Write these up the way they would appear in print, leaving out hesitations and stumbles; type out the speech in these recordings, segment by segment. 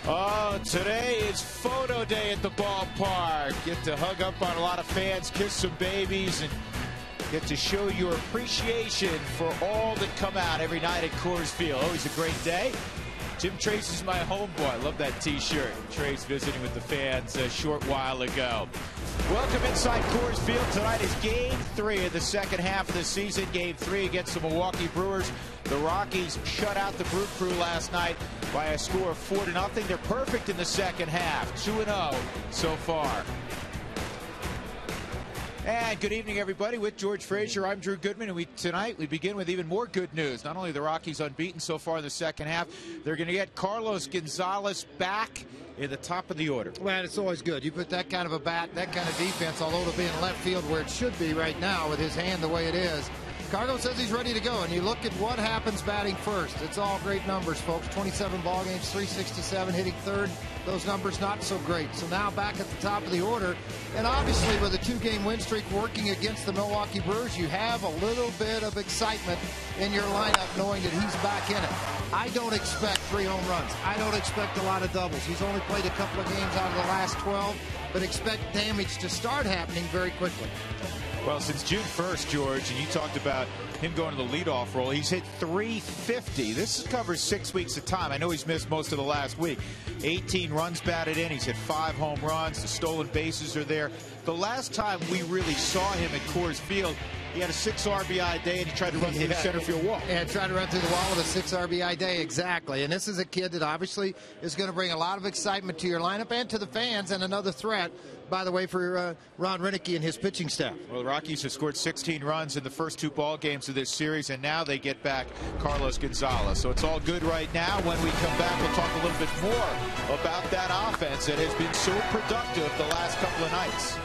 Oh, today is photo day at the ballpark. Get to hug up on a lot of fans, kiss some babies, and get to show your appreciation for all that come out every night at Coors Field. Always a great day. Jim Trace is my homeboy. I love that T-shirt. Trace visiting with the fans a short while ago. Welcome inside Coors Field. Tonight is Game 3 of the second half of the season. Game 3 against the Milwaukee Brewers. The Rockies shut out the Brew Crew last night by a score of 4-0. They're perfect in the second half. 2-0 so far. And good evening, everybody. With George Frazier, I'm Drew Goodman, and tonight we begin with even more good news. Not only the Rockies unbeaten so far in the second half, they're going to get Carlos Gonzalez back in the top of the order. Man, it's always good. You put that kind of a bat, that kind of defense, although it'll be in left field where it should be right now with his hand the way it is. Cargo says he's ready to go, and you look at what happens batting first. It's all great numbers, folks. 27 ball games, 367, hitting third. Those numbers not so great. So now back at the top of the order, and obviously with a 2-game win streak working against the Milwaukee Brewers, you have a little bit of excitement in your lineup knowing that he's back in it. I don't expect 3 home runs. I don't expect a lot of doubles. He's only played a couple of games out of the last 12, but expect damage to start happening very quickly. Well, since June 1st, George, and you talked about him going to the leadoff role, he's hit .350. This covers 6 weeks of time. I know he's missed most of the last week. 18 runs batted in. He's hit 5 home runs. The stolen bases are there. The last time we really saw him at Coors Field, he had a 6 RBI day, and he tried to run through the center field wall. Yeah, tried to run through the wall with a 6 RBI day, exactly. And this is a kid that obviously is going to bring a lot of excitement to your lineup and to the fans, and another threat, by the way, for Ron Renicky and his pitching staff. Well, the Rockies have scored 16 runs in the first 2 ball games of this series, and now they get back Carlos Gonzalez. So it's all good right now. When we come back, we'll talk a little bit more about that offense that has been so productive the last couple of nights.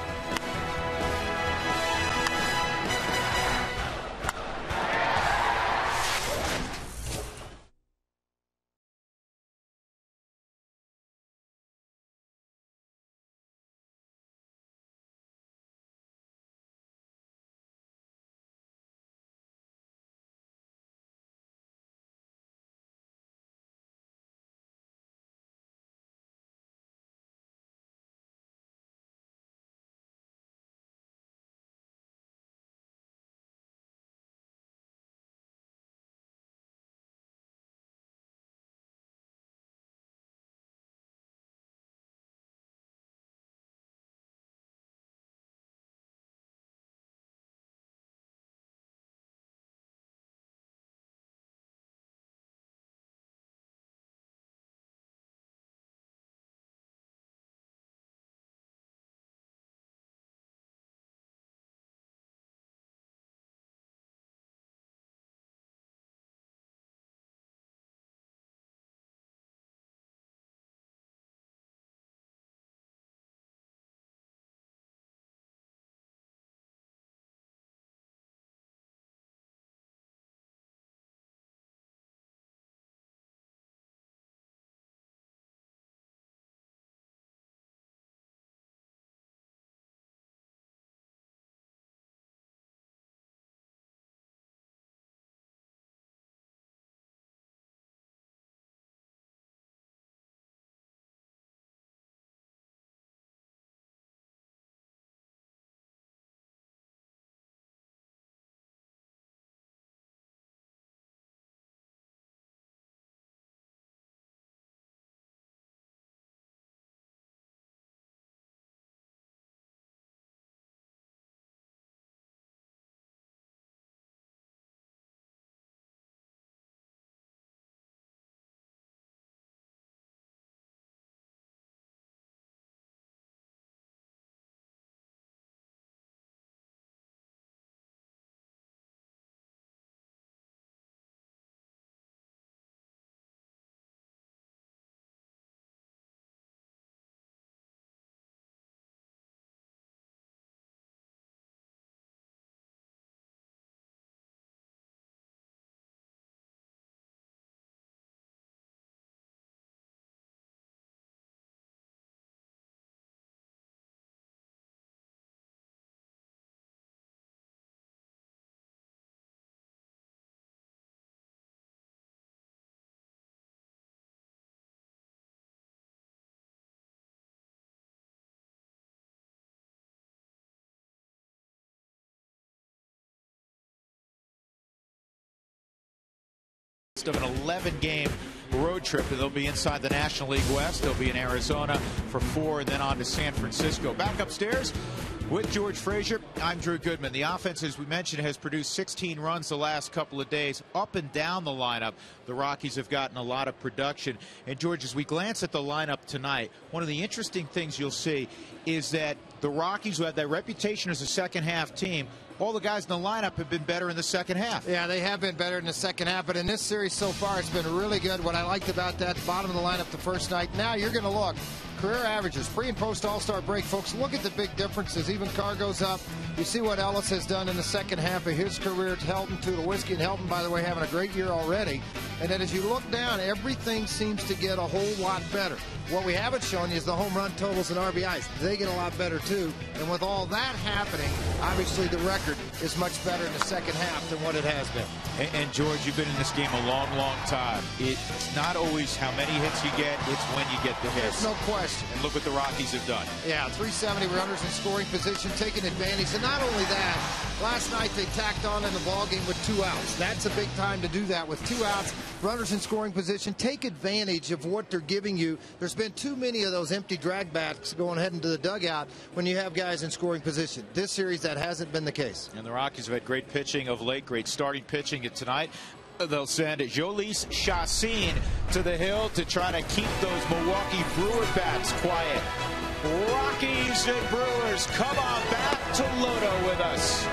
midst of an 11-game road trip. They'll be inside the National League West. They'll be in Arizona for 4 and then on to San Francisco. Back upstairs with George Frazier, I'm Drew Goodman. The offense, as we mentioned, has produced 16 runs the last couple of days. Up and down the lineup, the Rockies have gotten a lot of production. And, George, as we glance at the lineup tonight, one of the interesting things you'll see is that the Rockies, who have that reputation as a second-half team, all the guys in the lineup have been better in the second half. Yeah, they have been better in the second half, but in this series so far, it's been really good. What I liked about that, bottom of the lineup the first night. Now you're going to look. Career averages, pre and post All-Star break, folks, look at the big differences. Even Carr goes up. You see what Ellis has done in the second half of his career. Helton to the whiskey, and Helton, by the way, having a great year already. And then as you look down, everything seems to get a whole lot better. What we haven't shown you is the home run totals and RBIs. They get a lot better, too. And with all that happening, obviously the record is much better in the second half than what it has been. And George, you've been in this game a long, long time. It's not always how many hits you get, it's when you get the hits. There's no question. And look what the Rockies have done. Yeah, 370 runners in scoring position, taking advantage. And not only that, last night they tacked on in the ballgame with 2 outs. That's a big time to do that with 2 outs, runners in scoring position. Take advantage of what they're giving you. There's been too many of those empty drag backs going ahead into the dugout when you have guys in scoring position. This series, that hasn't been the case. And the Rockies have had great pitching of late, great starting pitching tonight. They'll send Jhoulys Chacín to the hill to try to keep those Milwaukee Brewer bats quiet. Rockies and Brewers, come on back to Lodo with us.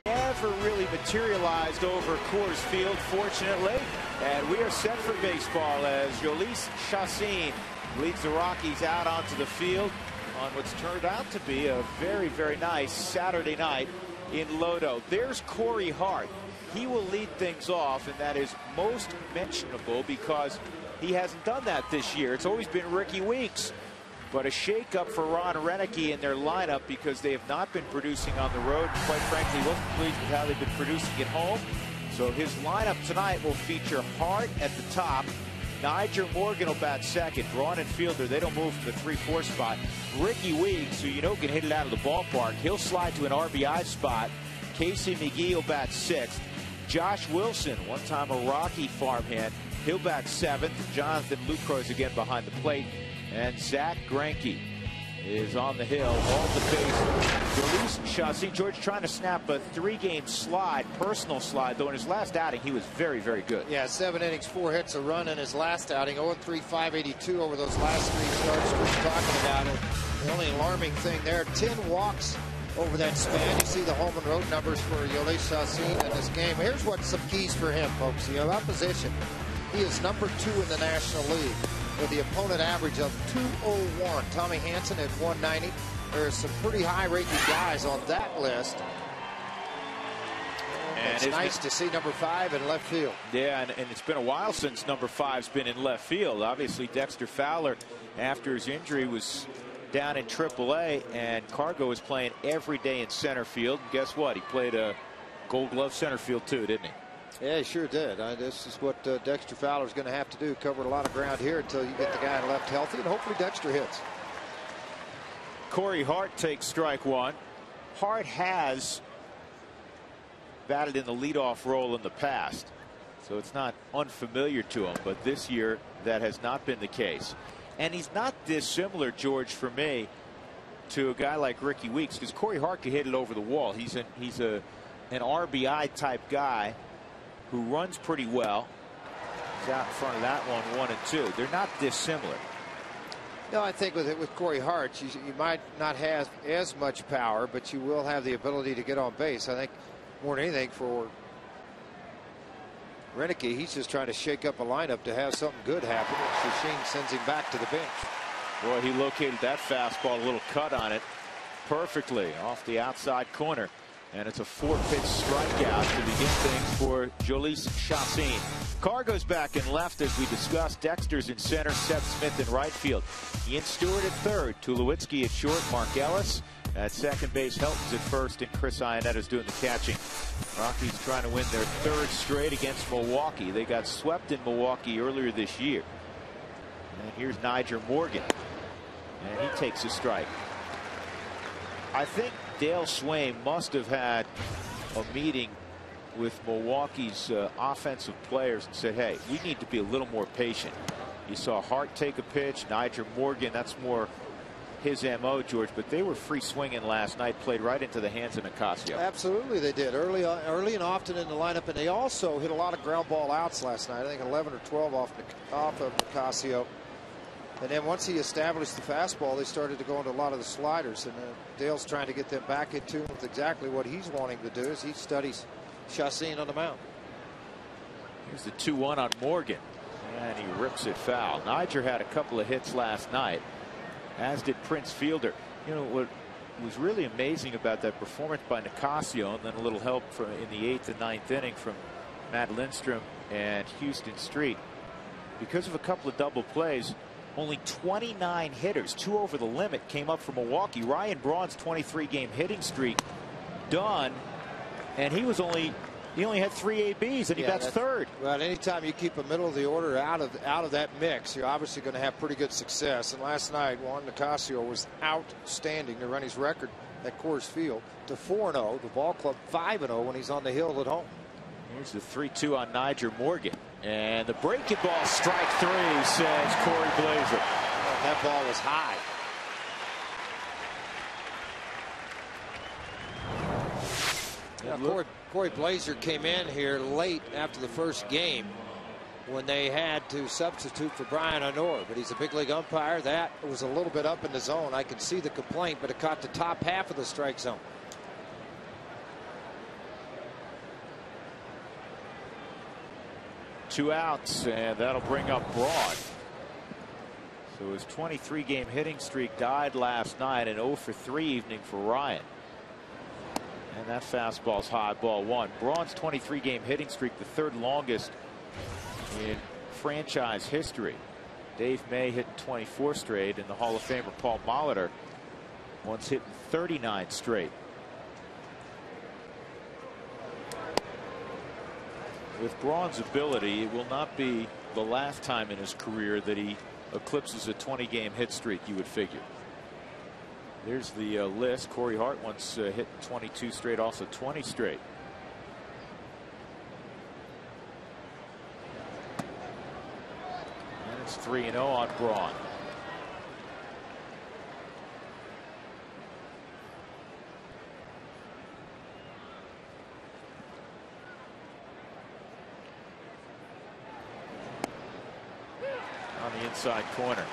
never really materialized over Coors Field, fortunately. And we are set for baseball as Jhoulys Chacín leads the Rockies out onto the field on what's turned out to be a very, very nice Saturday night in Lodo. There's Corey Hart. He will lead things off, and that is most mentionable because he hasn't done that this year. It's always been Ricky Weeks. But a shakeup for Ron Renicky in their lineup because they have not been producing on the road. And quite frankly, wasn't pleased with how they've been producing at home. So his lineup tonight will feature Hart at the top. Nyjer Morgan will bat second. Braun and Fielder, they don't move from the 3-4 spot. Ricky Weeks, who you know can hit it out of the ballpark, he'll slide to an RBI spot. Casey McGee will bat sixth. Josh Wilson, one-time a Rocky farmhand, he'll bat seventh. Jonathan Lucroy's again behind the plate. And Zach Greinke is on the hill, off the base. Jhoulys Chacín, George, trying to snap a 3-game slide, personal slide, though in his last outing he was very, very good. Yeah, 7 innings, 4 hits, a run in his last outing. 0-3, 582 over those last 3 starts we're talking about. And the only alarming thing there, 10 walks over that span. You see the home and road numbers for Jhoulys Chacín in this game. Here's what some keys for him, folks. The opposition. He is number 2 in the National League with the opponent average of 201. Tommy Hanson at 190. There's some pretty high-rated guys on that list. And it's nice to see number 5 in left field. Yeah, and it's been a while since number 5's been in left field. Obviously, Dexter Fowler, after his injury, was down in AAA, and Cargo is playing every day in center field. And guess what? He played a Gold Glove center field, too, didn't he? Yeah, he sure did. This is what Dexter Fowler's going to have to do. Cover a lot of ground here until you get the guy left healthy, and hopefully Dexter hits. Corey Hart takes strike one. Hart has batted in the leadoff role in the past, so it's not unfamiliar to him. But this year, that has not been the case. And he's not dissimilar, George, for me, to a guy like Ricky Weeks, because Corey Hart can hit it over the wall. He's an RBI type guy who runs pretty well. He's out in front of that one, 1 and 2. They're not dissimilar. No, I think with Corey Hart, you might not have as much power, but you will have the ability to get on base. I think more than anything for Renicky, he's just trying to shake up a lineup to have something good happen. Chacín sends him back to the bench. Boy, he located that fastball, a little cut on it, perfectly off the outside corner. And it's a 4-pitch strikeout to begin things for Jhoulys Chacín. Cargo's back in left as we discussed. Dexter's in center, Seth Smith in right field. Ian Stewart at third, Tulowitzki at short, Mark Ellis at second base, Helton's at first, and Chris Ionetta's doing the catching. Rockies trying to win their 3rd straight against Milwaukee. They got swept in Milwaukee earlier this year. And here's Nyjer Morgan, and he takes a strike. I think Dale Swain must have had a meeting with Milwaukee's offensive players and said, hey, we need to be a little more patient. You saw Hart take a pitch, Nyjer Morgan, that's more his MO, George, but they were free swinging last night, played right into the hands of Nicasio. Absolutely they did, early and often in the lineup, and they also hit a lot of ground ball outs last night. I think 11 or 12 off of Nicasio. And then once he established the fastball, they started to go into a lot of the sliders. And Dale's trying to get them back in tune with exactly what he's wanting to do as he studies Chacín on the mound. Here's the 2-1 on Morgan. And he rips it foul. Nyjer had a couple of hits last night, as did Prince Fielder. You know, what was really amazing about that performance by Nicasio, and then a little help in the 8th and 9th inning from Matt Lindstrom and Houston Street. Because of a couple of double plays, only 29 hitters, 2 over the limit, came up for Milwaukee. Ryan Braun's 23-game hitting streak done, and he only had 3 ABs, and he bats third. Well, anytime you keep a middle of the order out of that mix, you're obviously going to have pretty good success. And last night, Juan Nicasio was outstanding to run his record at Coors Field to 4-0. The ball club 5-0 when he's on the hill at home. Here's the 3-2 on Nyjer Morgan. And the breaking ball, strike 3, says Corey Blazer. Oh, that ball was high. Yeah, Corey Blazer came in here late after the first game when they had to substitute for Brian Honor, but he's a big league umpire. That was a little bit up in the zone. I can see the complaint, but it caught the top half of the strike zone. 2 outs, and that'll bring up Braun. So his 23-game hitting streak died last night, an 0-for-3 evening for Ryan. And that fastball's high, ball 1. Braun's 23-game hitting streak, the 3rd longest in franchise history. Dave May hitting 24 straight, and the Hall of Famer Paul Molitor once hitting 39 straight. With Braun's ability, it will not be the last time in his career that he eclipses a 20-game hit streak, you would figure. There's the list. Corey Hart once hit 22 straight, also 20 straight. And it's 3-0 on Braun. On the inside corner.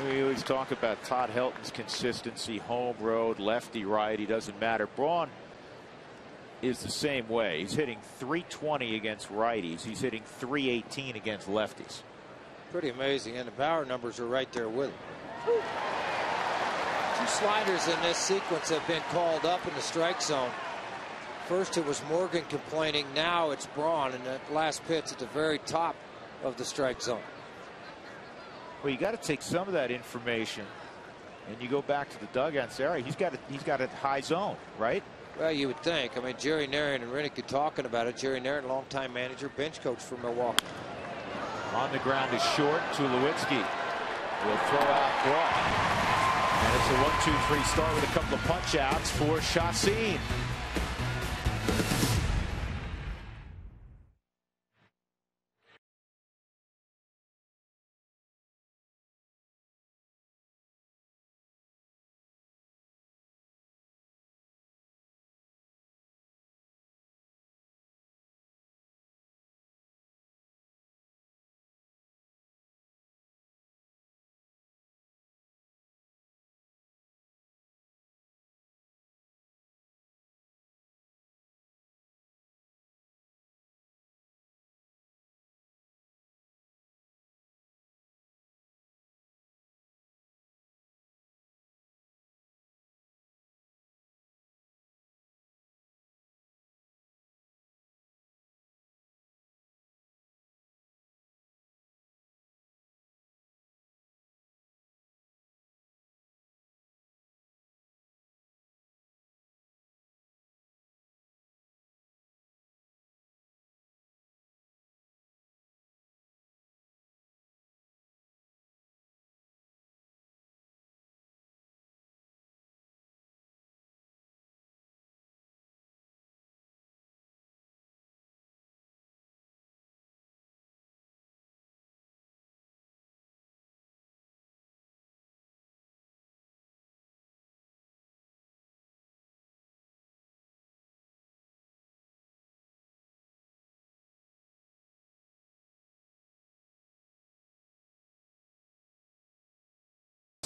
We always talk about Todd Helton's consistency, home, road, lefty, right. He doesn't matter. Braun is the same way. He's hitting .320 against righties. He's hitting .318 against lefties. Pretty amazing, and the power numbers are right there with him. 2 sliders in this sequence have been called up in the strike zone. First it was Morgan complaining. Now it's Braun, and that last pitch at the very top of the strike zone. Well, you got to take some of that information, and you go back to the dugout and say, all right, he's got a high zone, right? Well, you would think. I mean, Jerry Narron and Renick talking about it. Jerry Narron, longtime manager, bench coach for Milwaukee. On the ground is short. Tulowitzki will throw out Braun. And it's a 1-2-3 start with a couple of punch outs for Chacin.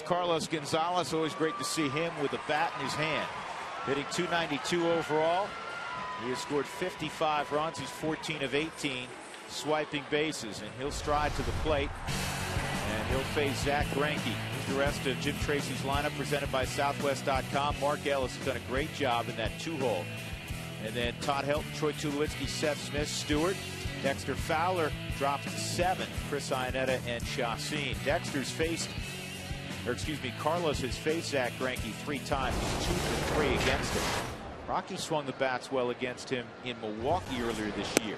Carlos Gonzalez, always great to see him with a bat in his hand. Hitting .292 overall. He has scored 55 runs. He's 14 of 18 swiping bases, and he'll stride to the plate. And he'll face Zach Greinke. Here's the rest of Jim Tracy's lineup presented by Southwest.com. Mark Ellis has done a great job in that 2-hole. And then Todd Helton, Troy Tulowitzki, Seth Smith, Stewart. Dexter Fowler drops to 7th. Chris Iannetta and Chacin. Carlos has faced Zach Greinke 3 times. He's 2 for 3 against him. Rocky swung the bats well against him in Milwaukee earlier this year.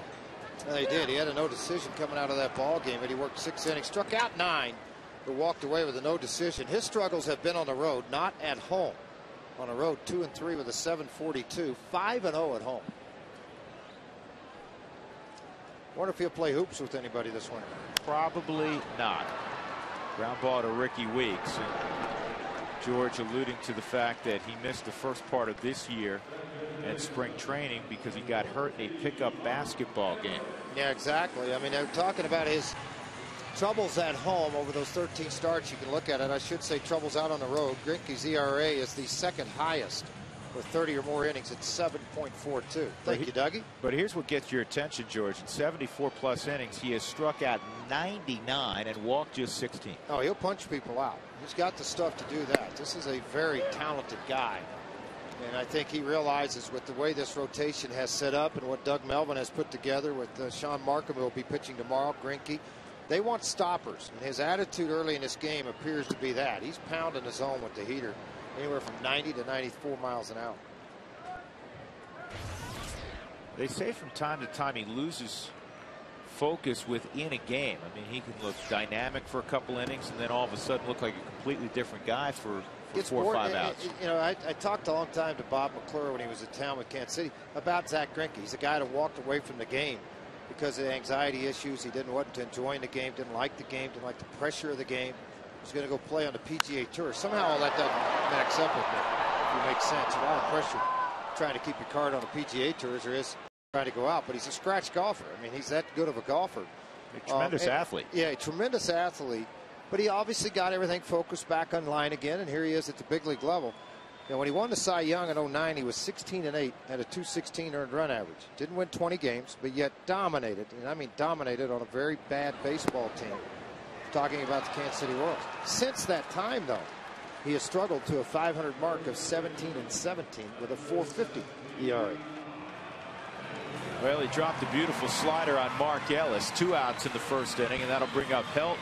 He did. He had a no decision coming out of that ball game, and he worked 6 innings, struck out 9, but walked away with a no decision. His struggles have been on the road, not at home. On the road, 2 and 3 with a 7.42, 5 and 0 at home. Wonder if he'll play hoops with anybody this winter. Probably not. Ground ball to Ricky Weeks. And George alluding to the fact that he missed the first part of this year at spring training because he got hurt in a pickup basketball game. Yeah, exactly. I mean, they're talking about his troubles at home over those 13 starts. You can look at it. I should say troubles out on the road. Greinke's ERA is the 2nd highest with 30 or more innings at 7.42. Thank you, Dougie. But here's what gets your attention, George. In 74 plus innings, he has struck out 99 and walked just 16. Oh, he'll punch people out. He's got the stuff to do that. This is a very talented guy. And I think he realizes with the way this rotation has set up and what Doug Melvin has put together with Sean Markham, who will be pitching tomorrow, Greinke, they want stoppers. And his attitude early in this game appears to be that. He's pounding the zone with the heater anywhere from 90 to 94 miles an hour. They say from time to time he loses focus within a game. I mean, he can look dynamic for a couple innings and then all of a sudden look like a completely different guy for 4 or 5 outs. You know, I talked a long time to Bob McClure when he was in town with Kansas City about Zach Greinke. He's a guy that walked away from the game because of anxiety issues. He wasn't enjoying the game, didn't like the game, didn't like the pressure of the game. He was going to go play on the PGA Tour. Somehow all that doesn't max up with him, if it makes sense. A lot of pressure trying to keep your card on the PGA Tour as there is trying to go out. But he's a scratch golfer. I mean, he's that good of a golfer. A tremendous athlete. Yeah, a tremendous athlete. But he obviously got everything focused back on line again, and here he is at the big league level. You know, when he won the Cy Young in 09, he was 16-8, had a .216 earned run average. Didn't win 20 games, but yet dominated, and I mean dominated on a very bad baseball team. Talking about the Kansas City Royals. Since that time, though, he has struggled to a 500 mark of 17-17 with a .450 ERA. Well, he dropped a beautiful slider on Mark Ellis. 2 outs in the first inning, and that'll bring up Helton.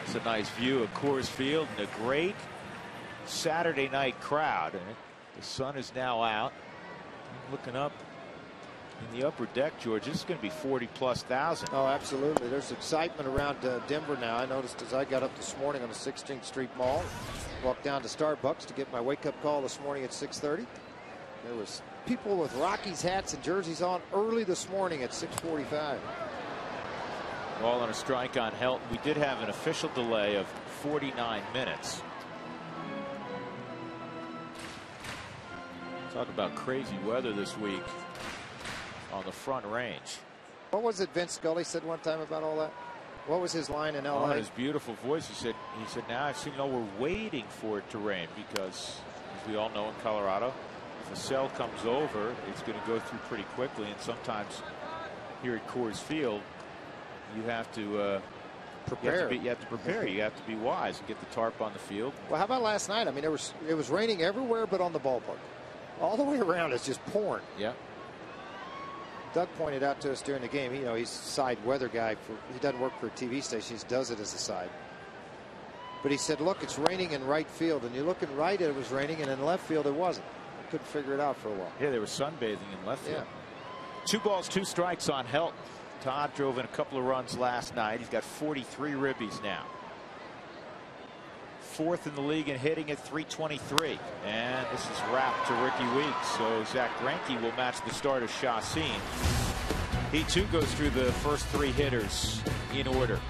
It's a nice view of Coors Field and a great Saturday night crowd. And the sun is now out. I'm looking up in the upper deck, George. This is going to be 40+ thousand. Oh, absolutely. There's excitement around Denver now. I noticed as I got up this morning on the 16th Street Mall, walked down to Starbucks to get my wake-up call this morning at 6:30. There was people with Rockies hats and jerseys on early this morning at 6:45. Ball on a strike on Helton. We did have an official delay of 49 minutes. Talk about crazy weather this week on the Front Range. What was it Vince Scully said one time about all that? What was his line in L.A.? On his beautiful voice, he said, now I've seen, we're waiting for it to rain because, as we all know in Colorado, if a cell comes over, it's going to go through pretty quickly. And sometimes here at Coors Field, you have to prepare. You have to prepare. You have to be wise and get the tarp on the field. Well, how about last night? I mean, it was raining everywhere but on the ballpark. All the way around, it's just pouring. Yeah. Doug pointed out to us during the game. He's a side weather guy. He doesn't work for a TV station. He does it as a side. But he said, "Look, it's raining in right field." And you look in right, it was raining, and in left field, it wasn't. I couldn't figure it out for a while. Yeah, they were sunbathing in left field. Yeah. 2 balls, 2 strikes on Helton. Todd drove in a couple of runs last night. He's got 43 ribbies now. 4th in the league in hitting at .323. And this is wrapped to Ricky Weeks. So Zach Greinke will match the start of Chacin. He too goes through the first 3 hitters in order.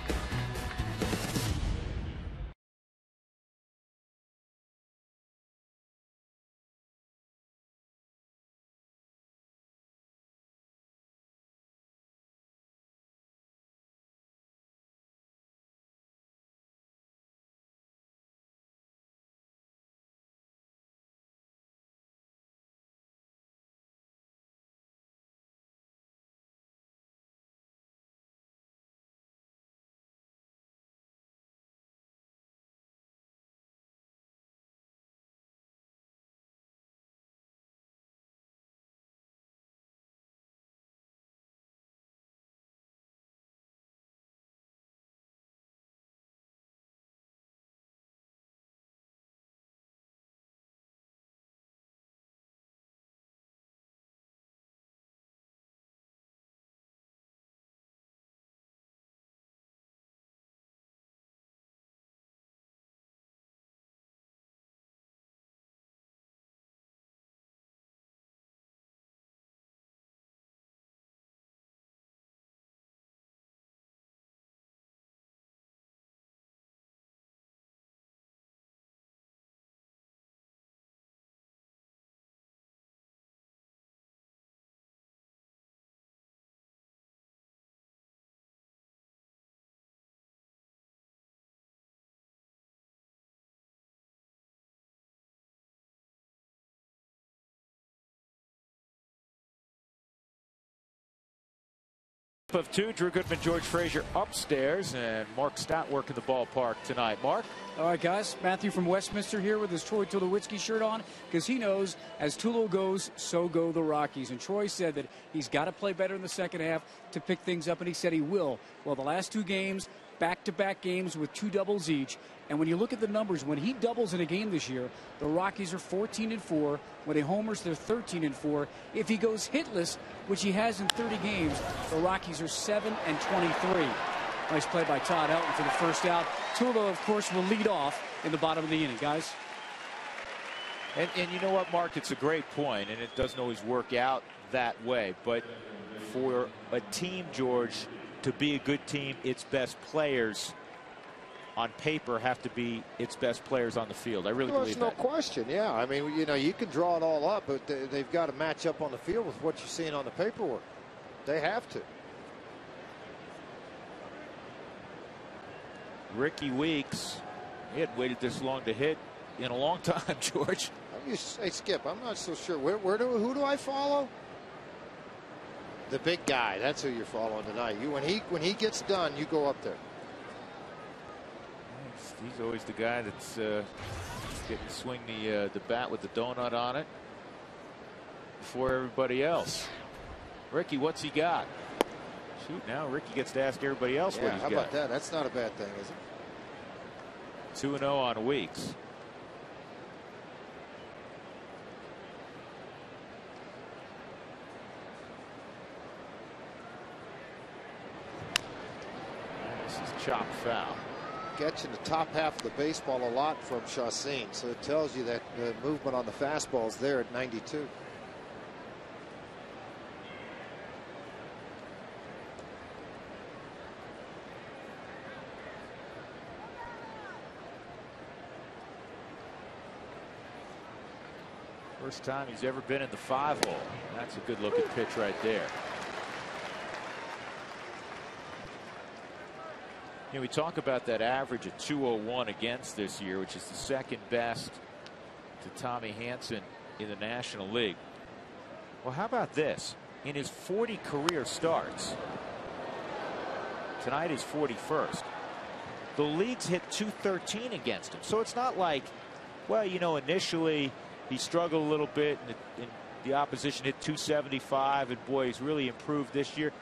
Of two, Drew Goodman, George Frazier upstairs, and Mark Stott working the ballpark tonight. Mark? All right, guys. Matthew from Westminster here with his Troy Tulowitzki shirt on, because he knows as Tulo goes, so go the Rockies. And Troy said that he's got to play better in the second half to pick things up, and he said he will. Well, the last two games, back-to-back games with 2 doubles each. And when you look at the numbers, when he doubles in a game this year, the Rockies are 14-4. When he homers, they're 13-4. If he goes hitless, which he has in 30 games, the Rockies are 7-23. Nice play by Todd Helton for the first out. Tulo, of course, will lead off in the bottom of the inning, guys. And you know what, Mark? It's a great point, and it doesn't always work out that way. But for a team, George, to be a good team, its best players on paper have to be its best players on the field. I really believe that. No question. Yeah, I mean, you know, you can draw it all up, but they've got to match up on the field with what you're seeing on the paperwork. They have to. Ricky Weeks, he hadn't waited this long to hit in a long time, George. Hey, Skip, I'm not so sure. Who do I follow? The big guy. That's who you're following tonight. When he gets done, you go up there. He's always the guy that's getting to swing the bat with the donut on it before everybody else. Ricky, what's he got? Shoot, now Ricky gets to ask everybody else what he's got. How about that? That's not a bad thing, is it? 2-0 on Weeks. This is chopped foul. Catching the top half of the baseball a lot from Chacin, so it tells you that the movement on the fastball is there at 92. First time he's ever been in the 5-hole. That's a good looking pitch right there. You know, we talk about that average of 201 against this year, which is the second best to Tommy Hanson in the National League. Well, how about this? In his 40 career starts, tonight is 41st. The league's hit 213 against him. So it's not like, well, you know, initially he struggled a little bit and the opposition hit 275, and boy, he's really improved this year.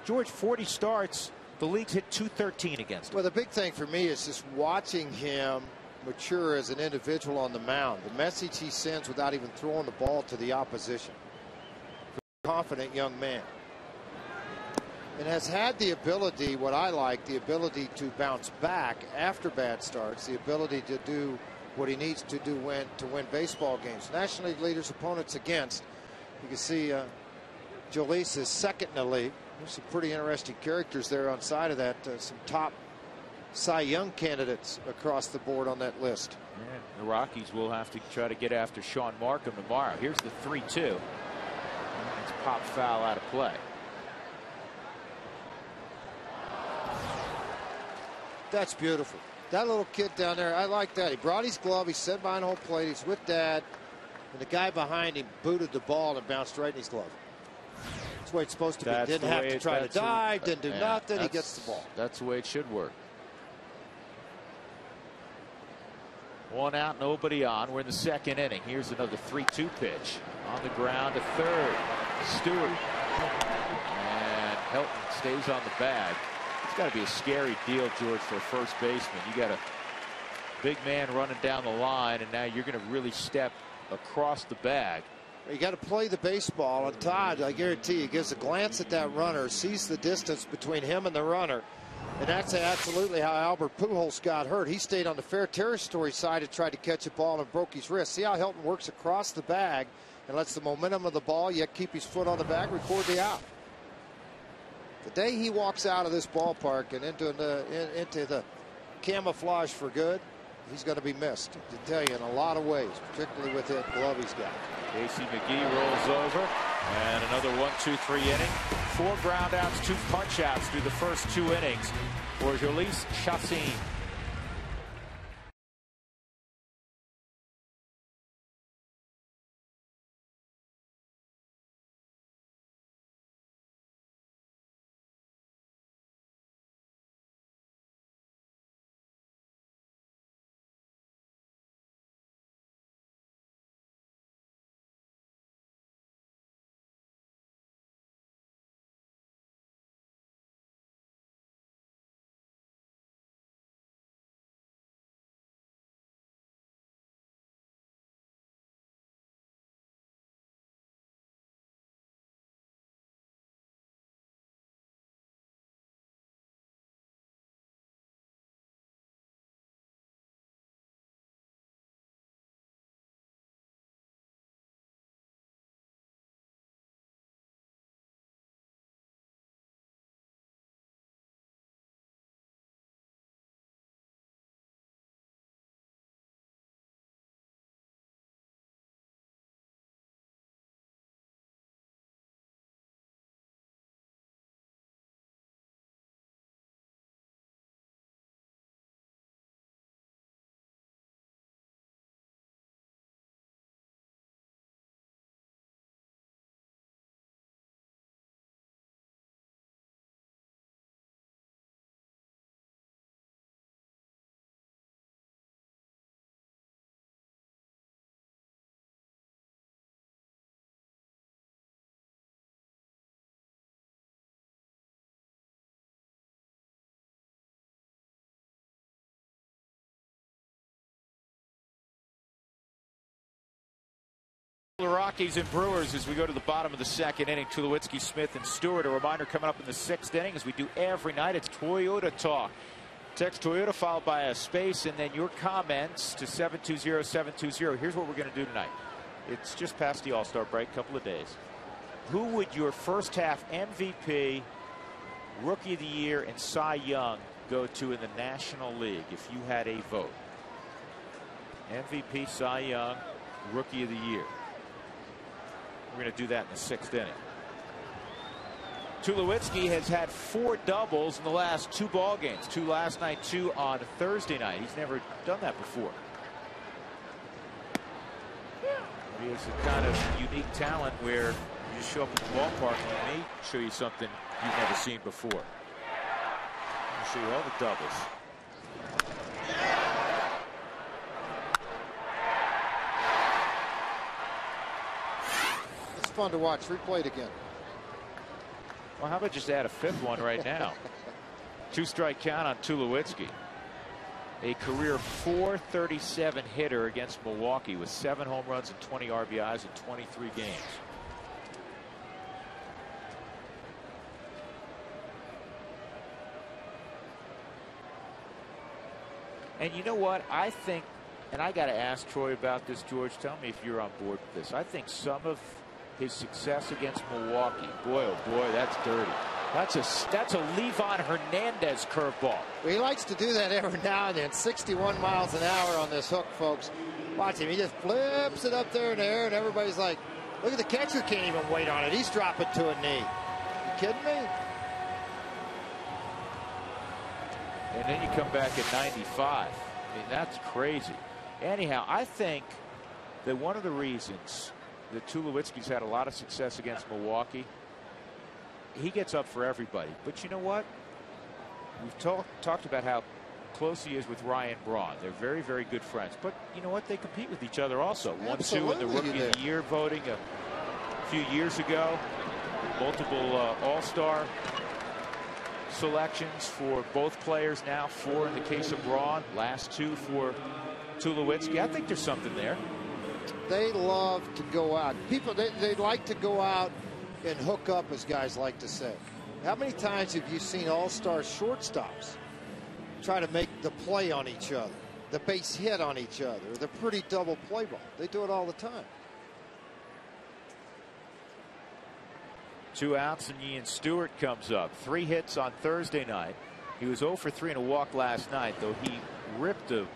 George, 40 starts. The league's hit 213 against him. Well, the big thing for me is just watching him mature as an individual on the mound. The message he sends without even throwing the ball to the opposition. Confident young man. And has had the ability, what I like, the ability to bounce back after bad starts, the ability to do what he needs to do to win baseball games. National League leaders, opponents against. You can see Jolis is second in the league. There's some pretty interesting characters there on side of that. Some top Cy Young candidates across the board on that list. Yeah, the Rockies will have to try to get after Sean Markham tomorrow. Here's the 3-2. It's pop foul out of play. That's beautiful. That little kid down there, I like that. He brought his glove. He set behind home plate. He's with Dad. And the guy behind him booted the ball and bounced right in his glove. That's the way it's supposed to be. Didn't have to try to dive, didn't do nothing. He gets the ball. That's the way it should work. 1 out, nobody on. We're in the second inning. Here's another 3-2 pitch. On the ground to third. Stewart. And Helton stays on the bag. It's got to be a scary deal, George, for a first baseman. You got a big man running down the line, and now you're going to really step across the bag. You got to play the baseball, and Todd, I guarantee you, gives a glance at that runner, sees the distance between him and the runner, and that's absolutely how Albert Pujols got hurt. He stayed on the fair territory side and tried to catch a ball and broke his wrist. See how Helton works across the bag and lets the momentum of the ball yet keep his foot on the bag, record the out. The day he walks out of this ballpark and into the camouflage for good, he's going to be missed, to tell you, in a lot of ways, particularly with that glove he's got. Casey McGee rolls over, and another 1-2-3 inning. 4 groundouts, 2 punch-outs through the first 2 innings for Jolis Chacin. The Rockies and Brewers as we go to the bottom of the second inning. Tulowitzki, Smith, and Stewart. A reminder coming up in the sixth inning, as we do every night, it's Toyota Talk. Text Toyota followed by a space and then your comments to 720-720. Here's what we're going to do tonight. It's just past the All-Star break, couple of days. Who would your first half MVP, Rookie of the Year, and Cy Young go to in the National League if you had a vote? MVP, Cy Young, Rookie of the Year. We're going to do that in the sixth inning. Tulowitzki has had 4 doubles in the last 2 ball games. 2 last night, 2 on Thursday night. He's never done that before. He has a kind of unique talent where you just show up at the ballpark and he may show you something you've never seen before. I'll show you all the doubles. It's fun to watch. Replay it again. Well, how about just add a 5th one right now? 2-strike count on Tulowitzki. A career .437 hitter against Milwaukee with 7 home runs and 20 RBIs in 23 games. And you know what? I think, and I got to ask Troy about this, George. Tell me if you're on board with this. I think some of his success against Milwaukee, boy, oh boy, that's dirty. That's a Levon Hernandez curveball. Well, he likes to do that every now and then. 61 miles an hour on this hook, folks. Watch him. He just flips it up there in the air, and everybody's like, look at the catcher, can't even wait on it. He's dropping to a knee. You kidding me? And then you come back at 95. I mean, that's crazy. Anyhow, I think that one of the reasons that Tulowitzki's had a lot of success against Milwaukee, he gets up for everybody. But you know what? We've talked about how close he is with Ryan Braun. They're very, very good friends. But you know what? They compete with each other also. 1-2 in the Rookie of the Year voting a few years ago. Multiple All-Star selections for both players now. 4 in the case of Braun. Last 2 for Tulowitzki. I think there's something there. They love to go out. People, they like to go out and hook up, as guys like to say. How many times have you seen all-star shortstops try to make the play on each other, the base hit on each other, the pretty double play ball? They do it all the time. 2 outs and Ian Stewart comes up. 3 hits on Thursday night. He was 0 for 3 and a walk last night, though he ripped a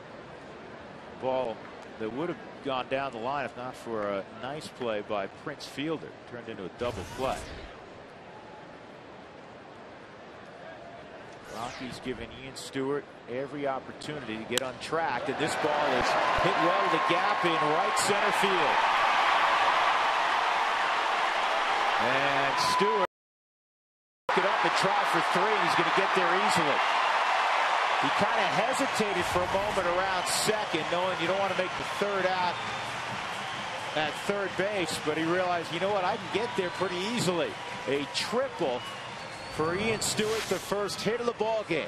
ball that would have gone down the line if not for a nice play by Prince Fielder. Turned into a double play. Rockies giving Ian Stewart every opportunity to get on track, and this ball is hit well to the gap in right center field. And Stewart pick it up and try for 3. He's going to get there easily. He kind of hesitated for a moment around second, knowing you don't want to make the 3rd out at third base, but he realized, you know what, I can get there pretty easily. A triple for Ian Stewart, the first hit of the ball game.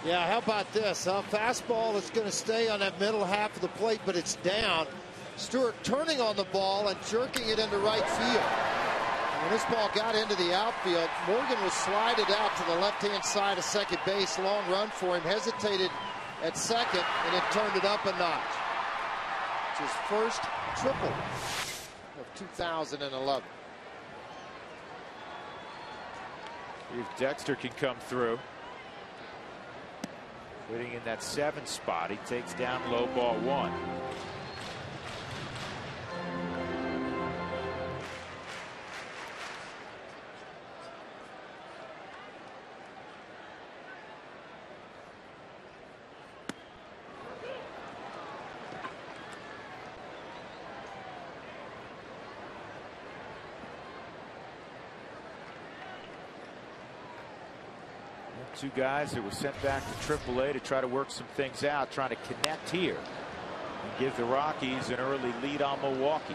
Yeah, how about this? A fastball that's going to stay on that middle half of the plate, but it's down. Stewart turning on the ball and jerking it into right field. When this ball got into the outfield, Morgan was slided out to the left-hand side of second base. Long run for him. Hesitated at second, and it turned it up a notch. It's his first triple of 2011. If Dexter can come through. Waiting in that 7 spot. He takes down low ball 1. Two guys that were sent back to AAA to try to work some things out, trying to connect here and give the Rockies an early lead on Milwaukee.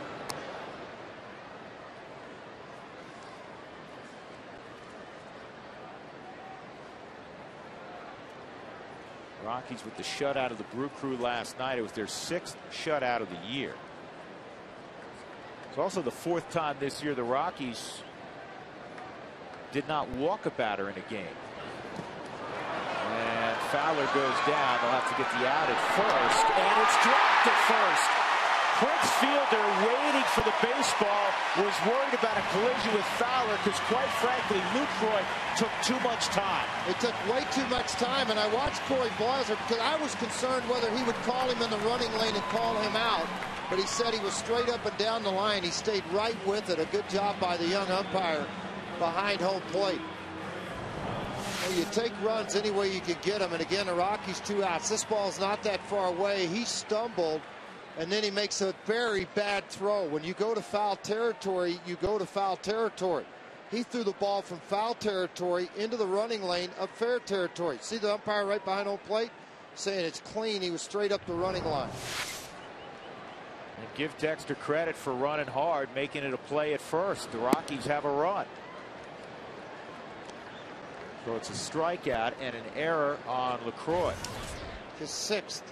Rockies with the shutout of the Brew Crew last night. It was their 6th shutout of the year. It's also the 4th time this year the Rockies did not walk a batter in a game. And Fowler goes down. They'll have to get the out at first, and it's dropped at first. Prince Fielder, waiting for the baseball, was worried about a collision with Fowler because, quite frankly, Lucroy took too much time. It took way too much time, and I watched Corey Blaser because I was concerned whether he would call him in the running lane and call him out. But he said he was straight up and down the line. He stayed right with it. A good job by the young umpire behind home plate. Well, you take runs any way you can get them, and again, the Rockies 2 outs. This ball's not that far away. He stumbled, and then he makes a very bad throw. When you go to foul territory, you go to foul territory. He threw the ball from foul territory into the running lane of fair territory. See the umpire right behind home plate saying it's clean. He was straight up the running line. And give Dexter credit for running hard, making it a play at first. The Rockies have a run. So it's a strikeout and an error on LaCroix. His 6th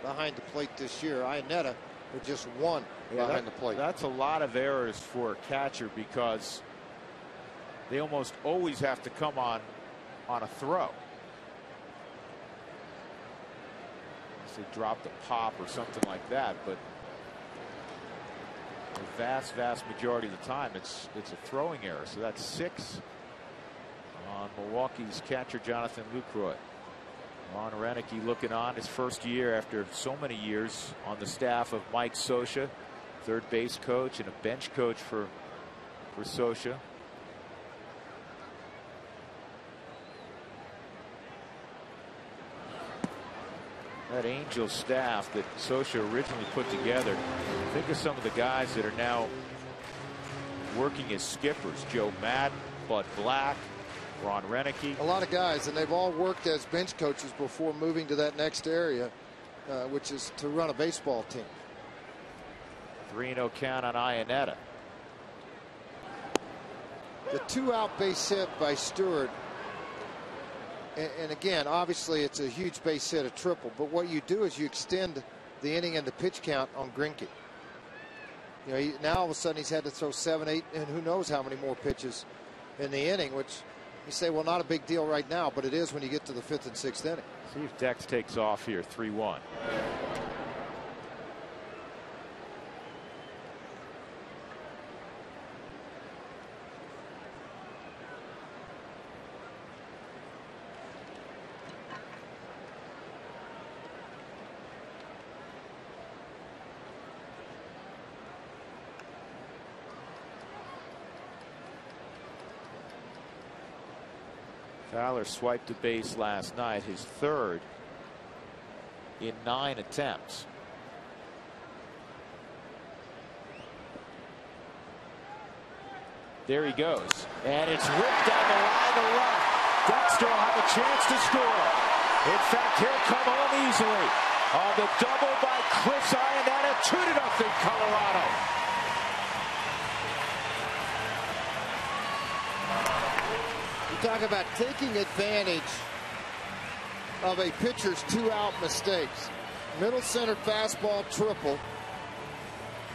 behind the plate this year. Iannetta with just 1 behind the plate. That's a lot of errors for a catcher because they almost always have to come on a throw. Unless they dropped a pop or something like that, but the vast majority of the time it's a throwing error. So that's 6 on Milwaukee's catcher Jonathan Lucroy. Ron Renicky looking on, his first year after so many years on the staff of Mike Scioscia, third base coach and a bench coach for Scioscia. That Angel staff that Scioscia originally put together. Think of some of the guys that are now working as skippers. Joe Madden, Bud Black, Ron Renicky. A lot of guys, and they've all worked as bench coaches before moving to that next area, which is to run a baseball team. 3-0 count on Iannetta. The 2-out base hit by Stewart. And again, obviously, it's a huge base hit, a triple. But what you do is you extend the inning and the pitch count on Greinke. You know, now all of a sudden he's had to throw 7, 8, and who knows how many more pitches in the inning, which you say, well, not a big deal right now, but it is when you get to the 5th and 6th inning. See if Dex takes off here, 3-1. Fowler swiped the base last night, his 3rd in 9 attempts. There he goes, and it's ripped down the line to left. Dexter will have a chance to score. In fact, he'll come home easily on the double by Chris Iannetta. 2-0 Colorado. Talk about taking advantage of a pitcher's 2-out mistakes. Middle center fastball triple.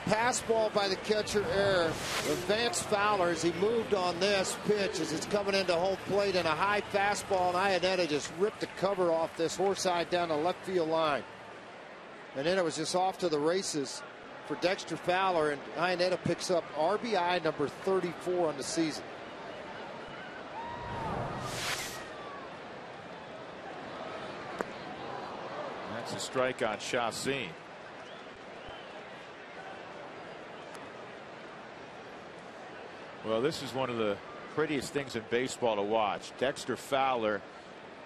Pass ball by the catcher error. Vance Fowler, as he moved on this pitch, as it's coming into home plate, and a high fastball, and Iannetta just ripped the cover off this horse eye down the left field line. And then it was just off to the races for Dexter Fowler, and Iannetta picks up RBI number 34 on the season. That's a strike on Chassin. Well, this is one of the prettiest things in baseball to watch. Dexter Fowler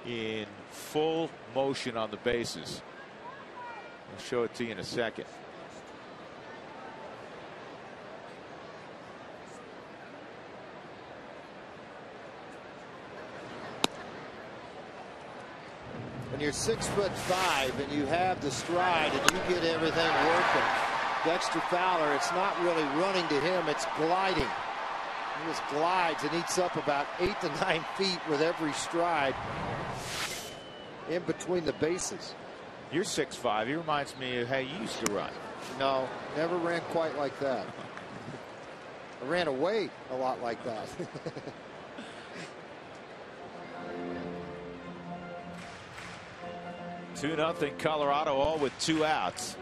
in full motion on the bases. I'll show it to you in a second. When you're 6'5" and you have the stride and you get everything working, Dexter Fowler, it's not really running to him, it's gliding. He just glides and eats up about 8 to 9 feet with every stride in between the bases. You're 6'5". He reminds me of how you used to run. No, never ran quite like that. I ran away a lot like that. 2-0 Colorado, all with 2 outs.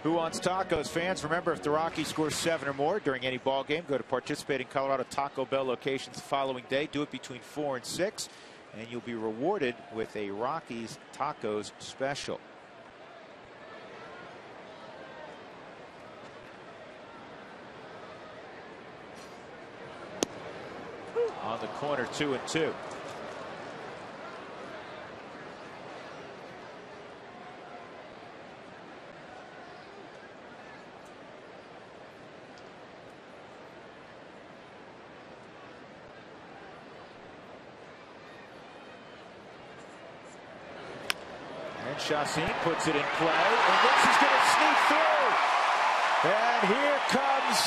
Who wants tacos? Fans, remember, if the Rockies score 7 or more during any ball game, go to participating Colorado Taco Bell locations the following day. Do it between 4 and 6, and you'll be rewarded with a Rockies tacos special. On the corner, 2-2. And Chacin puts it in play, and this is going to sneak through. And here comes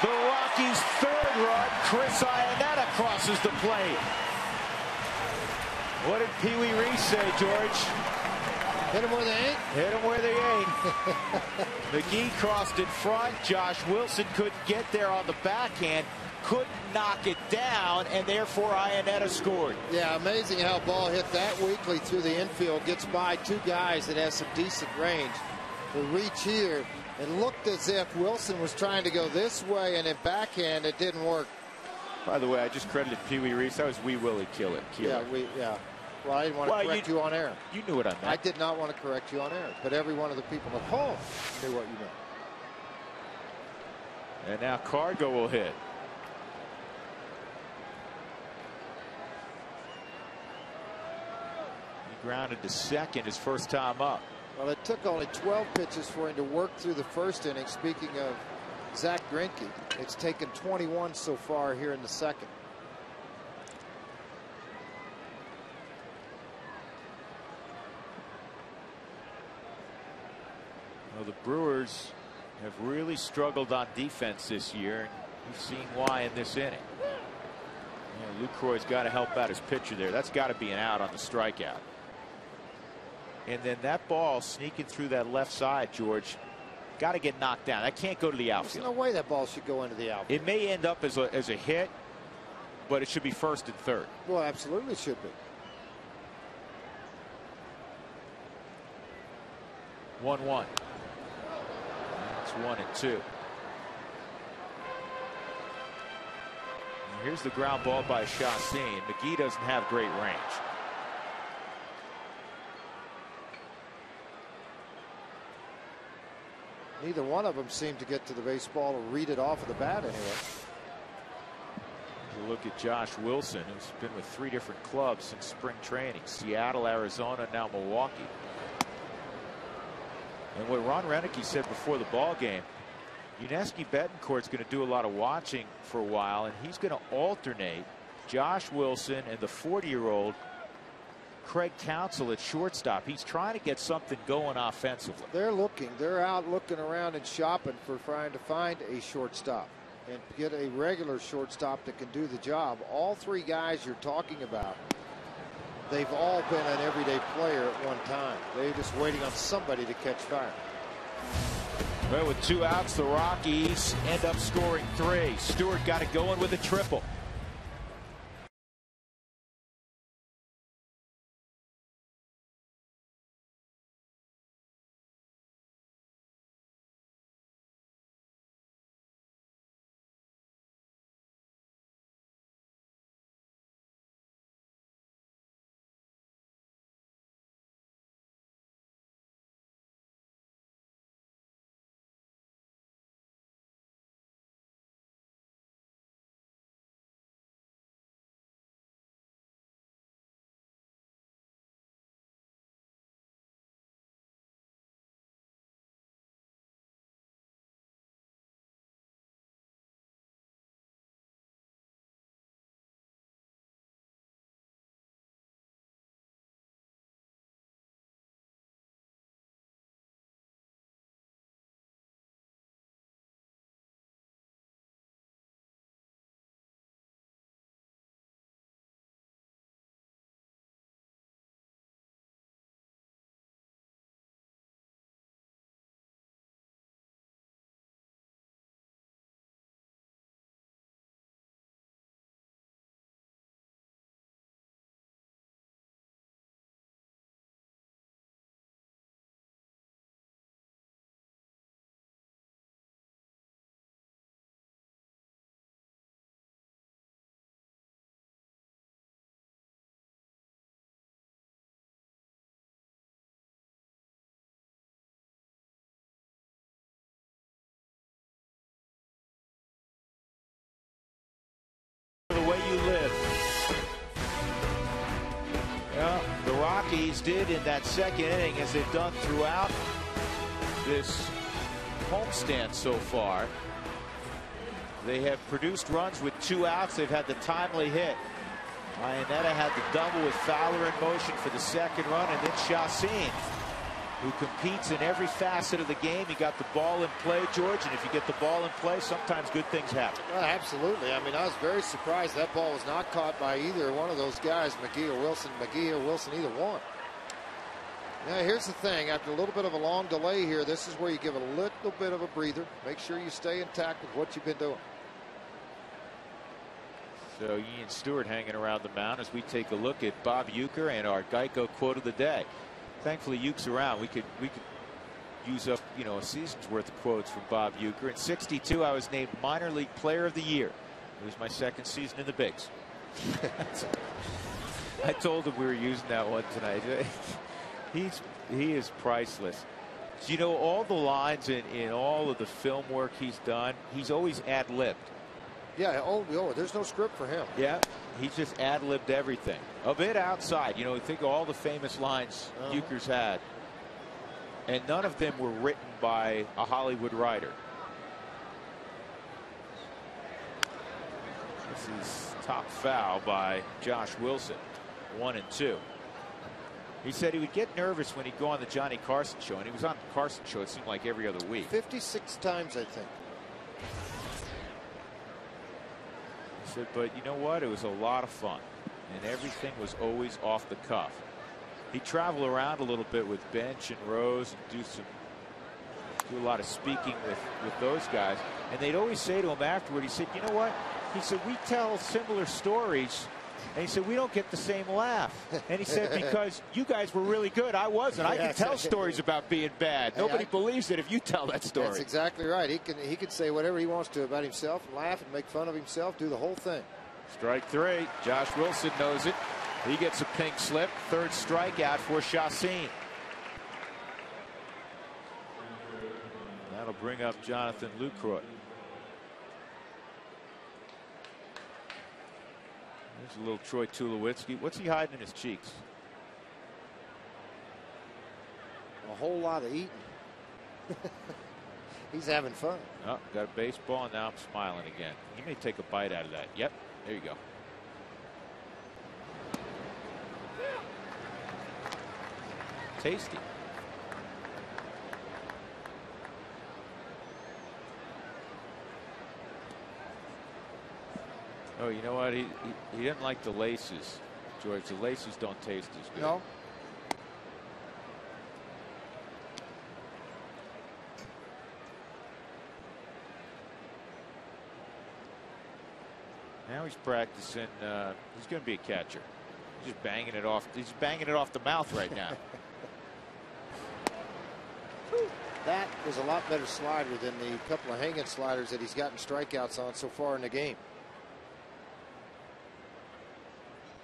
the Rockies' 3rd run. Chris Iannetta crosses the plate. What did Pee Wee Reese say, George? Hit them where they ain't. Hit them where they ain't. McGee crossed in front. Josh Wilson couldn't get there on the backhand. Couldn't knock it down, and therefore Iannetta scored. Yeah, amazing how a ball hit that weakly through the infield. Gets by 2 guys that has some decent range. The reach here. It looked as if Wilson was trying to go this way, and at backhand it didn't work. By the way, I just credited Pee Wee Reese. That was Wee Willie Killer. Yeah. Well, I didn't want to correct you on air. You knew what I meant. I did not want to correct you on air, but every one of the people at home knew what you meant. And now Cargo will hit. He grounded to second his first time up. Well, it took only 12 pitches for him to work through the first inning. Speaking of Zach Greinke, it's taken 21 so far here in the second. Well, the Brewers have really struggled on defense this year. We've seen why in this inning. Lucroy's got to help out his pitcher there. That's got to be an out on the strikeout. And then that ball sneaking through that left side, George, got to get knocked down. That can't go to the outfield. There's no way that ball should go into the outfield. It may end up as a hit, but it should be 1st and 3rd. Well, absolutely should be. 1-1. It's 1-2. Here's the ground ball by Chacin. McGee doesn't have great range. Neither one of them seemed to get to the baseball or read it off of the bat anyway. You look at Josh Wilson, who's been with 3 different clubs since spring training: Seattle, Arizona, now Milwaukee. And what Ron Renicky said before the ball game, Yuniesky Betancourt's going to do a lot of watching for a while, and he's going to alternate Josh Wilson and the 40-year-old Craig Counsell at shortstop. He's trying to get something going offensively. They're out looking around and shopping for trying to find a shortstop and get a regular shortstop that can do the job. All 3 guys you're talking about, they've all been an everyday player at one time. They're just waiting on somebody to catch fire. Well, with 2 outs, the Rockies end up scoring 3. Stewart got it going with a triple. Cardinals did in that second inning, as they've done throughout this homestand so far. They have produced runs with 2 outs. They've had the timely hit. Iannetta had the double with Fowler in motion for the second run, and then Chacin, who competes in every facet of the game. He got the ball in play, George, and if you get the ball in play, sometimes good things happen. Well, absolutely. I mean, I was very surprised that ball was not caught by either one of those guys, McGee or Wilson. McGee or Wilson, either one. Now, here's the thing. After a little bit of a long delay here, this is where you give it a little bit of a breather. Make sure you stay intact with what you've been doing. So Ian Stewart hanging around the mound as we take a look at Bob Uecker and our Geico quote of the day. Thankfully, Ueck's around. We could use up, a season's worth of quotes from Bob Uecker. In '62, I was named Minor League Player of the Year. It was my second season in the bigs. I told him we were using that one tonight. He is priceless. So, all the lines in all of the film work he's done, he's always ad-libbed. Yeah, there's no script for him. Yeah, he's just ad-libbed everything. A bit outside, think of all the famous lines Uecker's had. And none of them were written by a Hollywood writer. This is top foul by Josh Wilson. 1-2. He said he would get nervous when he'd go on the Johnny Carson show, and he was on the Carson show, it seemed like every other week. 56 times, I think. He said, but you know what? It was a lot of fun, and everything was always off the cuff. He'd travel around a little bit with Bench and Rose and do a lot of speaking with those guys, and they'd always say to him afterward, he said, you know what? He said, we tell similar stories. And he said, we don't get the same laugh. And he said, because you guys were really good. I wasn't. I can tell stories about being bad. Nobody believes it if you tell that story. That's exactly right. He can say whatever he wants to about himself and laugh and make fun of himself, do the whole thing. Strike 3. Josh Wilson knows it. He gets a pink slip. Third strikeout for Chacin. That'll bring up Jonathan Lucroy. There's a little Troy Tulowitzki. What's he hiding in his cheeks? A whole lot of eating. He's having fun. Oh, got a baseball, and now I'm smiling again. He may take a bite out of that. Yep, there you go. Tasty. Oh, you know what? He didn't like the laces, George. The laces don't taste as good. No. Now he's practicing. He's going to be a catcher. He's just banging it off. He's banging it off the mouth right now. That was a lot better slider than the couple of hanging sliders that he's gotten strikeouts on so far in the game.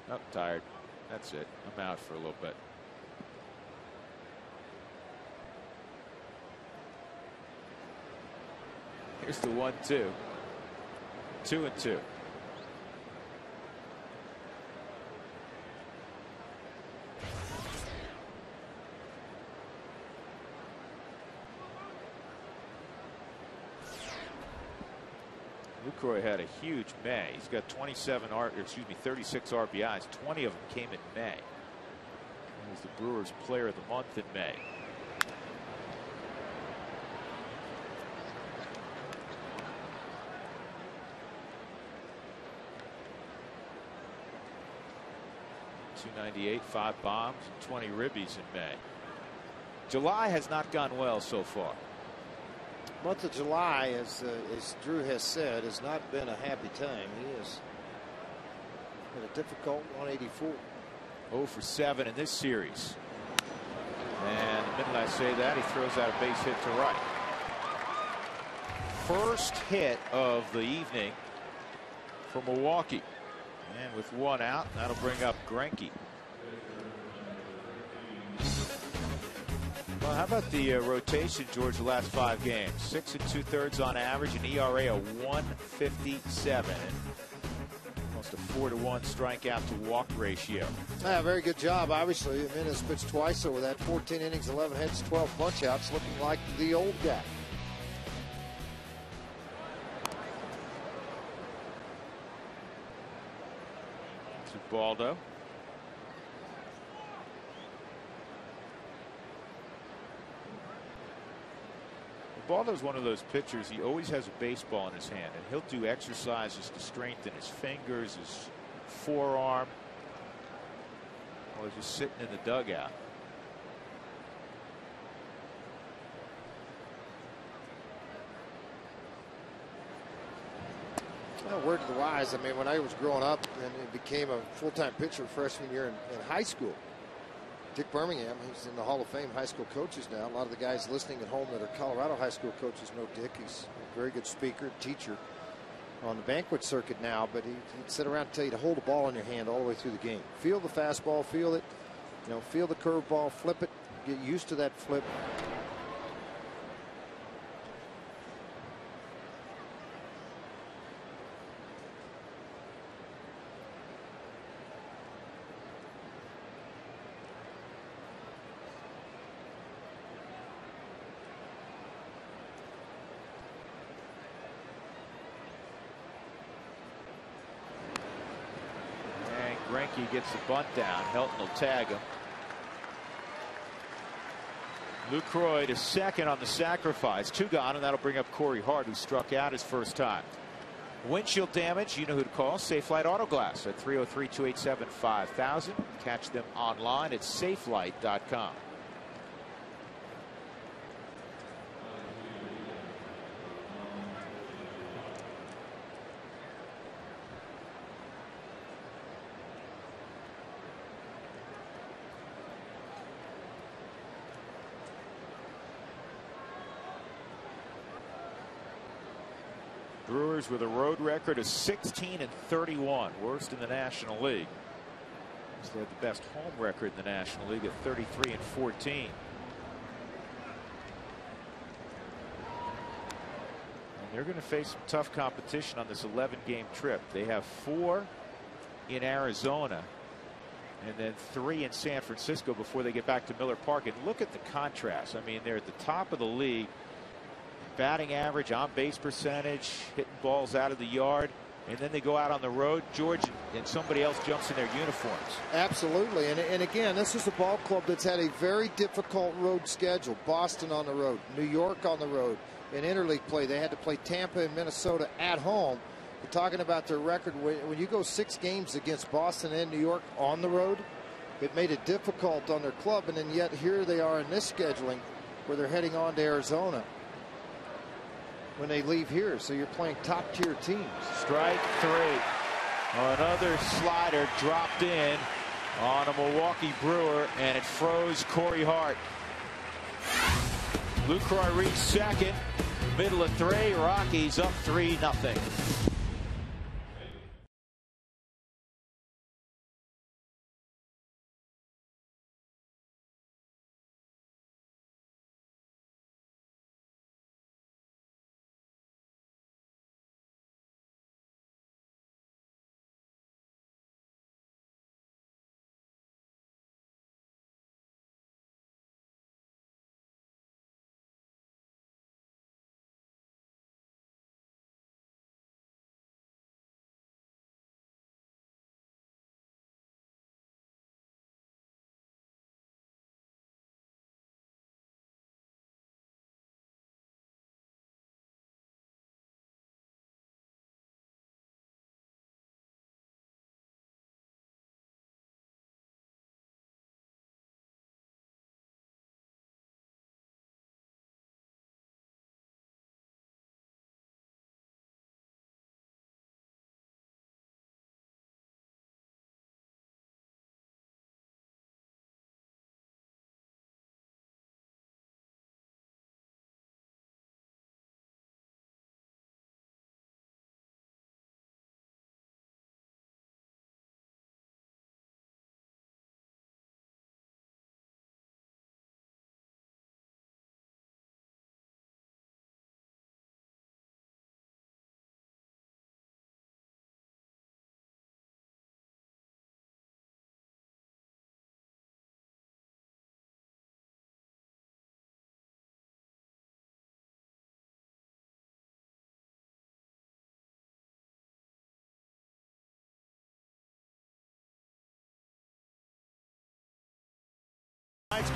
Oh, tired. That's it. I'm out for a little bit. Here's the 1-2. 2-2. Lucroy had a huge May. He's got 36 RBIs. 20 of them came in May. He was the Brewers Player of the Month in May. .298, 5 bombs, and 20 ribbies in May. July has not gone well so far. Month of July, as Drew has said, has not been a happy time. He has had a difficult 184. 0 for 7 in this series. And the minute I say that, he throws out a base hit to right. First hit of the evening for Milwaukee. And with 1 out, that'll bring up Greinke. Well, how about the rotation, George, the last 5 games? 6 2/3 on average, an ERA of 1.57. Almost a 4-to-1 strikeout to walk ratio. Yeah, very good job, obviously. Jimenez pitched twice over that. 14 innings, 11 hits, 12 punch-outs, looking like the old guy. To Baldo. Baldo's one of those pitchers, he always has a baseball in his hand, and he'll do exercises to strengthen his fingers, his forearm, while he's just sitting in the dugout. Well, word to the wise, I mean, when I was growing up and became a full-time pitcher freshman year in high school, Dick Birmingham, he's in the Hall of Fame high school coaches now. A lot of the guys listening at home that are Colorado high school coaches know Dick. He's a very good speaker, teacher on the banquet circuit now, but he'd sit around and tell you to hold the ball in your hand all the way through the game. Feel the fastball, feel it, feel the curveball, flip it, get used to that flip. Greinke gets the bunt down. Helton will tag him. Lucroy to second on the sacrifice. 2 gone, and that'll bring up Corey Hart, who struck out his first time. Windshield damage, you know who to call. Safelite Auto Glass at 303-287-5000. Catch them online at safelite.com. Brewers with a road record of 16-31, worst in the National League. They have the best home record in the National League at 33-14. And they're going to face some tough competition on this 11-game trip. They have 4 in Arizona and then 3 in San Francisco before they get back to Miller Park. And look at the contrast. I mean, they're at the top of the league. Batting average, on base percentage, hitting balls out of the yard, and then they go out on the road, George, and somebody else jumps in their uniforms. Absolutely. And again, this is a ball club that's had a very difficult road schedule. Boston on the road, New York on the road. In interleague play, they had to play Tampa and Minnesota at home. You're talking about their record. When you go 6 games against Boston and New York on the road, it made it difficult on their club. And then yet here they are in this scheduling where they're heading on to Arizona when they leave here. So you're playing top-tier teams. Strike 3. Another slider dropped in on a Milwaukee Brewer, and it froze Corey Hart. Lucroy reached second. Middle of 3. Rockies up 3-0.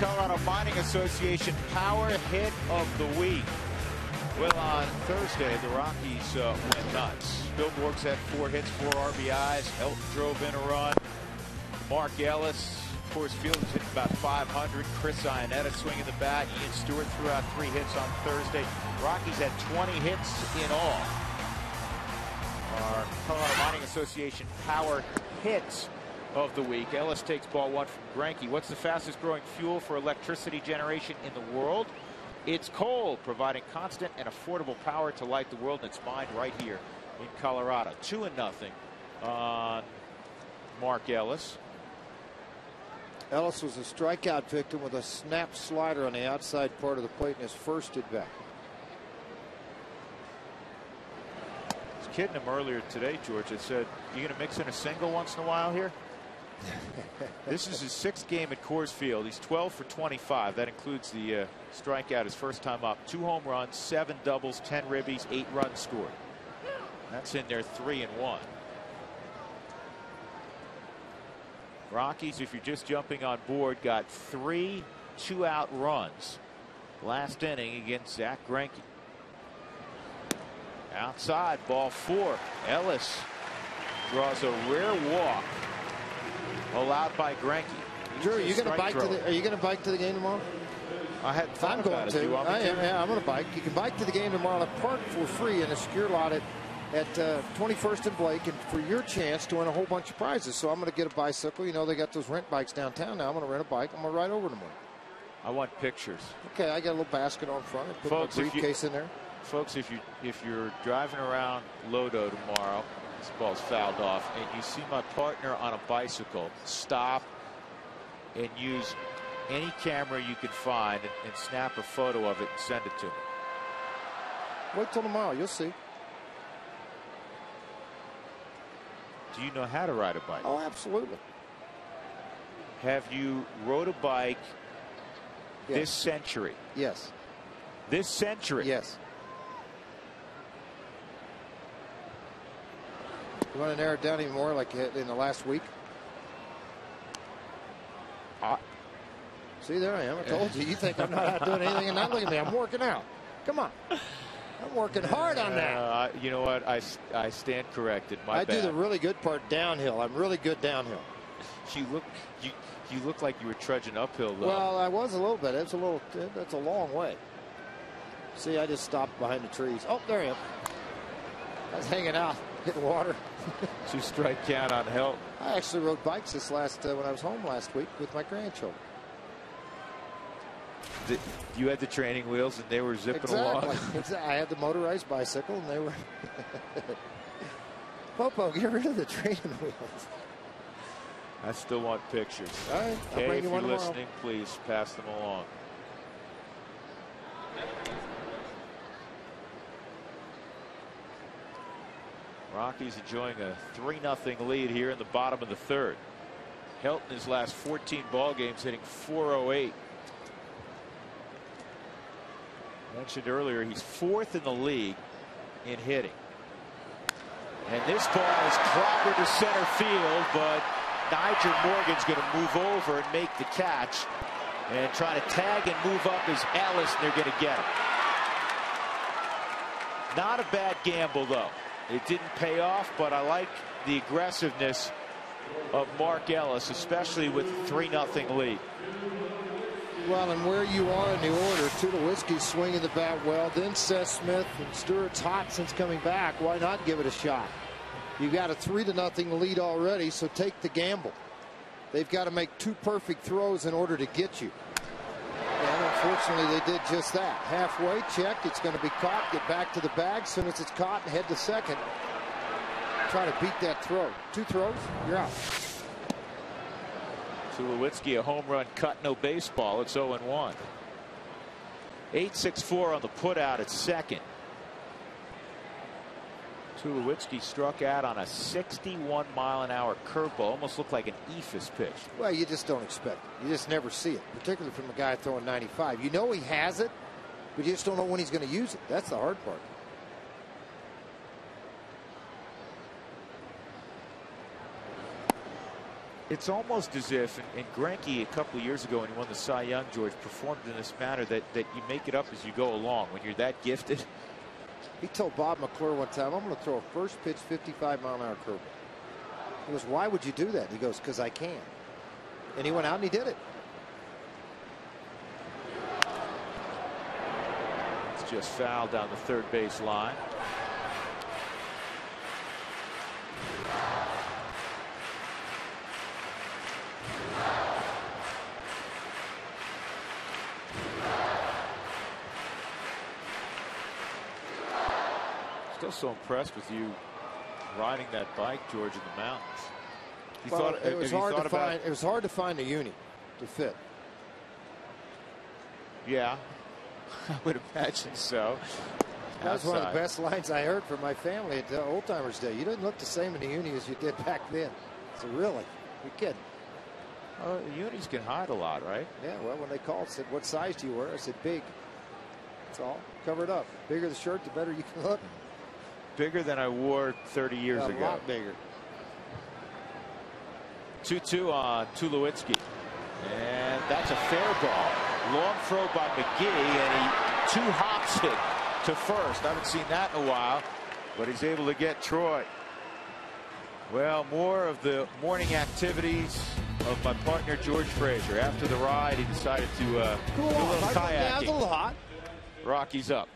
Colorado Mining Association Power Hit of the Week. Well, on Thursday, the Rockies went nuts. Bill Borgs had 4 hits, 4 RBIs. Elton drove in a run. Mark Ellis, of course, Field was hitting about 500. Chris Iannetta swinging the bat. Ian Stewart threw out 3 hits on Thursday. Rockies had 20 hits in all. Our Colorado Mining Association Power Hits of the Week. Ellis takes ball 1 from Greinke. What's the fastest growing fuel for electricity generation in the world? It's coal, providing constant and affordable power to light the world, and it's mined right here in Colorado. 2-0 on Mark Ellis. Ellis was a strikeout victim with a snap slider on the outside part of the plate in his first at bat. I was kidding him earlier today, George. I said, you going to mix in a single once in a while here? This is his 6th game at Coors Field. He's 12 for 25. That includes the strikeout his first time up. 2 home runs, 7 doubles, 10 ribbies, 8 runs scored. That's in there 3-1. Rockies, if you're just jumping on board, got 3 2-out runs last inning against Zach Greinke. Outside, ball 4. Ellis draws a rare walk allowed by Greinke. Drew, are you going to bike to the? Are you going to bike to the game tomorrow? I had thought I'm about going it. to. I am. Yeah, I'm going to bike. You can bike to the game tomorrow. The park for free in a secure lot at 21st and Blake, and for your chance to win a whole bunch of prizes. So I'm going to get a bicycle. You know they got those rent bikes downtown now. I'm going to rent a bike. I'm going to ride over tomorrow. I want pictures. Okay, I got a little basket on front. I put Folks, my briefcase in there. Folks, if you're driving around Lodo tomorrow, this ball's fouled off, and you see my partner on a bicycle, stop and use any camera you can find and snap a photo of it and send it to me. Wait till tomorrow. You'll see. Do you know how to ride a bike? Oh, absolutely. Have you rode a bike this century? Yes. This century? Yes. You want to narrow it down even more, like in the last week? See, there I am. I told you. You think I'm not out doing anything, and now look at me. I'm working out. Come on. I'm working hard on that. You know what? I stand corrected. I do the really good part downhill. I'm really good downhill. You look like you were trudging uphill, though. Well, I was a little bit. It's a little. That's a long way. See, I just stopped behind the trees. Oh, there I am. I was hanging out, hitting water. 2-strike count on Helt. I actually rode bikes this last when I was home last week with my grandchildren. You had the training wheels and they were zipping along. I had the motorized bicycle and they were. Popo, get rid of the training wheels. I still want pictures. All right, okay, if you're listening, please pass them along. Rockies enjoying a 3-0 lead here in the bottom of the 3rd. Helt in his last 14 ball games hitting .408. Mentioned earlier, he's 4th in the league in hitting. And this ball is clobbered to center field, but Nigel Morgan's going to move over and make the catch and try to tag and move up as Ellis, and they're going to get him. Not a bad gamble, though. It didn't pay off, but I like the aggressiveness of Mark Ellis, especially with a 3-0 lead. Well, and where you are in the order, Tulowitzki's swinging the bat well, then Seth Smith, and Stewart's hot since coming back. Why not give it a shot? You've got a 3-0 lead already, so take the gamble. They've got to make 2 perfect throws in order to get you. And unfortunately, they did just that. Halfway, checked, it's going to be caught, get back to the bag. As soon as it's caught, head to second. Try to beat that throw. 2 throws, you're out. Tulowitzki, a home run cut, no baseball. It's 0-1. 8-6-4 on the putout at second. Tulowitzki struck out on a 61-mile-an-hour curveball. Almost looked like an eephus pitch. Well, you just don't expect it. You just never see it, particularly from a guy throwing 95. You know he has it, but you just don't know when he's going to use it. That's the hard part. It's almost as if, and Greinke a couple of years ago when he won the Cy Young, George, performed in this manner that you make it up as you go along when you're that gifted. He told Bob McClure one time, I'm going to throw a first pitch 55-mile-an-hour curveball. He goes, why would you do that? He goes, because I can. And he went out and he did it. It's just fouled down the third base line. Still so impressed with you riding that bike, George, in the mountains. You Well, thought, it was hard to find a uni to fit. Yeah, I would imagine so. That was one of the best lines I heard from my family at Old Timers Day. You didn't look the same in the uni as you did back then. So really, you're kidding. Unis can hide a lot, right? Yeah, well, when they called, said, what size do you wear? I said, big. That's all. Covered up. Bigger the shirt, the better you can look. Bigger than I wore 30 years ago. A lot bigger. 2-2 on Tulowitzki. And that's a fair ball. Long throw by McGee, and he two hops it to first. I haven't seen that in a while, but he's able to get Troy. Well, more of the morning activities of my partner George Frazier. After the ride, he decided to do a little kayaking. A lot. Rockies up.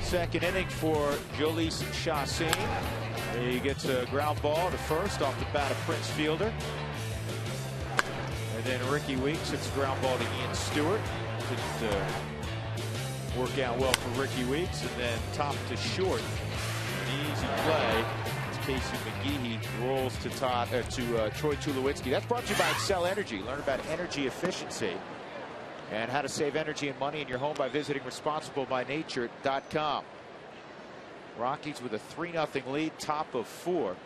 Second inning for Jhoulys Chacín. He gets a ground ball to first off the bat of Prince Fielder. And then Ricky Weeks hits a ground ball to Ian Stewart. Didn't work out well for Ricky Weeks. And then top to short. An easy play. As Casey McGehee rolls to Troy Tulowitzki. That's brought to you by Excel Energy. Learn about energy efficiency and how to save energy and money in your home by visiting responsiblebynature.com. Rockies with a 3-0 lead, top of 4.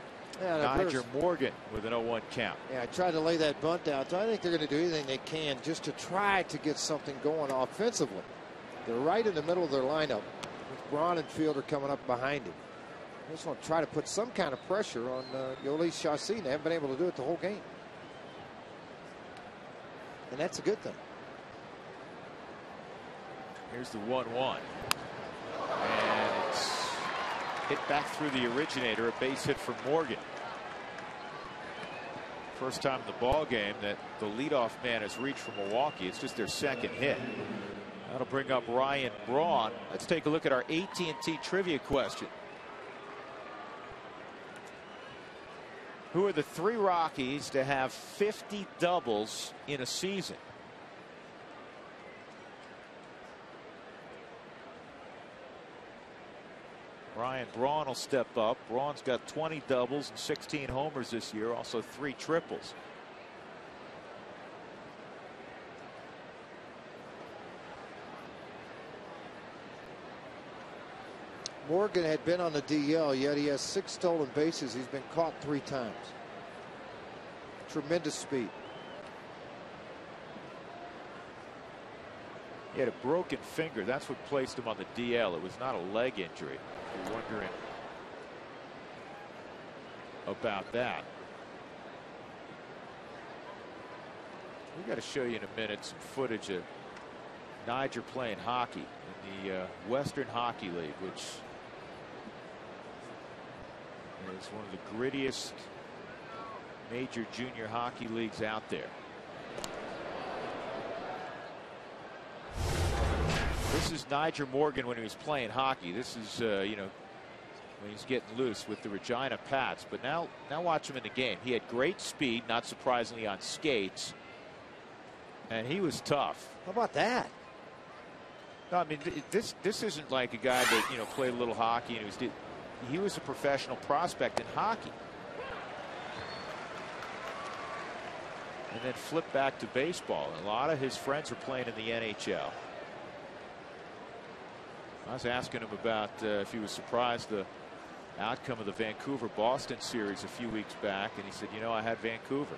Yeah, Niger Morgan with an 0-1 count. Yeah, I tried to lay that bunt down. So I think they're going to do anything they can just to try to get something going offensively. They're right in the middle of their lineup with Braun and Fielder coming up behind him. They just want to try to put some kind of pressure on Jhoulys Chacín. They haven't been able to do it the whole game. And that's a good thing. Here's the 1-1. And it's hit back through the originator, a base hit for Morgan. First time in the ball game that the leadoff man has reached for Milwaukee. It's just their second hit. That'll bring up Ryan Braun. Let's take a look at our AT&T trivia question. Who are the 3 Rockies to have 50 doubles in a season? Ryan Braun will step up. Braun's got 20 doubles and 16 homers this year, also 3 triples. Morgan had been on the DL, yet he has 6 stolen bases. He's been caught 3 times. Tremendous speed. He had a broken finger. That's what placed him on the DL. It was not a leg injury. If you're wondering about that. We got to show you in a minute some footage of Niger playing hockey in the Western Hockey League, which is one of the grittiest major junior hockey leagues out there. This is Niger Morgan when he was playing hockey. This is you know, when he's getting loose with the Regina Pats. But now watch him in the game. He had great speed, not surprisingly, on skates, and he was tough. How about that? No, I mean, this isn't like a guy that, you know, played a little hockey and he was a professional prospect in hockey. And then flipped back to baseball. And a lot of his friends are playing in the NHL. I was asking him about if he was surprised the outcome of the Vancouver-Boston series a few weeks back, and he said, you know, I had Vancouver.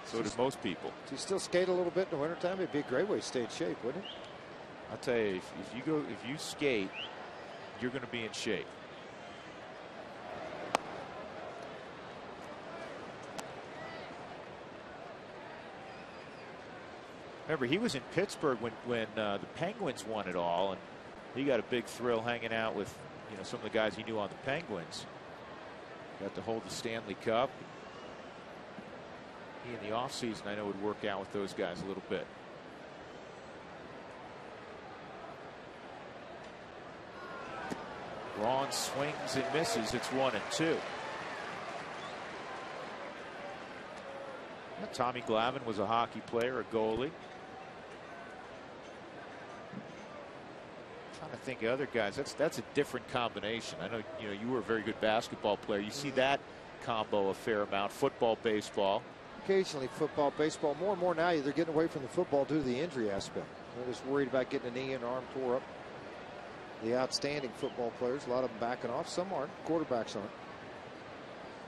So did most people. Does he still skate a little bit in the wintertime? It'd be a great way to stay in shape, wouldn't it? I'll tell you, if you skate, you're going to be in shape. Remember, he was in Pittsburgh when the Penguins won it all, and he got a big thrill hanging out with, you know, some of the guys he knew on the Penguins. Got to hold the Stanley Cup. He in the offseason, I know, would work out with those guys a little bit. Braun swings and misses. It's 1-2. Tommy Glavine was a hockey player, a goalie. Trying to think of other guys. That's a different combination. I know, you know, you were a very good basketball player. You see that combo a fair amount. Football, baseball. Occasionally football, baseball. More and more now they're getting away from the football due to the injury aspect. They're just worried about getting a knee and arm tore up. The outstanding football players, a lot of them backing off. Some aren't. Quarterbacks aren't.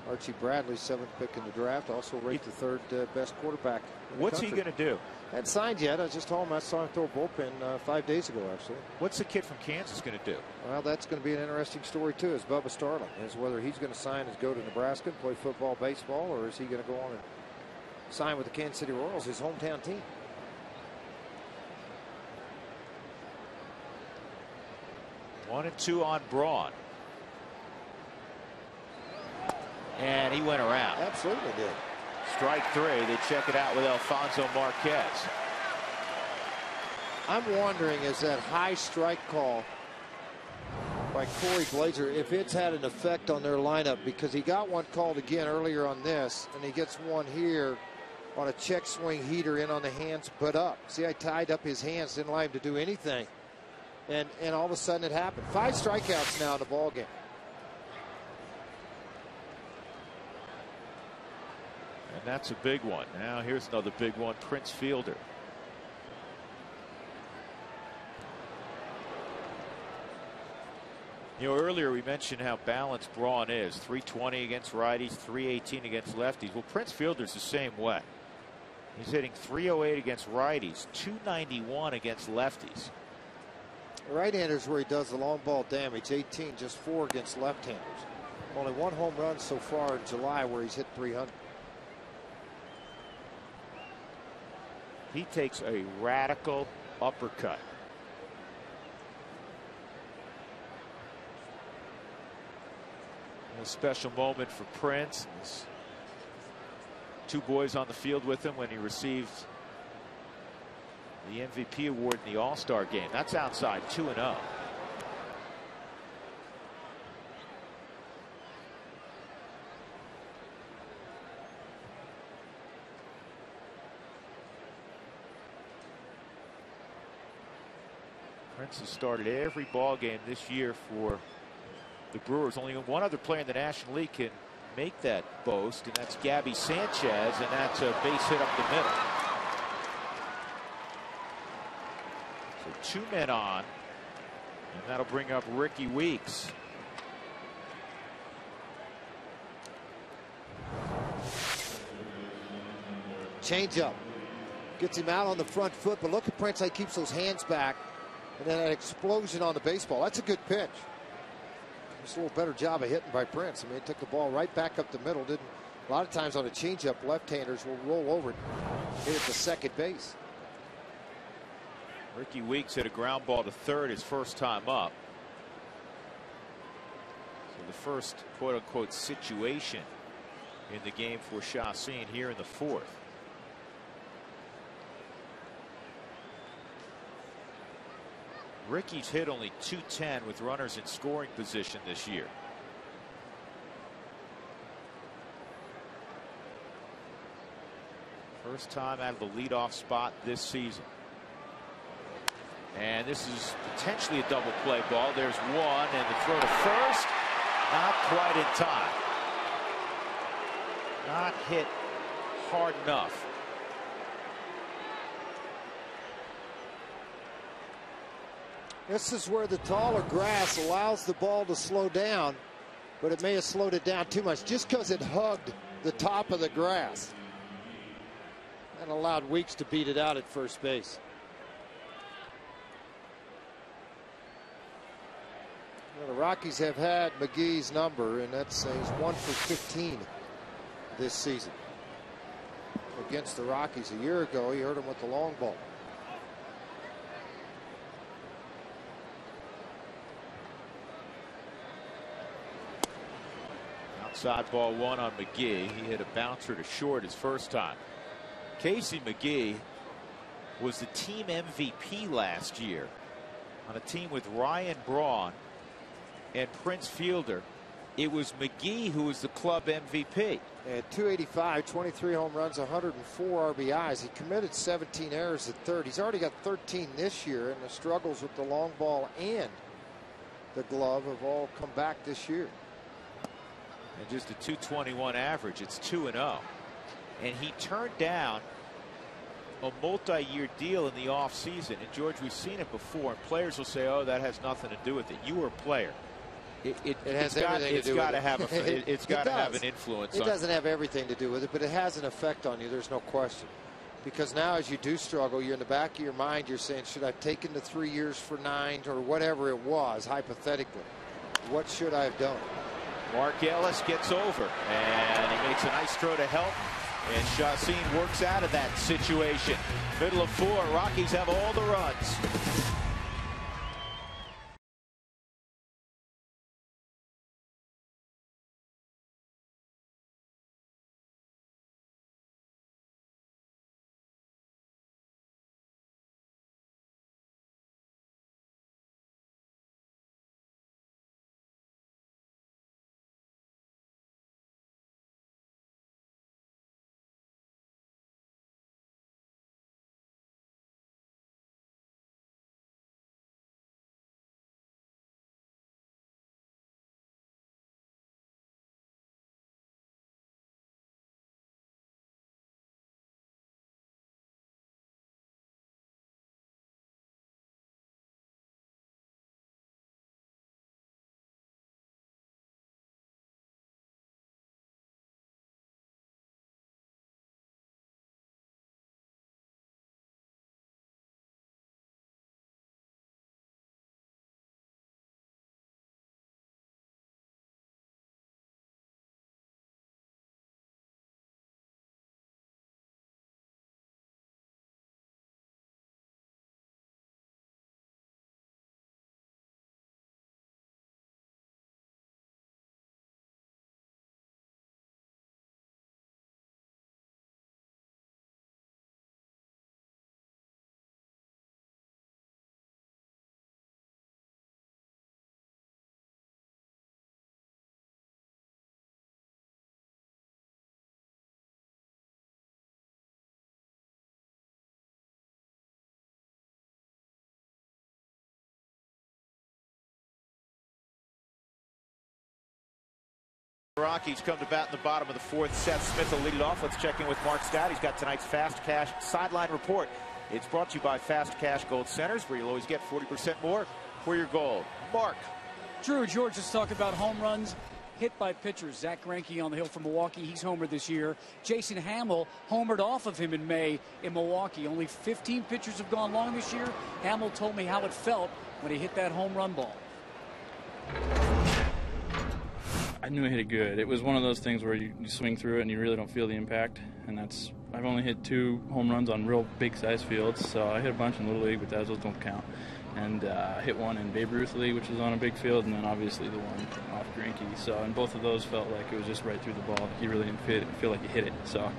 Archie Bradley, 7th pick in the draft, also ranked the 3rd best quarterback in What's the he country. going to do? Hadn't signed yet. I just told him I saw him throw a bullpen 5 days ago, actually. What's the kid from Kansas going to do? Well, that's going to be an interesting story, too, is Bubba Starling. Is whether he's going to sign and go to Nebraska and play football, baseball, or is he going to go on and sign with the Kansas City Royals, his hometown team. 1-2 on Braun. And he went around. Absolutely did. Strike 3. They check it out with Alfonso Marquez. I'm wondering, is that high strike call by Corey Blazer, if it's had an effect on their lineup, because he got one called again earlier on this, and he gets one here on a check swing heater in on the hands, put up. See, I tied up his hands, didn't allow him to do anything. And all of a sudden it happened. 5 strikeouts now in the ball game. And that's a big one. Now here's another big one. Prince Fielder. You know, earlier we mentioned how balanced Braun is. 320 against righties, 318 against lefties. Well, Prince Fielder's the same way. He's hitting 308 against righties, 291 against lefties. Right-handers where he does the long ball damage. 18, just 4 against left-handers. Only 1 home run so far in July where he's hit 300. He takes a radical uppercut. A special moment for Prince. There's 2 boys on the field with him when he received the MVP award in the All-Star game. That's outside 2-0. Prince has started every ball game this year for the Brewers. Only one other player in the National League can make that boast, and that's Gabby Sanchez, and that's a base hit up the middle. So 2 men on. And that'll bring up Ricky Weeks. Change up. Gets him out on the front foot, but look at Prince how he keeps those hands back. And then that explosion on the baseball. That's a good pitch. Just a little better job of hitting by Prince. I mean, he took the ball right back up the middle. Didn't. A lot of times on a changeup, left-handers will roll over it, hit it to second base. Ricky Weeks hit a ground ball to third his first time up. So the first quote-unquote situation in the game for Chacín here in the fourth. Ricky's hit only .210 with runners in scoring position this year. First time out of the leadoff spot this season. And this is potentially a double play ball. There's one, and the throw to first, not quite in time. Not hit hard enough. This is where the taller grass allows the ball to slow down, but it may have slowed it down too much just because it hugged the top of the grass. That allowed Weeks to beat it out at first base. Well, the Rockies have had McGee's number, and that's he's 1 for 15 this season. Against the Rockies a year ago, he hurt him with the long ball. Outside ball one on McGee. He hit a bouncer to short his first time. Casey McGee was the team MVP last year on a team with Ryan Braun and Prince Fielder. It was McGee who was the club MVP. At 285, 23 home runs, 104 RBIs. He committed 17 errors at third. He's already got 13 this year, and the struggles with the long ball and the glove have all come back this year. And just a 221 average. It's 2-0. And he turned down a multi-year deal in the offseason. And George, we've seen it before, and players will say, oh, that has nothing to do with it. You were a player. It's got to have an influence. It doesn't have everything to do with it, but it has an effect on you. There's no question. Because now as you do struggle, you're in the back of your mind, you're saying, should I have taken the 3 years for 9 or whatever it was, hypothetically? What should I have done? Mark Ellis gets over, and he makes a nice throw to help. And Chacín works out of that situation. Middle of 4, Rockies have all the runs. Rockies come to bat in the bottom of the 4th. Seth Smith will lead it off. Let's check in with Mark Stout. He's got tonight's Fast Cash Sideline Report. It's brought to you by Fast Cash Gold Centers, where you'll always get 40% more for your goal. Mark. Drew, George, let's talk about home runs hit by pitchers. Zach Greinke on the hill from Milwaukee. He's homered this year. Jason Hamill homered off of him in May in Milwaukee. Only 15 pitchers have gone long this year. Hamill told me how it felt when he hit that home run ball. I knew I hit it good. It was one of those things where you swing through it and you really don't feel the impact. And I've only hit 2 home runs on real big size fields. So I hit a bunch in Little League, but those don't count. And I hit one in Babe Ruth League, which was on a big field, and then obviously the one off Greinke. So, and both of those felt like it was just right through the ball. You really didn't feel like you hit it. So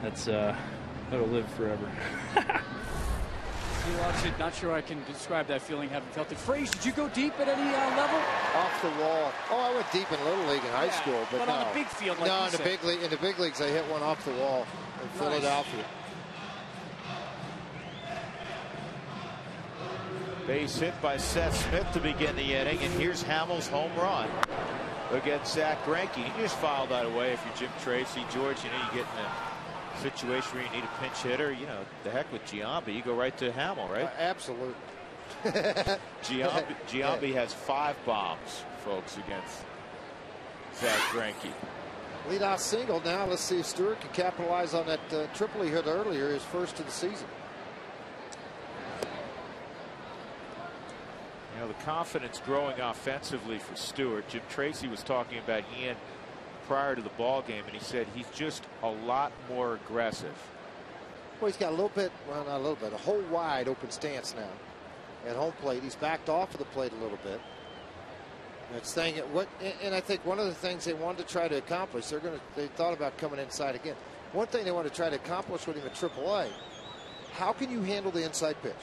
that'll live forever. He loves it. Not sure I can describe that feeling, having felt it. Phrase, did you go deep at any level? Off the wall. Oh, I went deep in Little League in high school, but no. On a big field, like no, in the big leagues, I hit one off the wall in Philadelphia. Base hit by Seth Smith to begin the inning, and here's Hamill's home run against Zach Greinke. You just file that away if you're Jim Tracy. George, you get in a situation where you need a pinch hitter. The heck with Giambi. You go right to Hamill, right? Absolutely. Giambi has 5 bombs, folks, against Zach Greinke. Leadoff single now. Let's see if Stewart can capitalize on that triple he hit earlier, his first of the season. The confidence growing offensively for Stewart. Jim Tracy was talking about Ian prior to the ball game, and he said he's just a lot more aggressive. Well, he's got a little bit, well, not a little bit, a whole wide open stance now at home plate. He's backed off of the plate a little bit. And I think one of the things they wanted to try to accomplish, they thought about coming inside again. One thing they want to try to accomplish with him at AAA, how can you handle the inside pitch?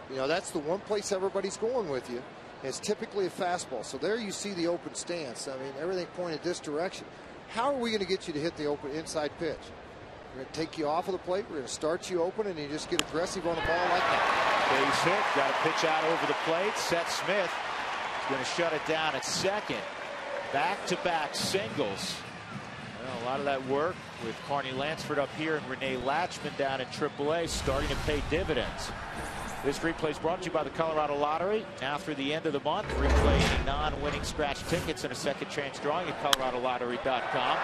That's the one place everybody's going with you. It's typically a fastball. So there you see the open stance. I mean, everything pointed this direction. How are we going to get you to hit the open inside pitch? We're going to take you off of the plate. We're going to start you open, and you just get aggressive on the ball like that. Base hit. Got a pitch out over the plate. Seth Smith is going to shut it down at second. Back-to-back singles. Well, a lot of that work with Carney Lansford up here and Renee Latchman down in AAA starting to pay dividends. This replay is brought to you by the Colorado Lottery. After the end of the month, replay any non-winning scratch tickets and a second chance drawing at coloradolottery.com.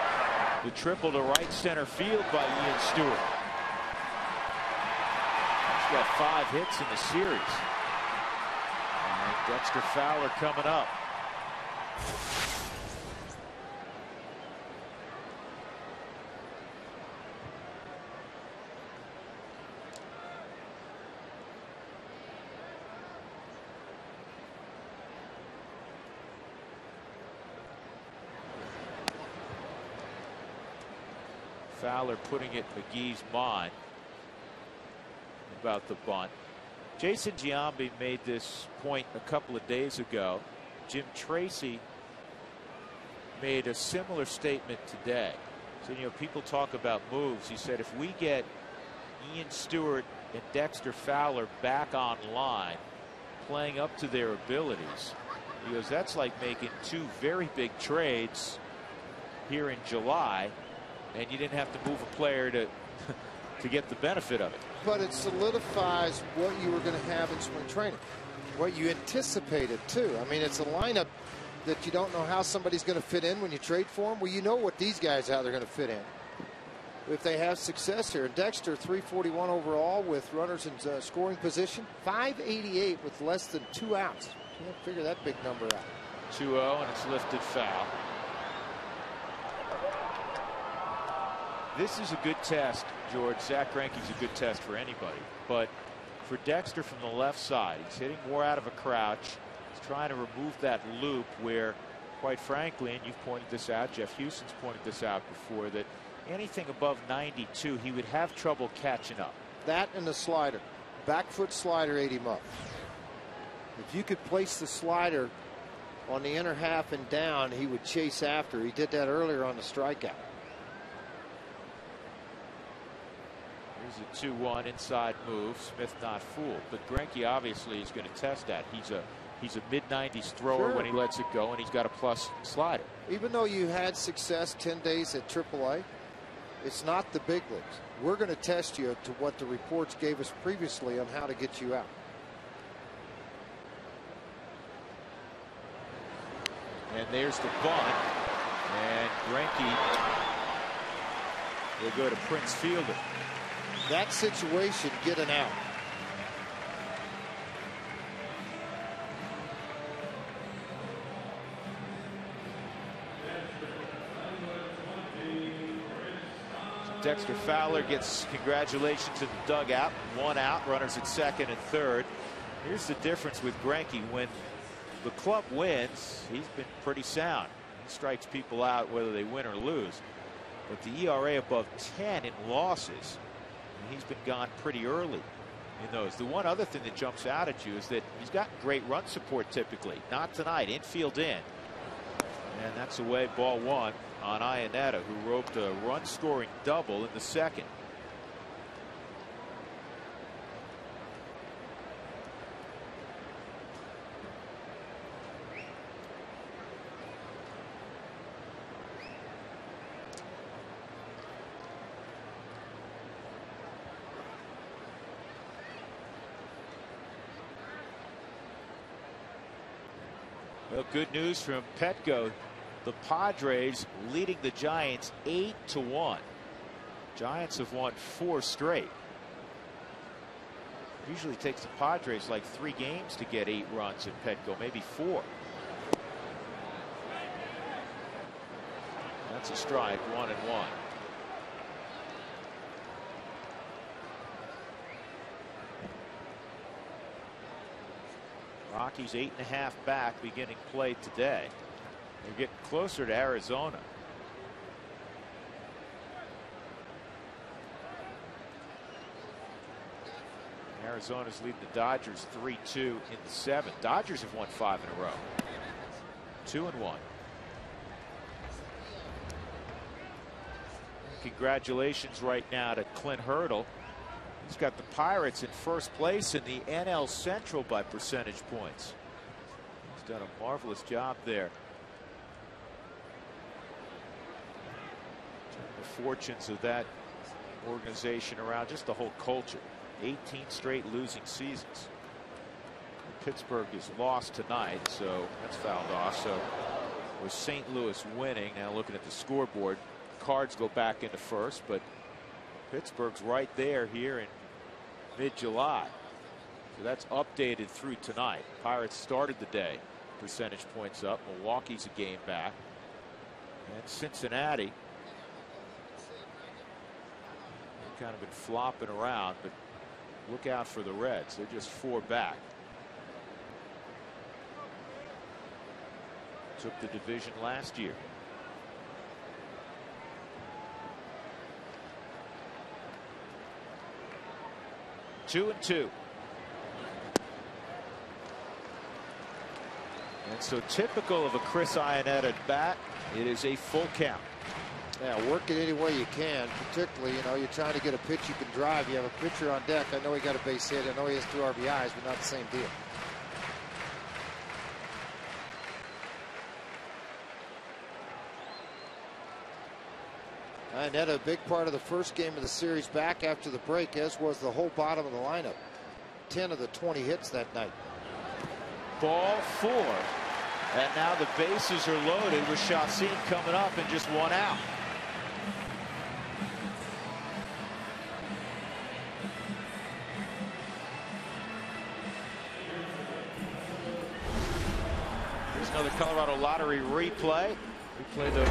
The triple to right center field by Ian Stewart. He's got 5 hits in the series. And Dexter Fowler coming up. Fowler putting it in McGee's mind about the bunt. Jason Giambi made this point a couple of days ago. Jim Tracy made a similar statement today. So, people talk about moves. He said if we get Ian Stewart and Dexter Fowler back online, playing up to their abilities, he goes, that's like making 2 very big trades here in July. And you didn't have to move a player to get the benefit of it. But it solidifies what you were going to have in spring training, what you anticipated too. I mean, it's a lineup that you don't know how somebody's going to fit in when you trade for them. Well, you know what these guys, how they're going to fit in if they have success here. Dexter 341 overall with runners in scoring position, 588 with less than 2 outs. Can't figure that big number out. 2-0 and it's lifted foul. This is a good test, George. Zach Greinke's a good test for anybody. But for Dexter from the left side, he's hitting more out of a crouch. He's trying to remove that loop where, quite frankly, and you've pointed this out, Jeff Houston's pointed this out before, that anything above 92, he would have trouble catching up. That and the slider. Back foot slider ate him up. If you could place the slider on the inner half and down, he would chase after. He did that earlier on the strikeout. Here's a 2-1 inside move. Smith not fooled, but Greinke obviously is going to test that. He's a mid-90s thrower when he lets it go, and he's got a plus slider. Even though you had success 10 days at AAA, it's not the big leagues. We're going to test you to what the reports gave us previously on how to get you out. And there's the bunt. And Greinke will go to Prince Fielder. That situation, get an out. Dexter Fowler gets congratulations in the dugout. 1 out, runners at second and third. Here's the difference with Greinke. When the club wins, he's been pretty sound. He strikes people out whether they win or lose. But the ERA above 10 in losses, and he's been gone pretty early in those. The one other thing that jumps out at you is that he's got great run support typically. Not tonight, infield in. And that's away, ball 1 on Iannetta, who roped a run-scoring double in the second. Well, good news from Petco. The Padres leading the Giants 8-1. Giants have won 4 straight. Usually takes the Padres like 3 games to get 8 runs in Petco, maybe 4. That's a strike, 1-1. Rockies 8.5 back beginning play today. They're getting closer to Arizona. Arizona's leading the Dodgers 3-2 in the 7th. Dodgers have won 5 in a row. 2-1. Congratulations right now to Clint Hurdle. He's got the Pirates in first place in the NL Central by percentage points. He's done a marvelous job there. The fortunes of that organization around, just the whole culture. 18 straight losing seasons. Pittsburgh is lost tonight, so that's fouled off. So with St. Louis winning, now looking at the scoreboard, Cards go back into first, but Pittsburgh's right there here in mid-July. So that's updated through tonight. Pirates started the day percentage points up. Milwaukee's a game back. And Cincinnati kind of been flopping around, but look out for the Reds. They're just 4 back. Took the division last year. Two and 2. And so typical of a Chris Iannetta bat, it is a full count. Yeah, work it any way you can. Particularly, you know, you're trying to get a pitch you can drive. You have a pitcher on deck. I know he got a base hit. I know he has 2 RBIs, but not the same deal. Iannetta, a big part of the first game of the series, back after the break, as was the whole bottom of the lineup. 10 of the 20 hits that night. Ball 4. And now the bases are loaded with Chacin coming up and just 1 out. Here's another Colorado Lottery replay. We play those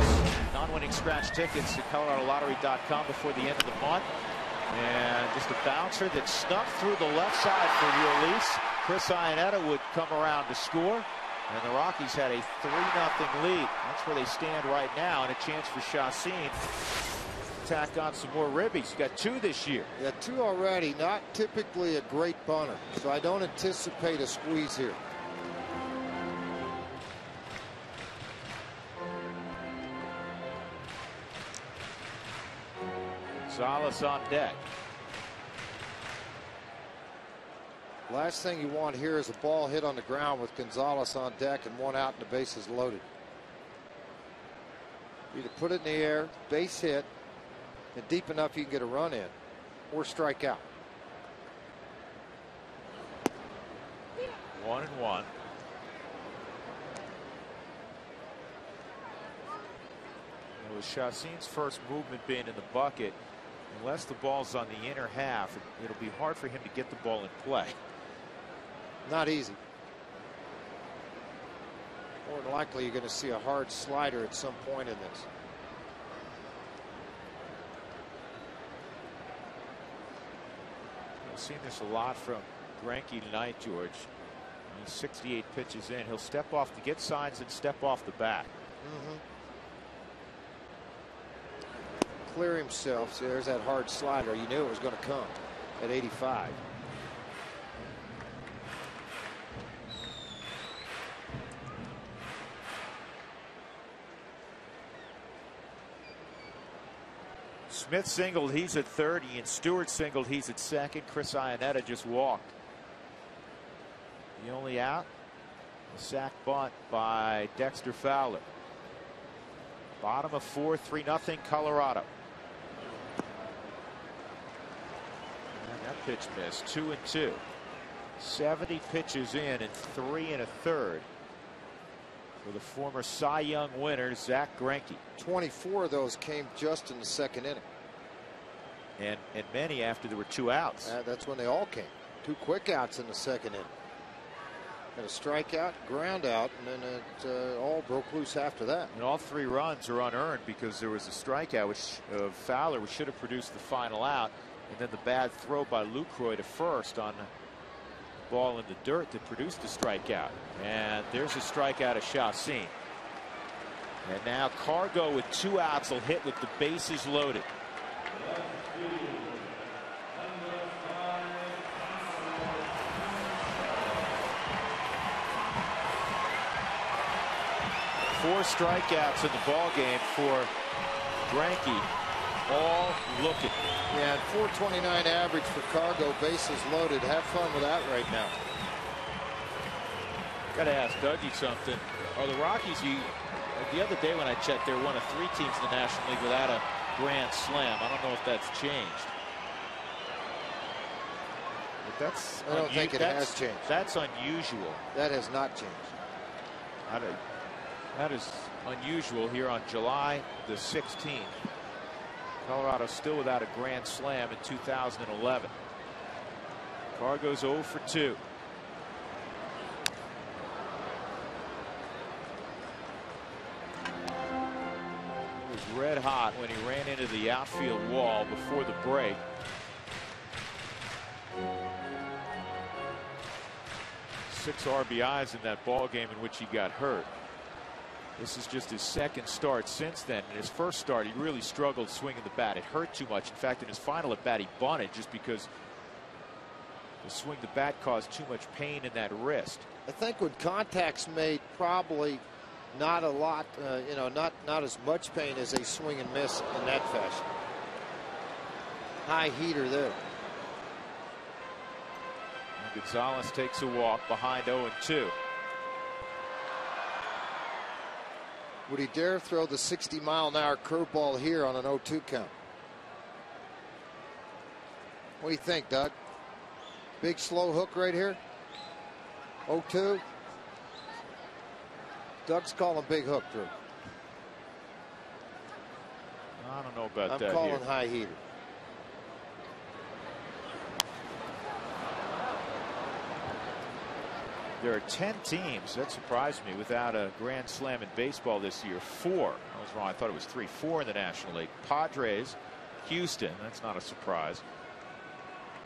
non-winning scratch tickets at ColoradoLottery.com before the end of the month. And just a bouncer that snuck through the left side for the release. Chris Iannetta would come around to score. And the Rockies had a 3-0 lead. That's where they stand right now, and a chance for Chacin to tack on some more ribbies. He's got 2 this year. Yeah, 2 already. Not typically a great bunter, so I don't anticipate a squeeze here. Gonzalez on deck. Last thing you want here is a ball hit on the ground with Gonzalez on deck and 1 out and the bases loaded. Either put it in the air, base hit, and deep enough you can get a run in, or strike out. 1-1. with Chassin's first movement being in the bucket, unless the ball's on the inner half, it'll be hard for him to get the ball in play. Not easy. More than likely, you're going to see a hard slider at some point in this. I've seen this a lot from Greinke tonight, George. He's 68 pitches in. He'll step off to get signs and step off the bat. Clear himself. See, there's that hard slider. You knew it was going to come at 85. Smith singled, he's at third. Ian Stewart singled, he's at second. Chris Iannetta just walked. The only out, a sac bunt by Dexter Fowler. Bottom of 4, 3-0 Colorado. And that pitch missed. 2-2. 70 pitches in and 3 1/3 for the former Cy Young winner Zach Greinke. 24 of those came just in the second inning. And many after there were 2 outs. That's when they all came. 2 quick outs in the second inning. And a strikeout, ground out, and then it all broke loose after that. And all 3 runs are unearned because there was a strikeout of Fowler, which should have produced the final out. And then the bad throw by Lucroy to first on the ball in the dirt that produced the strikeout. And there's a strikeout of Chassin. And now Cargo with 2 outs will hit with the bases loaded. Four strikeouts in the ball game for Greinke, all looking. Yeah, 429 average for Cargo, bases loaded. Have fun with that right now. Got to ask Dougie something. Are the Rockies, the other day when I checked, they're one of 3 teams in the National League without a grand slam. I don't know if that's changed. But that's I don't think it has changed. That's unusual. That has not changed. That is unusual here on July the 16th. Colorado still without a grand slam in 2011. Cargo's 0 for 2. He was red hot when he ran into the outfield wall before the break. Six RBIs in that ball game in which he got hurt. This is just his second start since then. In his first start, he really struggled swinging the bat. It hurt too much. In fact, in his final at bat, he bunted just because the swing the bat caused too much pain in that wrist. I think when contact's made, probably not a lot, not as much pain as a swing and miss in that fashion. High heater there. And Gonzalez takes a walk behind 0-2. Would he dare throw the 60-mile-an-hour curveball here on an 0-2 count? What do you think, Doug? Big slow hook right here. 0-2. Doug's calling big hook, Drew. I don't know about that. I'm calling here. high heater. There are 10 teams, that surprised me, without a grand slam in baseball this year. 4. I was wrong. I thought it was 3. 4 in the National League. Padres, Houston. That's not a surprise.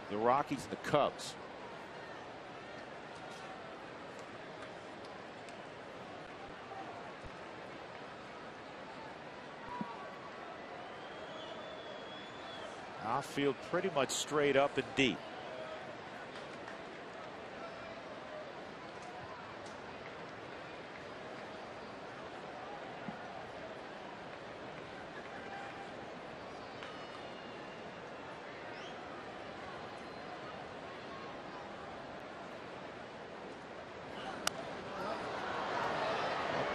The Rockies and the Cubs. Outfield pretty much straight up and deep.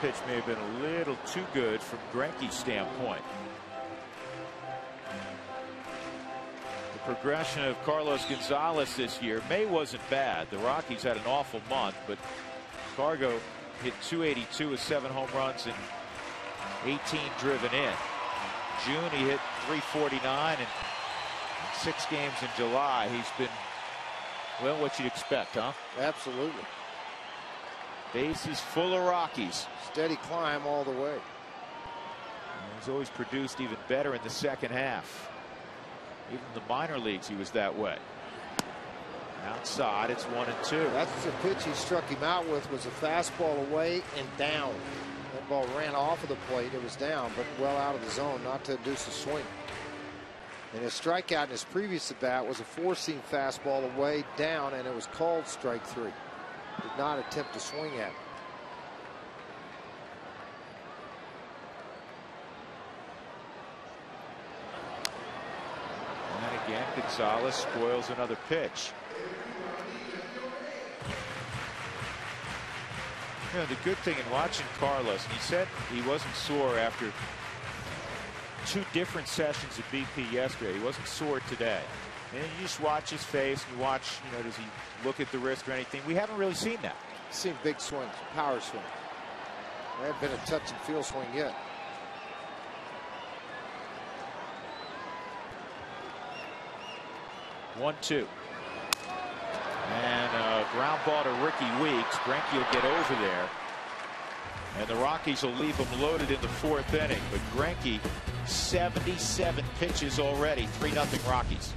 Pitch may have been a little too good from Greinke's standpoint. The progression of Carlos Gonzalez this year, May wasn't bad. The Rockies had an awful month, but Cargo hit 282 with 7 home runs and 18 driven in. June, he hit .349, and in 6 games in July, he's been, well, what you'd expect, huh? Absolutely. Bases full of Rockies. Steady climb all the way. And he's always produced even better in the second half. Even the minor leagues, he was that way. Outside, it's 1-2. That's the pitch he struck him out with, was a fastball away and down. That ball ran off of the plate. It was down, but well out of the zone, not to induce a swing. And his strikeout in his previous at bat was a four-seam fastball away, down, and it was called strike 3. Did not attempt to swing at it. And again, Gonzalez spoils another pitch. You know, the good thing in watching Carlos, and he said he wasn't sore after 2 different sessions of BP yesterday. He wasn't sore today. And you just watch his face and you watch, you know, does he look at the wrist or anything? We haven't really seen that. Seen big swings, power swings. There hasn't been a touch and feel swing yet. One-two. And a ground ball to Ricky Weeks. Greinke will get over there. And the Rockies will leave him loaded in the 4th inning. But Greinke, 77 pitches already. 3-0 Rockies.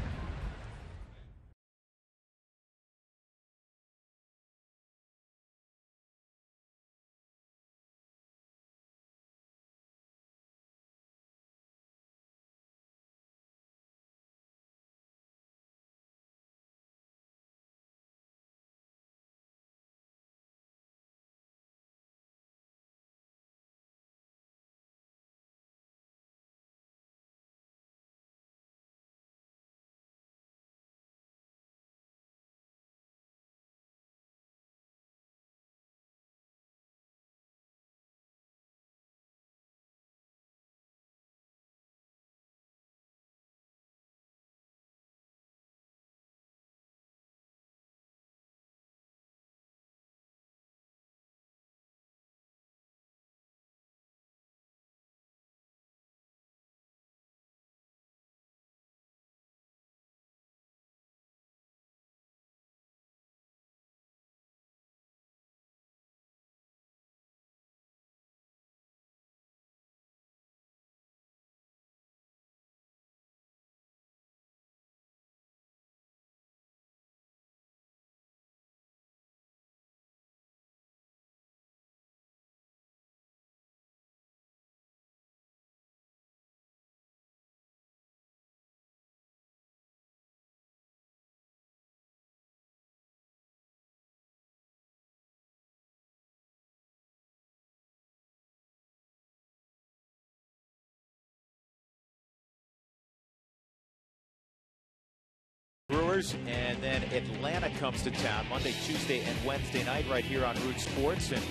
Brewers, and then Atlanta comes to town Monday, Tuesday, and Wednesday night right here on Root Sports. And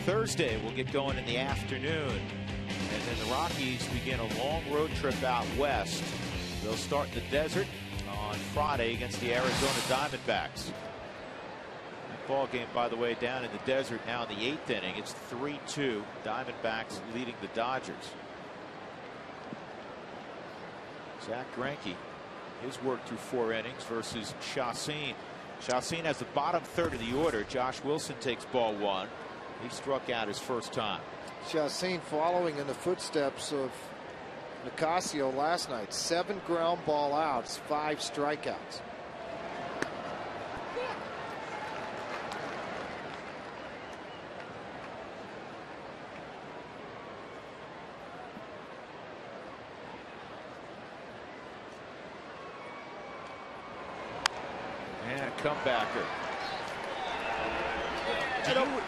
Thursday we'll get going in the afternoon. And then the Rockies begin a long road trip out west. They'll start in the desert on Friday against the Arizona Diamondbacks. That ball game, by the way, down in the desert now in the 8th inning. It's 3-2. Diamondbacks leading the Dodgers. Zach Greinke. His work through 4 innings versus Chacín. Chacín has the bottom third of the order. Josh Wilson takes ball 1. He struck out his first time. Chacín following in the footsteps of Nicasio last night. 7 ground ball outs, 5 strikeouts. Comebacker.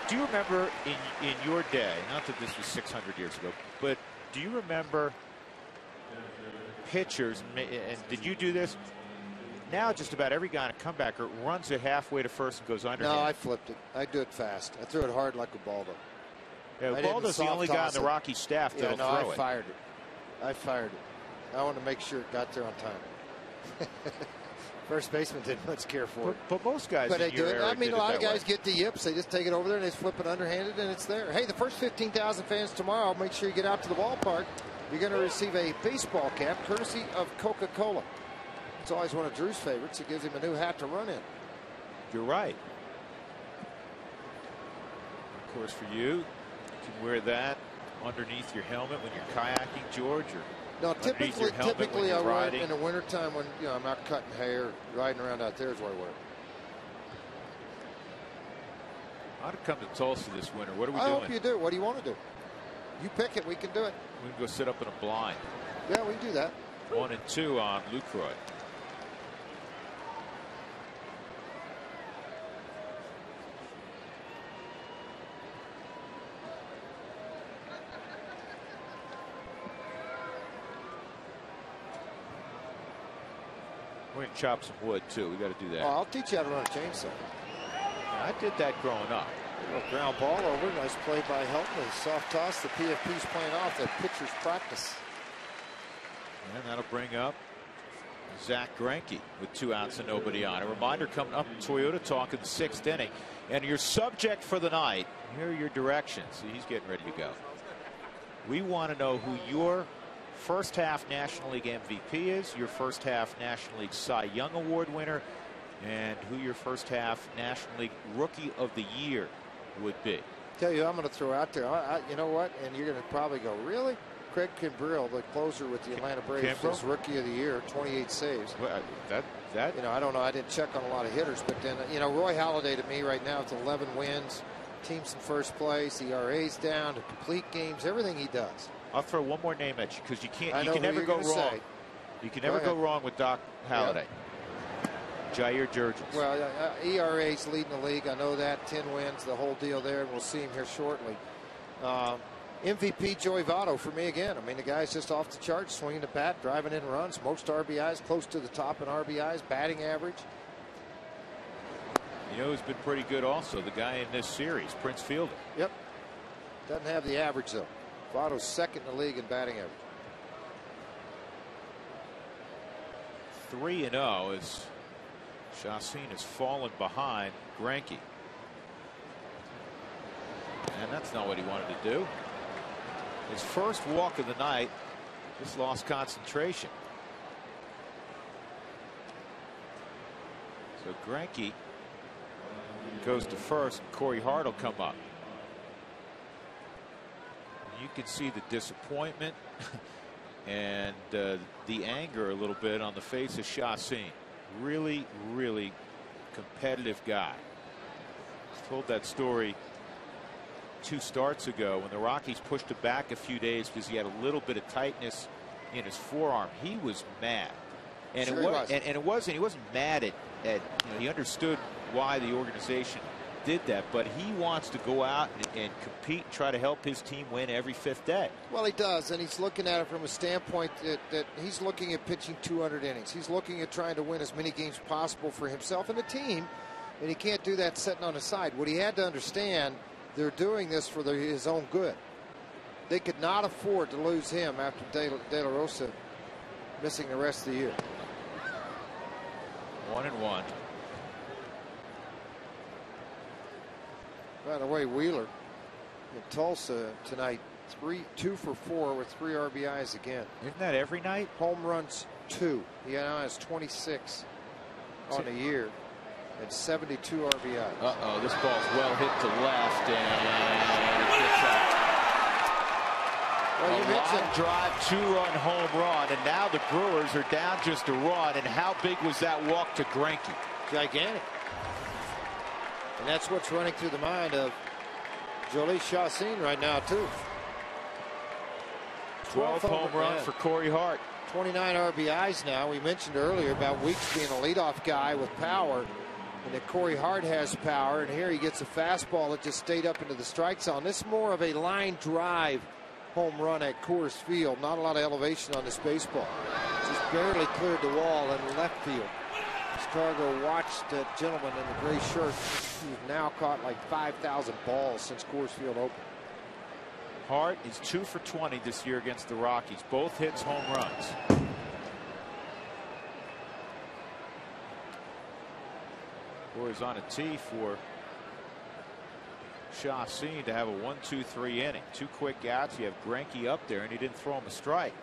Do you remember in your day, not that this was 600 years ago, but do you remember pitchers, and did you do this? Now just about every guy in a comebacker runs it halfway to first and goes under. No, I flipped it. I do it fast. I threw it hard like a Baldo. Yeah, Baldo's the only guy on the Rocky staff that'll throw it. I fired it. I fired it. I want to make sure it got there on time. First baseman didn't much care for it. But most guys they do it. I mean, a lot of guys way. get the yips. They just take it over there and they flip it underhanded and it's there. Hey, the first 15,000 fans tomorrow, make sure you get out to the ballpark. You're going to receive a baseball cap courtesy of Coca-Cola. It's always one of Drew's favorites. It gives him a new hat to run in. You're right. Of course, for you, you can wear that underneath your helmet when you're kayaking, George, or no, typically I wear it in the wintertime when I'm out cutting hair, riding around out there is where I wear it. I'd have come to Tulsa this winter. What are we doing? I hope you do. What do you want to do? You pick it. We can do it. We can go sit up in a blind. Yeah, we can do that. 1 and 2 on Lucroy. We're going to chop some wood, too. We got to do that. Oh, I'll teach you how to run a chainsaw. I did that growing up. Ground ball over. Nice play by Helton. Soft toss. The PFP's playing off. The pitcher's practice. And that'll bring up Zach Greinke with 2 outs and nobody on. A reminder coming up, Toyota Talk in the 6th inning. And your subject for the night, here are your directions. See, he's getting ready to go. We want to know who your first half National League MVP is, your first half National League Cy Young Award winner, and who your first half National League Rookie of the Year would be. Tell you, I'm going to throw out there. You know what? And you're going to probably go, really? Craig Kimbrell, the closer with the Atlanta Braves, is Rookie of the Year, 28 saves. Well, I don't know. I didn't check on a lot of hitters, but then Roy Halladay to me right now with 11 wins, team's in first place, ERA's down, to complete games, everything he does. I'll throw one more name at you because you can never go wrong. Say. You can never go wrong with Doc Halladay. Jair Jurgens. Well, ERA's leading the league. I know that. 10 wins, the whole deal there, and we'll see him here shortly. MVP Joey Votto for me again. I mean, the guy's just off the charts, swinging the bat, driving in runs, most RBIs, close to the top in RBIs, batting average. You know who's been pretty good also? The guy in this series, Prince Fielder. Yep. Doesn't have the average, though. Votto's second in the league in batting average. 3-0 as Chacin has fallen behind Greinke. And that's not what he wanted to do. His first walk of the night, just lost concentration. So Greinke goes to first. Corey Hart will come up. You can see the disappointment and the anger a little bit on the face of Chacin. Really, really competitive guy. I told that story 2 starts ago when the Rockies pushed it back a few days because he had a little bit of tightness in his forearm. He was mad, and sure he wasn't mad at he understood why the organization did that, but he wants to go out and compete and try to help his team win every 5th day. Well, he does, and he's looking at it from a standpoint that he's looking at pitching 200 innings. He's looking at trying to win as many games possible for himself and the team, and he can't do that sitting on his side. What he had to understand, they're doing this for his own good. They could not afford to lose him after De La Rosa missing the rest of the year. 1-1. By the way, Wheeler in Tulsa tonight, 2 for 4 with 3 RBIs again. Isn't that every night? Home runs 2. He now has 26 on the year and 72 RBIs. This ball's well hit to left, and it gets out. Well, you mentioned drive, 2-run home run, and now the Brewers are down just a run. And how big was that walk to Greinke? Gigantic. And that's what's running through the mind of Jolie Chacin right now, too. 12th home run for Corey Hart. 29 RBIs now. We mentioned earlier about Weeks being a leadoff guy with power, and that Corey Hart has power, and here he gets a fastball that just stayed up into the strike zone. This is more of a line drive home run at Coors Field. Not a lot of elevation on this baseball. Just barely cleared the wall in left field. Chicago watched that gentleman in the gray shirt who's now caught like 5,000 balls since Coors Field opened. Hart is 2 for 20 this year against the Rockies. Both hits home runs. Corey's on a tee for Chassin to have a 1-2-3 inning. 2 quick outs. You have Greinke up there, and he didn't throw him a strike.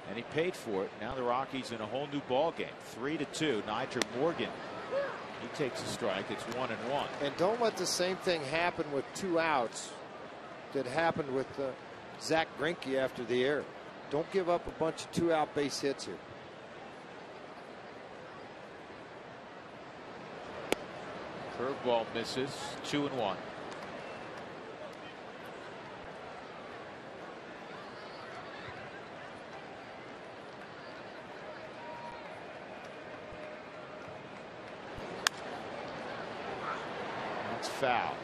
And he paid for it. Now the Rockies in a whole new ball game. 3-2. Nigel Morgan. He takes a strike. It's 1-1. And don't let the same thing happen with 2 outs that happened with Zach Greinke after the error. Don't give up a bunch of 2-out base hits here. Curveball misses. 2-1. That's foul.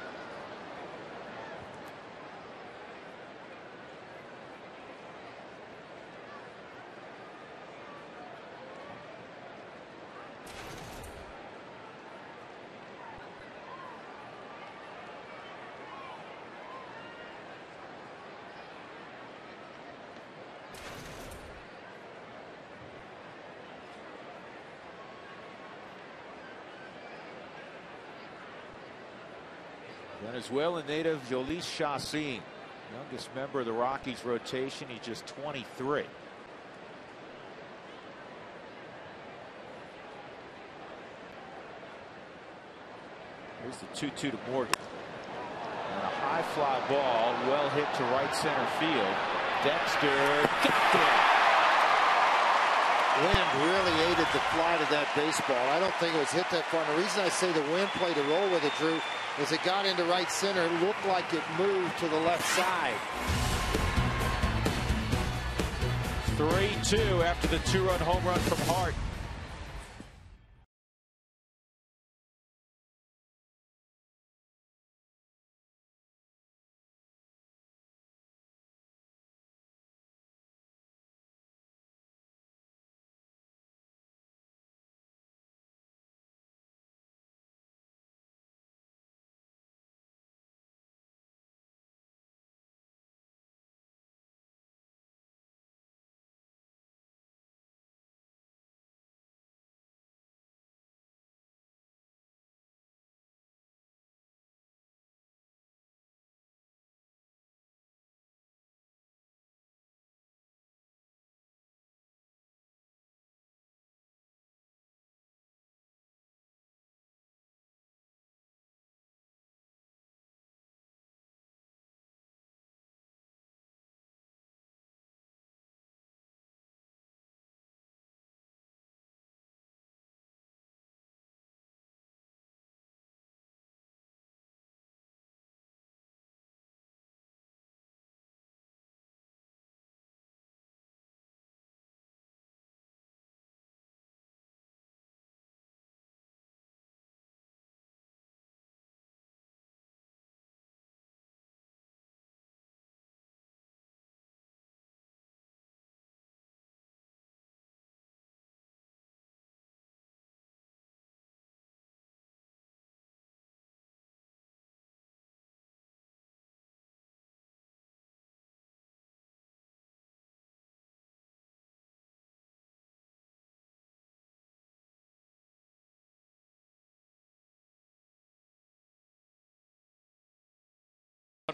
Venezuelan native Jhoulys Chacín, youngest member of the Rockies rotation. He's just 23. Here's the 2-2 to Morgan. And a high fly ball, well hit to right center field. Dexter got there. Wind really aided the flight of that baseball. I don't think it was hit that far. And the reason I say the wind played a role with it, Drew, is it got into right center. It looked like it moved to the left side. 3-2 after the 2-run home run from Hart.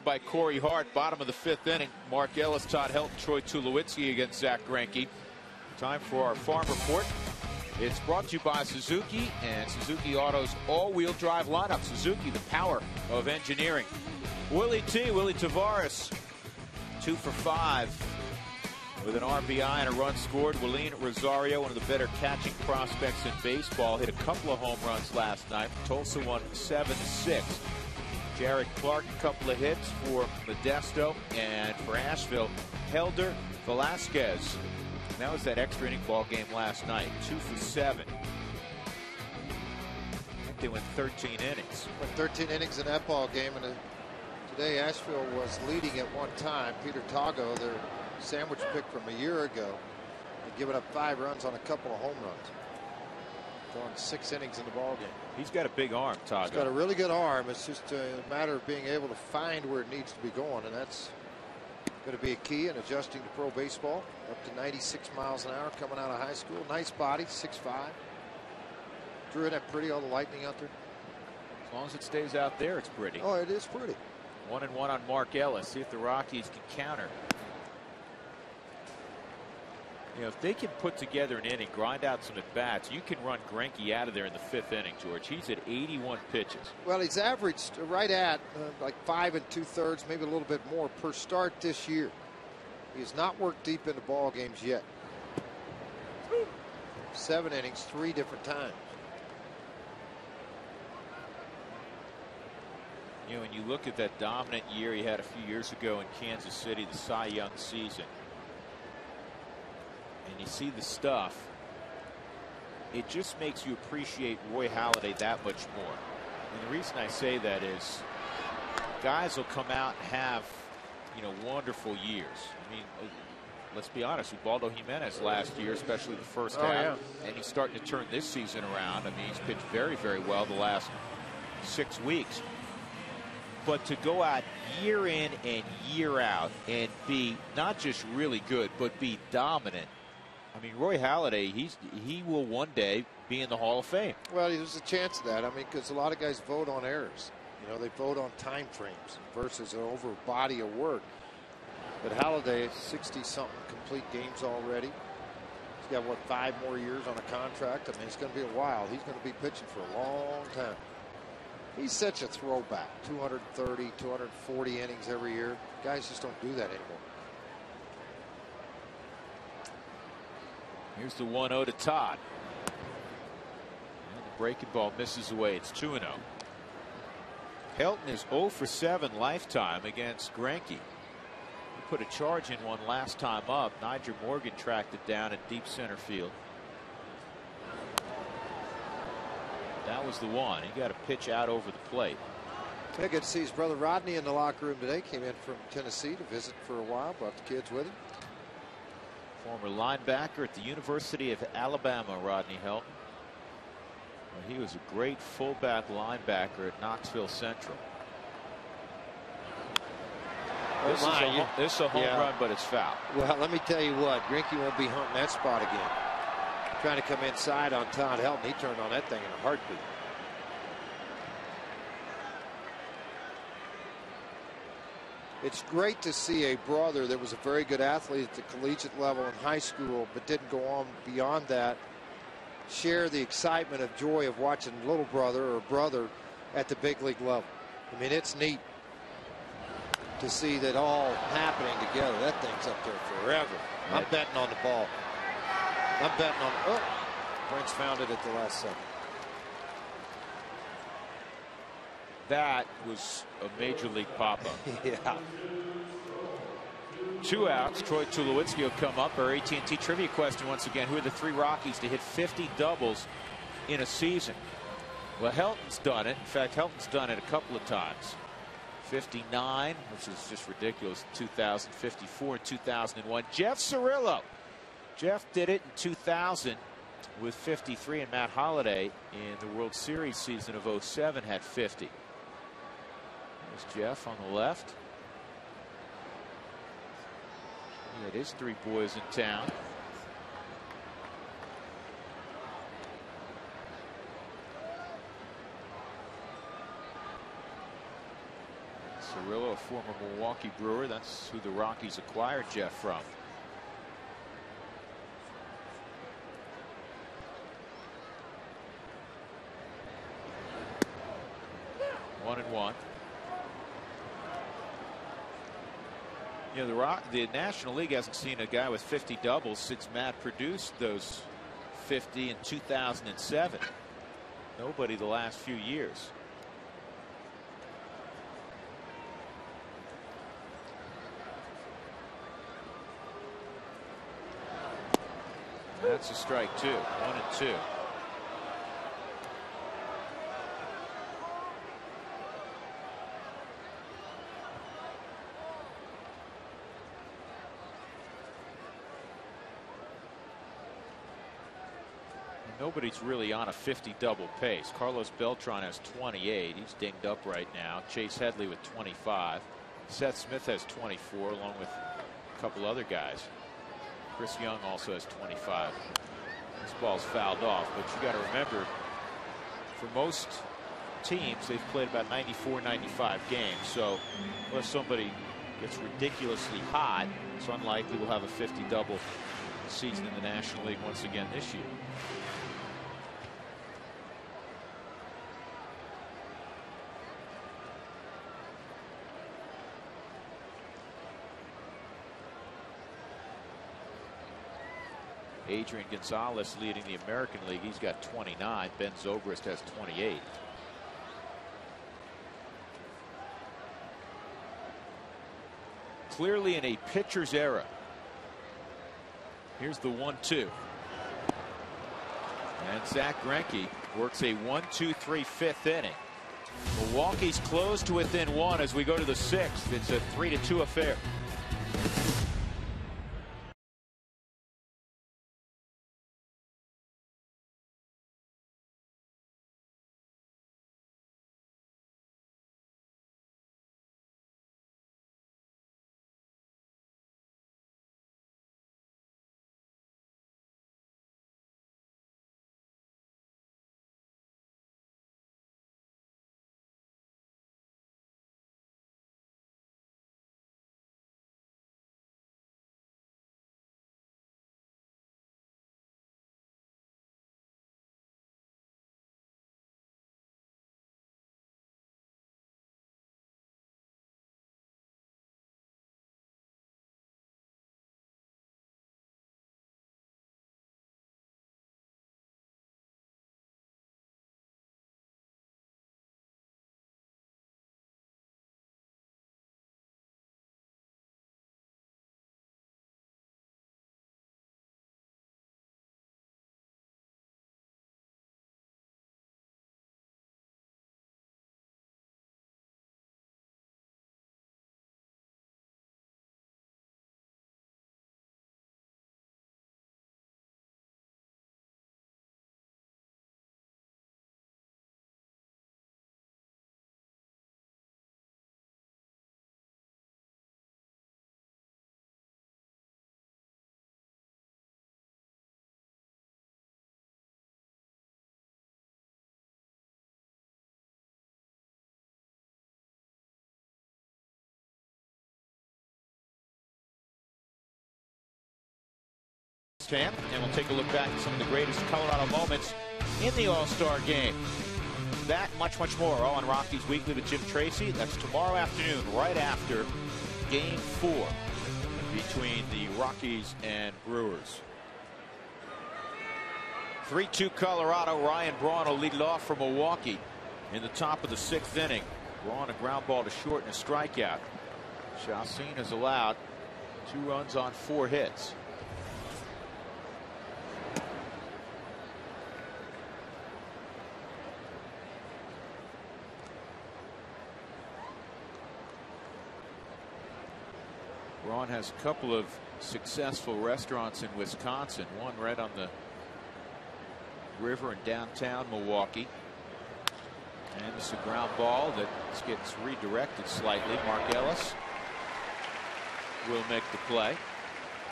By Corey Hart, bottom of the 5th inning. Mark Ellis, Todd Helton, Troy Tulowitzki against Zach Greinke. Time for our farm report. It's brought to you by Suzuki and Suzuki Auto's all-wheel drive lineup. Suzuki, the power of engineering. Willie Tavares, 2 for 5 with an RBI and a run scored. Willeen Rosario, one of the better catching prospects in baseball, hit a couple of home runs last night. Tulsa won 7-6. Jarrett Clark, a couple of hits for Modesto, and for Asheville, Helder Velasquez. And that was that extra inning ball game last night. 2 for 7. I think they went 13 innings. Went 13 innings in that ball game, and today Asheville was leading at one time. Peter Tago, their sandwich pick from a year ago, had given up 5 runs on a couple of home runs. Going 6 innings in the ball game. He's got a big arm, Tago. He's got a really good arm. It's just a matter of being able to find where it needs to be going, and that's going to be a key in adjusting to pro baseball. Up to 96 miles an hour coming out of high school. Nice body, 6'5". Drew, isn't that pretty, all the lightning out there? As long as it stays out there, it's pretty. Oh, it is pretty. 1-1 on Mark Ellis. See if the Rockies can counter. You know, if they can put together an inning, grind out some at bats, you can run Greinke out of there in the 5th inning, George. He's at 81 pitches. Well, he's averaged right at like 5 2/3, maybe a little bit more per start this year. He has not worked deep into ball games yet. 7 innings, 3 different times. You know, when you look at that dominant year he had a few years ago in Kansas City, the Cy Young season, and you see the stuff, it just makes you appreciate Roy Halladay that much more. And the reason I say that is guys will come out and have, you know, wonderful years. I mean, let's be honest, Ubaldo Jimenez last year, especially the first half, and he's starting to turn this season around. I mean, he's pitched very, very well the last 6 weeks. But to go out year in and year out and be not just really good, but be dominant. I mean, Roy Halladay, he will one day be in the Hall of Fame. Well, there's a chance of that. I mean, because a lot of guys vote on errors. You know, they vote on time frames versus an over body of work. But Halladay, 60-something complete games already. He's got, what, 5 more years on a contract? I mean, it's going to be a while. He's going to be pitching for a long time. He's such a throwback. 230, 240 innings every year. Guys just don't do that anymore. Here's the 1-0 to Todd. And the breaking ball misses away. It's 2-0. Helton is 0 for 7 lifetime against Greinke. He put a charge in one last time up. Nyjer Morgan tracked it down in deep center field. That was the one. He got a pitch out over the plate. I got to see his brother Rodney in the locker room today. Came in from Tennessee to visit for a while. Brought the kids with him. Former linebacker at the University of Alabama, Rodney Helton. Well, he was a great fullback linebacker at Knoxville Central. This is a home run, but it's foul. Well, let me tell you what, Greinke won't be hunting that spot again. Trying to come inside on Todd Helton. He turned on that thing in a heartbeat. It's great to see a brother that was a very good athlete at the collegiate level in high school, but didn't go on beyond that, share the excitement of joy of watching little brother or brother at the big league level. I mean, it's neat to see that all happening together. That thing's up there forever. I'm betting on the ball. I'm betting on. Oh, Prince found it at the last second. That was a major league pop-up. Yeah. 2 outs. Troy Tulowitzki will come up. Our AT&T trivia question once again: who are the 3 Rockies to hit 50 doubles in a season? Well, Helton's done it. In fact, Helton's done it a couple of times. 59, which is just ridiculous. 2000, 54 in 2001. Jeff Cirillo. Jeff did it in 2000 with 53, and Matt Holliday in the World Series season of 07 had 50. There's Jeff on the left. Yeah, it is 3 boys in town. Cirillo, a former Milwaukee Brewer. That's who the Rockies acquired Jeff from. One and one. You know, the National League hasn't seen a guy with 50 doubles since Matt produced those 50 in 2007. Nobody the last few years. That's a strike 2. 1-2. Nobody's really on a 50 double pace. Carlos Beltran has 28. He's dinged up right now. Chase Headley with 25. Seth Smith has 24, along with a couple other guys. Chris Young also has 25. This ball's fouled off, but you got to remember, for most teams, they've played about 94, 95 games. So unless somebody gets ridiculously hot, it's unlikely we'll have a 50 double season in the National League once again this year. Adrian Gonzalez leading the American League. He's got 29. Ben Zobrist has 28. Clearly in a pitcher's era. Here's the 1-2. And Zach Greinke works a 1-2-3 fifth inning. Milwaukee's close to within one as we go to the sixth. It's a 3-2 affair. And we'll take a look back at some of the greatest Colorado moments in the All-Star game. That, much more, all on Rockies Weekly with Jim Tracy. That's tomorrow afternoon, right after Game 4 between the Rockies and Brewers. 3-2 Colorado. Ryan Braun will lead it off for Milwaukee in the top of the sixth inning. Braun a ground ball to short and a strikeout. Chacin has allowed 2 runs on 4 hits. Braun has a couple of successful restaurants in Wisconsin, one right on the river in downtown Milwaukee. And it's a ground ball that gets redirected slightly. Mark Ellis will make the play.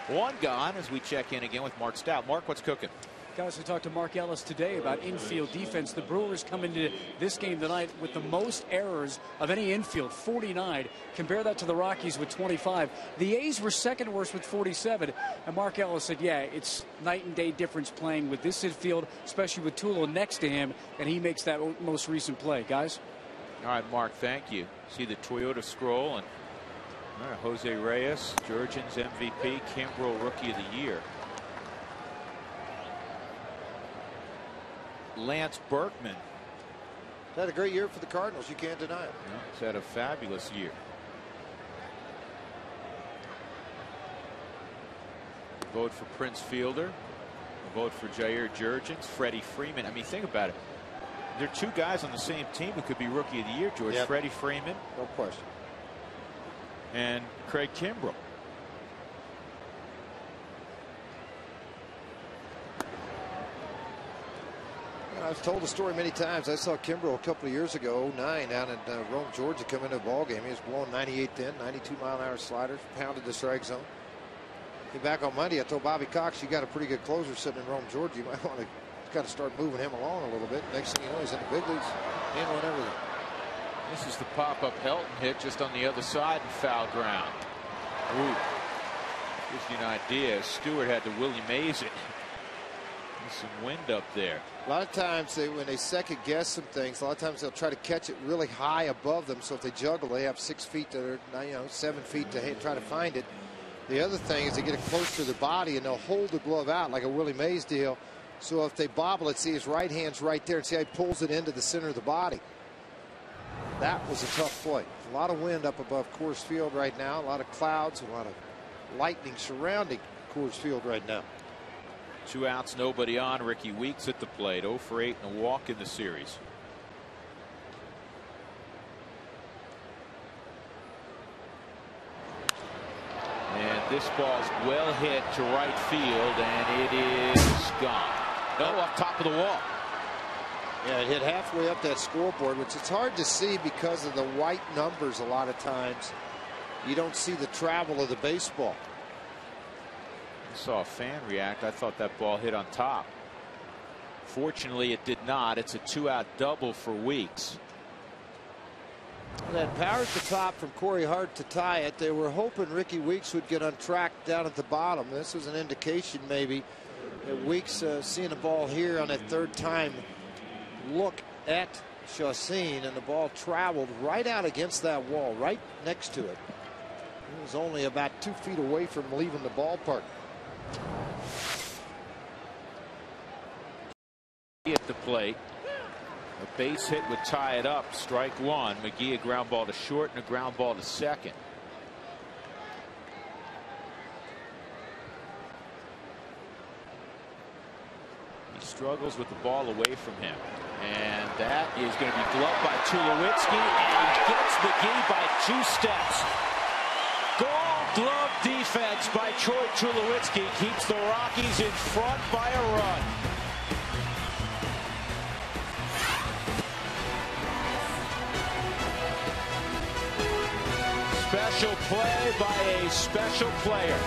One gone as we check in again with Mark Stout. Mark, what's cooking? Guys, we talked to Mark Ellis today about infield defense. The Brewers come into this game tonight with the most errors of any infield, 49. Compare that to the Rockies with 25. The A's were second worst with 47. And Mark Ellis said, yeah, it's night and day difference playing with this infield, especially with Tulo next to him, and he makes that most recent play. Guys? All right, Mark, thank you. See the Toyota scroll, and all right, Jose Reyes, Jurgens MVP, Kimbrel Rookie of the Year. Lance Berkman had a great year for the Cardinals. You can't deny it. Yeah, he's had a fabulous year. A vote for Prince Fielder. A vote for Jair Jurgens. Freddie Freeman. I mean, think about it. There are 2 guys on the same team who could be Rookie of the Year, George. Yep. Freddie Freeman. No question. And Craig Kimbrel. I've told the story many times. I saw Kimbrel a couple of years ago, 09, down in Rome, Georgia, come into a ball game. He was blowing 98 thin, 92-mile-an-hour sliders, pounded the strike zone. Came back on Monday. I told Bobby Cox, you got a pretty good closer sitting in Rome, Georgia. You might want to got to start moving him along a little bit. Next thing you know, he's in the big leagues, handling everything. This is the pop-up Helton hit just on the other side in foul ground. Ooh. Gives you an idea. Stewart had to Willie Mays it. There's some wind up there. A lot of times when they second guess some things, a lot of times they'll try to catch it really high above them. So if they juggle, they have 6 feet to 7 feet to try to find it. The other thing is they get it close to the body and they'll hold the glove out like a Willie Mays deal. So if they bobble it, see his right hand's right there, and see how he pulls it into the center of the body. That was a tough play. A lot of wind up above Coors Field right now. A lot of clouds, a lot of lightning surrounding Coors Field right now. 2 outs, nobody on. Ricky Weeks at the plate. 0 for 8 and a walk in the series. And this ball's well hit to right field, and it is gone. No, off top of the wall. Yeah, it hit halfway up that scoreboard, which it's hard to see because of the white numbers a lot of times. You don't see the travel of the baseball. I saw a fan react. I thought that ball hit on top. Fortunately, it did not. It's a 2-out double for Weeks. That power at the top from Corey Hart to tie it. They were hoping Ricky Weeks would get on track down at the bottom. This was an indication maybe that Weeks seeing the ball here on that third time look at Chacin, and the ball traveled right out against that wall, right next to it. It was only about 2 feet away from leaving the ballpark. At the plate. A base hit would tie it up. Strike one. McGee a ground ball to short and a ground ball to second. He struggles with the ball away from him. And that is going to be gloved by Tulowitzki, and he gets McGee by 2 steps. Gold glove defense by Troy Tulowitzki keeps the Rockies in front by a run. Special play by a special player.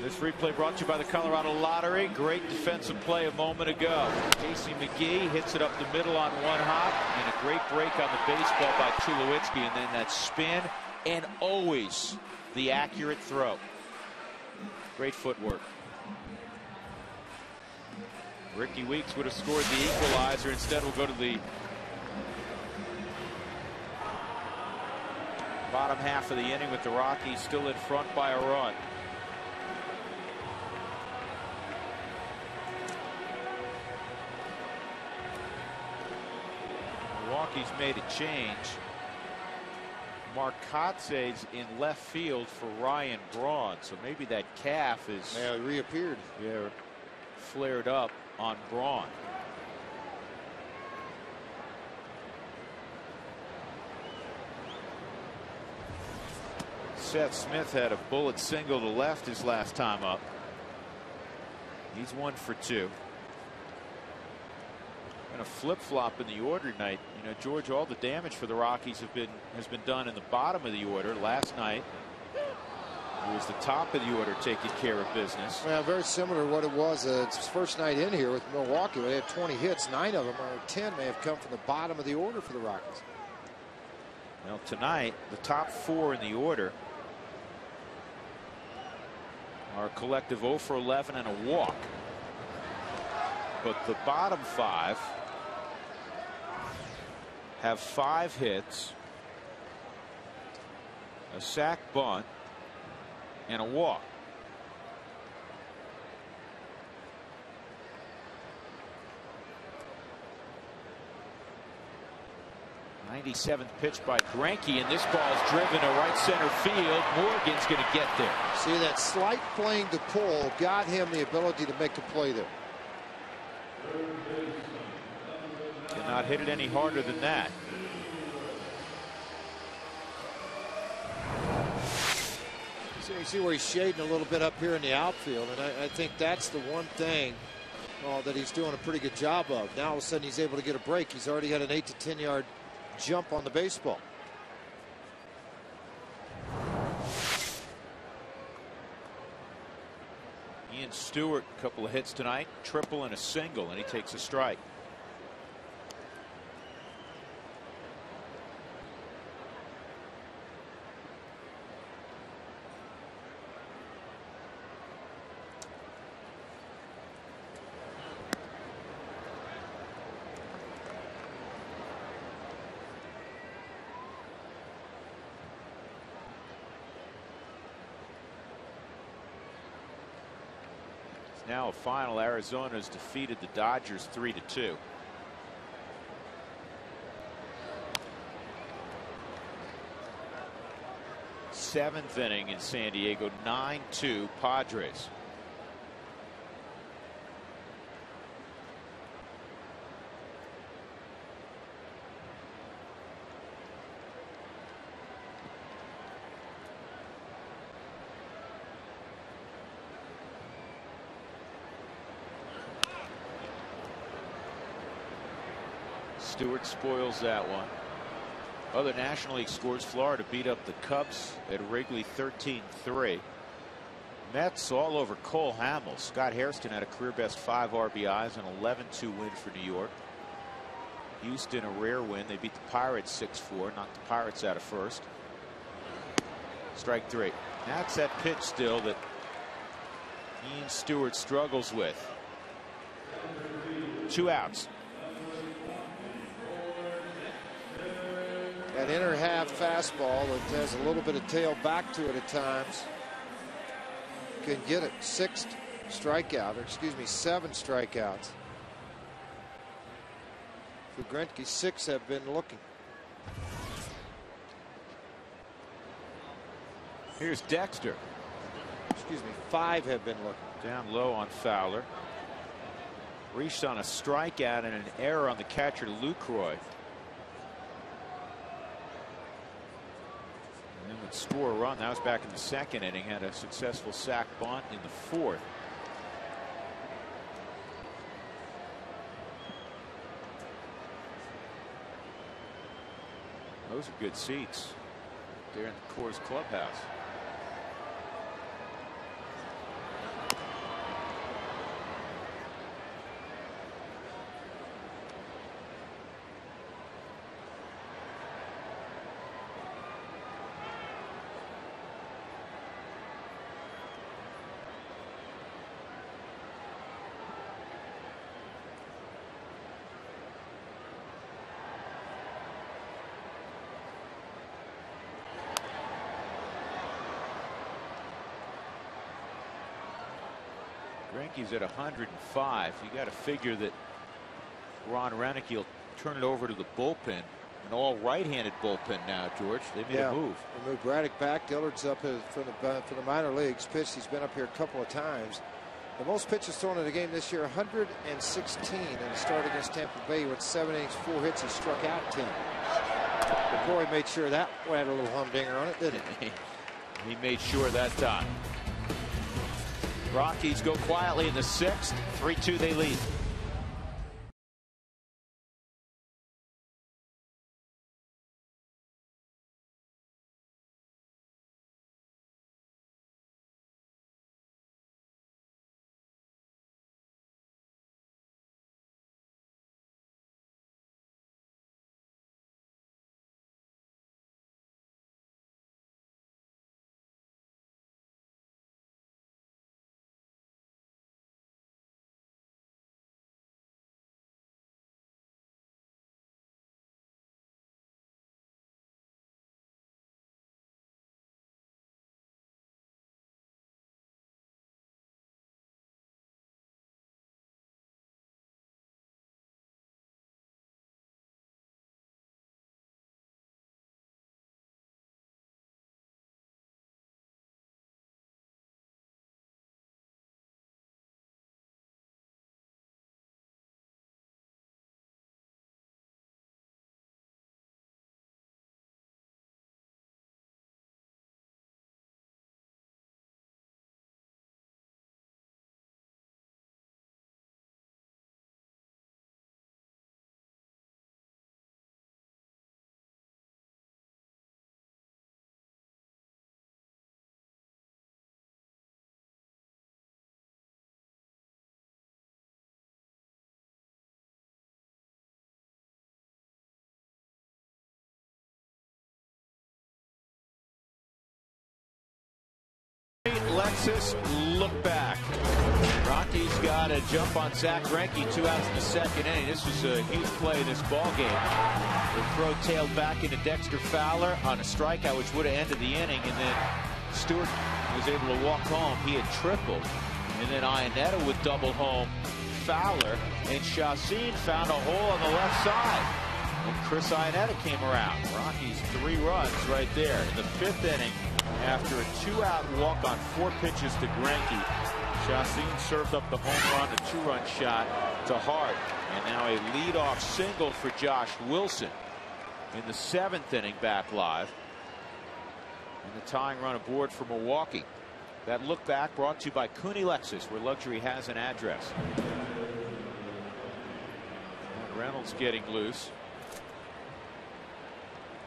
This replay brought to you by the Colorado Lottery. Great defensive play a moment ago. Casey McGee hits it up the middle on one hop, and a great break on the baseball by Tulowitzki, and then that spin, and always the accurate throw. Great footwork. Ricky Weeks would have scored the equalizer. Instead, we'll go to the bottom half of the inning with the Rockies still in front by a run. Milwaukee's made a change. Marcotte's in left field for Ryan Braun, so maybe that calf is reappeared. Yeah, flared up on Braun. Seth Smith had a bullet single to left his last time up. He's 1 for 2. And a flip-flop in the order tonight. You know, George, all the damage for the Rockies has been done in the bottom of the order. Last night it was the top of the order taking care of business. Well, very similar to what it was its first night in here with Milwaukee. They had 20 hits. 9 of them, or 10, may have come from the bottom of the order for the Rockies. Well, tonight the top 4 in the order are a collective 0 for 11 and a walk. But the bottom 5 have 5 hits, a sac bunt, and a walk. '97th pitch by Greinke, and this ball is driven to right center field. Morgan's going to get there. See, that slight playing to pull got him the ability to make a play there. Cannot hit it any harder than that. So you see where he's shading a little bit up here in the outfield, and I think that's the one thing that he's doing a pretty good job of. Now all of a sudden he's able to get a break. He's already got an 8 to 10 yard jump on the baseball. Ian Stewart, a couple of hits tonight, triple and a single, and he takes a strike. Now a final. Arizona has defeated the Dodgers 3-2. Seventh inning in San Diego, 9-2 Padres. Stewart spoils that one. Other National League scores: Florida beat up the Cubs at Wrigley 13-3. Mets all over Cole Hamels. Scott Hairston had a career best 5 RBIs, an 11-2 win for New York. Houston, a rare win. They beat the Pirates 6-4, knocked the Pirates out of first. Strike 3. That's that pitch still that Ian Stewart struggles with. 2 outs. That inner half fastball that has a little bit of tail back to it at times can get it. 6th strikeout, or excuse me, 7 strikeouts. For Greinke, 6 have been looking. Here's Dexter. Excuse me, 5 have been looking. Down low on Fowler. Reached on a strikeout and an error on the catcher, Lucroy. And then would score a run. That was back in the 2nd inning. Had a successful sac bunt in the 4th. Those are good seats there in the Coors clubhouse. Greinke's at 105. You got to figure that Ron Renick will turn it over to the bullpen. An all right-handed bullpen now, George. They made a move. They moved Braddock back. Dillard's up from the minor leagues. Pitched. He's been up here a couple of times. The most pitches thrown in the game this year, 116. In the start against Tampa Bay, with 7 innings, 4 hits. He struck out 10. But Corey made sure that had a little humdinger on it, didn't he? He made sure that time. Rockies go quietly in the 6th. 3-2 they lead. Lexus look back. Rockies got a jump on Zach Greinke, 2 outs in the 2nd inning. This was a huge play in this ball game. The throw tailed back into Dexter Fowler on a strikeout, which would have ended the inning, and then Stewart was able to walk home. He had tripled, and then Iannetta would double home Fowler, and Chacin found a hole on the left side. And Chris Iannetta came around. Rockies 3 runs right there in the 5th inning. After a 2-out walk on 4 pitches to Greinke, Chacin served up the home run, a 2-run shot to Hart, and now a leadoff single for Josh Wilson in the 7th inning back live. And the tying run aboard for Milwaukee. That look back brought to you by Cooney Lexus, where luxury has an address. And Reynolds getting loose.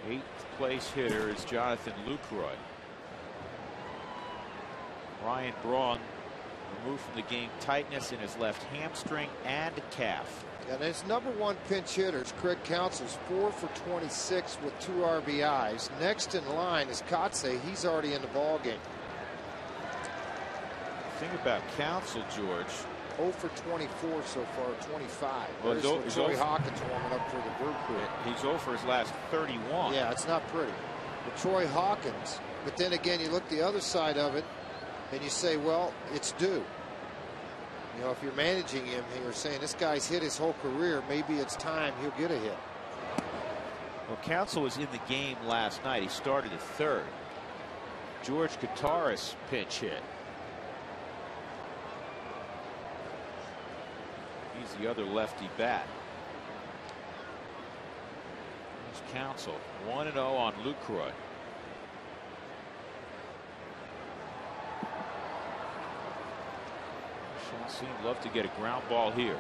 8th place hitter is Jonathan Lucroy. Ryan Braun removed from the game, tightness in his left hamstring and calf. And his #1 pinch hitters, Craig Counsell's 4 for 26 with 2 RBIs. Next in line is Kotze. He's already in the ball game. The thing about Counsell, George, 0 for 24 so far, 25. Well, There's Troy Hawkins warming up for the group here. He's 0 for his last 31. Yeah, it's not pretty. But Troy Hawkins, but then again, you look the other side of it, and you say, well, it's due. You know, if you're managing him, you're saying this guy's hit his whole career. Maybe it's time he'll get a hit. Well, Counsell was in the game last night. He started at 3rd. George Kataris pinch hit. He's the other lefty bat. There's Counsell. 1-0 on Lucroy. Chacin love to get a ground ball here.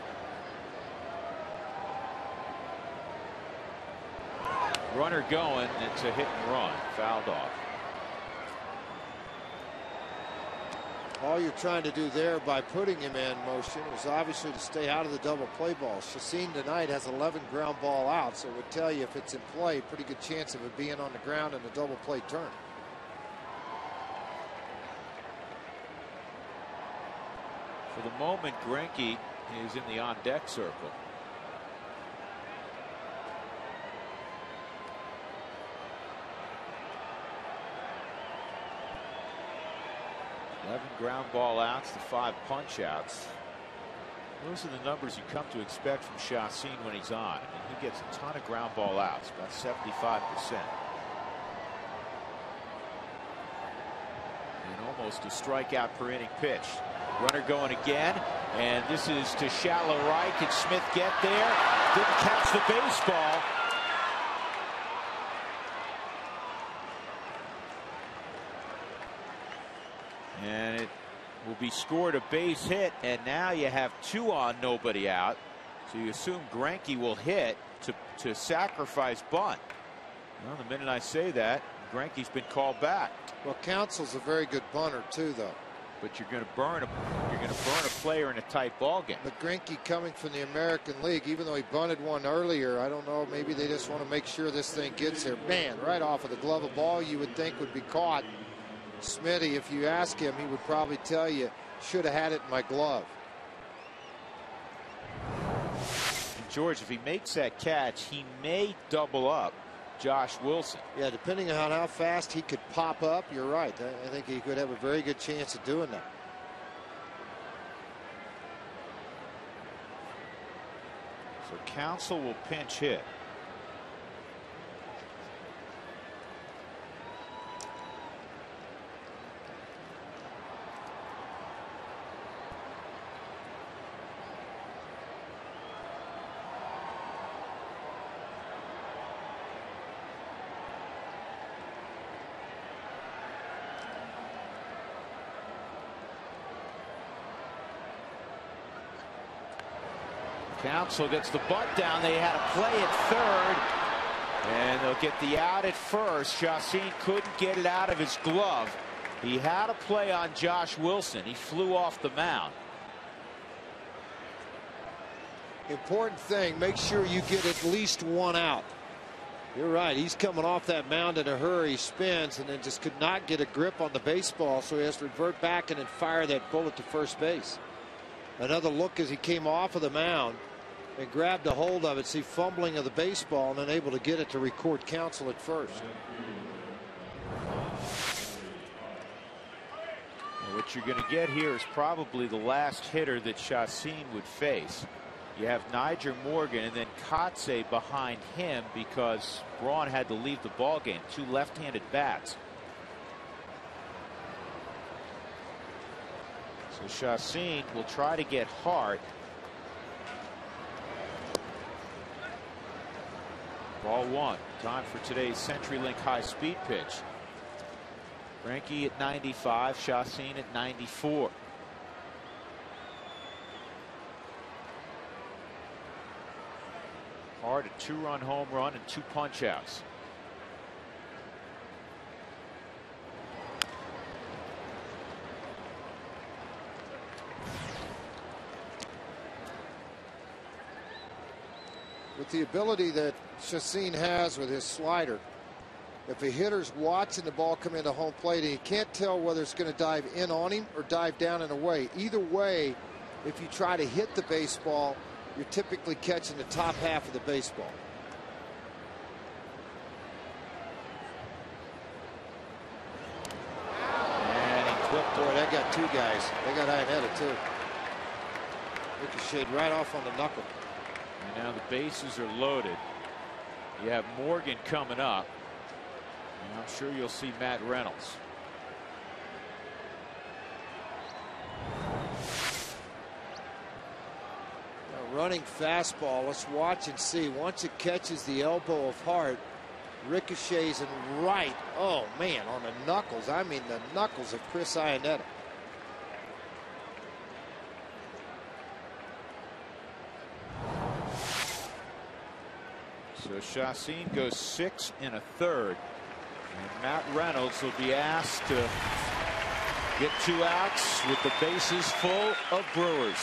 Runner going. It's a hit and run. Fouled off. All you're trying to do there by putting him in motion is obviously to stay out of the double play ball. Chacin tonight has 11 ground ball outs, so it would tell you if it's in play, pretty good chance of it being on the ground in the double play turn. For the moment, Greinke is in the on-deck circle. Ground ball outs to 5 punch outs. Those are the numbers you come to expect from Chacin when he's on. And he gets a ton of ground ball outs, about 75%. And almost a strikeout per inning pitch. Runner going again, and this is to shallow right. Can Smith get there? Didn't catch the baseball. And it will be scored a base hit, and now you have 2 on, nobody out. So you assume Greinke will hit to sacrifice bunt. Well, the minute I say that, Greinke's been called back. Well, Council's a very good bunter too, though. But you're going to burn a player in a tight ball game. But Greinke coming from the American League, even though he bunted one earlier, I don't know, maybe they just want to make sure this thing gets there. Man, right off of the glove, a ball you would think would be caught. Smitty, if you ask him, he would probably tell you, should have had it in my glove. And George, if he makes that catch, he may double up Josh Wilson. Yeah, depending on how fast he could pop up, you're right. I think he could have a very good chance of doing that. So Counsell will pinch hit. Counsell gets the bunt down. They had a play at third, and they'll get the out at first. Chacín couldn't get it out of his glove. He had a play on Josh Wilson. He flew off the mound. Important thing, make sure you get at least 1 out. You're right. He's coming off that mound in a hurry. He spins and then just could not get a grip on the baseball, so he has to revert back and then fire that bullet to first base. Another look as he came off of the mound and grabbed a hold of it. See fumbling of the baseball and then able to get it to record Counsell at first. What you're going to get here is probably the last hitter that Chacín would face. You have Nyjer Morgan and then Kotze behind him because Braun had to leave the ball game. 2 left-handed bats. So Chacín will try to get Hart. Ball 1. Time for today's CenturyLink high-speed pitch. Greinke at 95, Chacín at 94. Hart a 2-run home run and 2 punch-outs. With the ability that Chacín has with his slider, if a hitter's watching the ball come into home plate and you can't tell whether it's going to dive in on him or dive down and away. Either way, if you try to hit the baseball, you're typically catching the top half of the baseball. And he clipped. Boy, that got 2 guys. They got Iannetta too. Ricocheted right off on the knuckle. And now the bases are loaded. You have Morgan coming up. And I'm sure you'll see Matt Reynolds. A running fastball. Let's watch and see. Once it catches the elbow of Hart, ricochets and right. Oh man, on the knuckles. I mean the knuckles of Chris Iannetta. So Chacín goes 6 1/3. And Matt Reynolds will be asked to get 2 outs with the bases full of Brewers.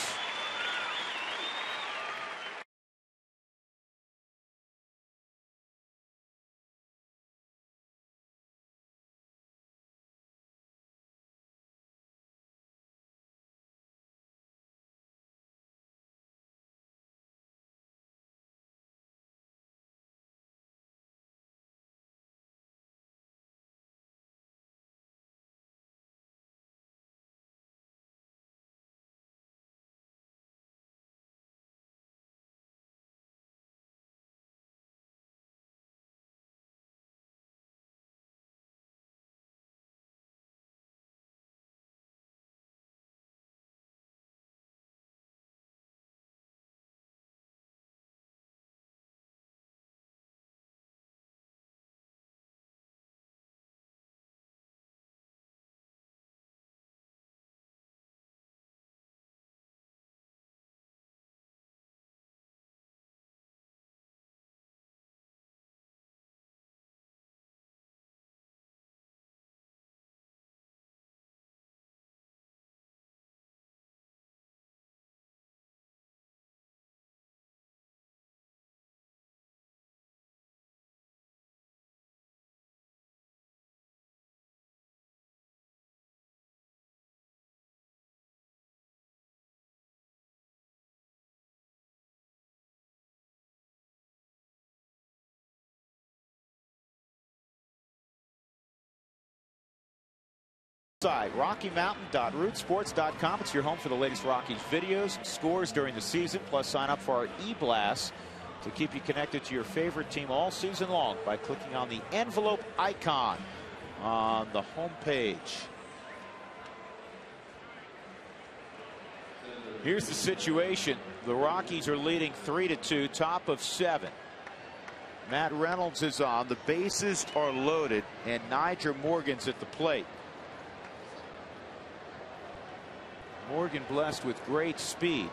RockyMountain.rootsports.com. It's your home for the latest Rockies videos and scores during the season. Plus, sign up for our e-blast to keep you connected to your favorite team all season long by clicking on the envelope icon on the home page. Here's the situation. The Rockies are leading 3-2, top of 7. Matt Reynolds is on. The bases are loaded, and Nyjer Morgan's at the plate. Morgan blessed with great speed.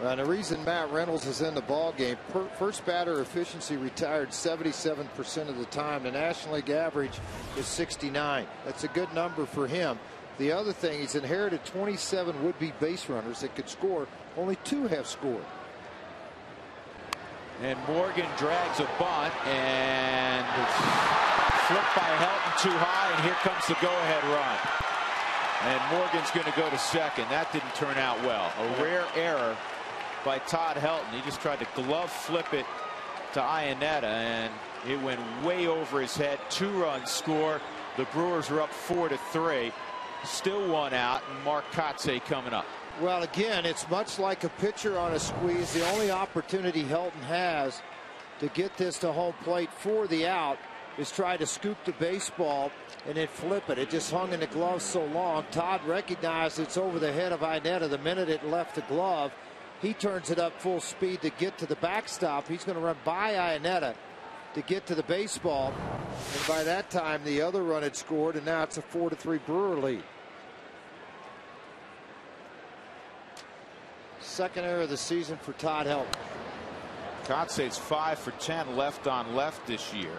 And the reason Matt Reynolds is in the ball game, first batter efficiency retired 77% of the time. The National League average is 69. That's a good number for him. The other thing, he's inherited 27 would-be base runners that could score. Only 2 have scored. And Morgan drags a bunt, and it's flipped by Helton too high, and here comes the go-ahead run. And Morgan's going to go to second. That didn't turn out well. A rare error by Todd Helton. He just tried to glove flip it to Iannetta, and it went way over his head. 2 runs score. The Brewers are up 4-3. Still 1 out, and Mark Kotsay coming up. Well, again, it's much like a pitcher on a squeeze. The only opportunity Helton has to get this to home plate for the out is try to scoop the baseball and then flip it. It just hung in the glove so long. Todd recognized it's over the head of Iannetta the minute it left the glove. He turns it up full speed to get to the backstop. He's going to run by Iannetta to get to the baseball. And by that time, the other run had scored, and now it's a 4-3 Brewer lead. Second error of the season for Todd Helton. Kotsay's 5 for 10 left on left this year.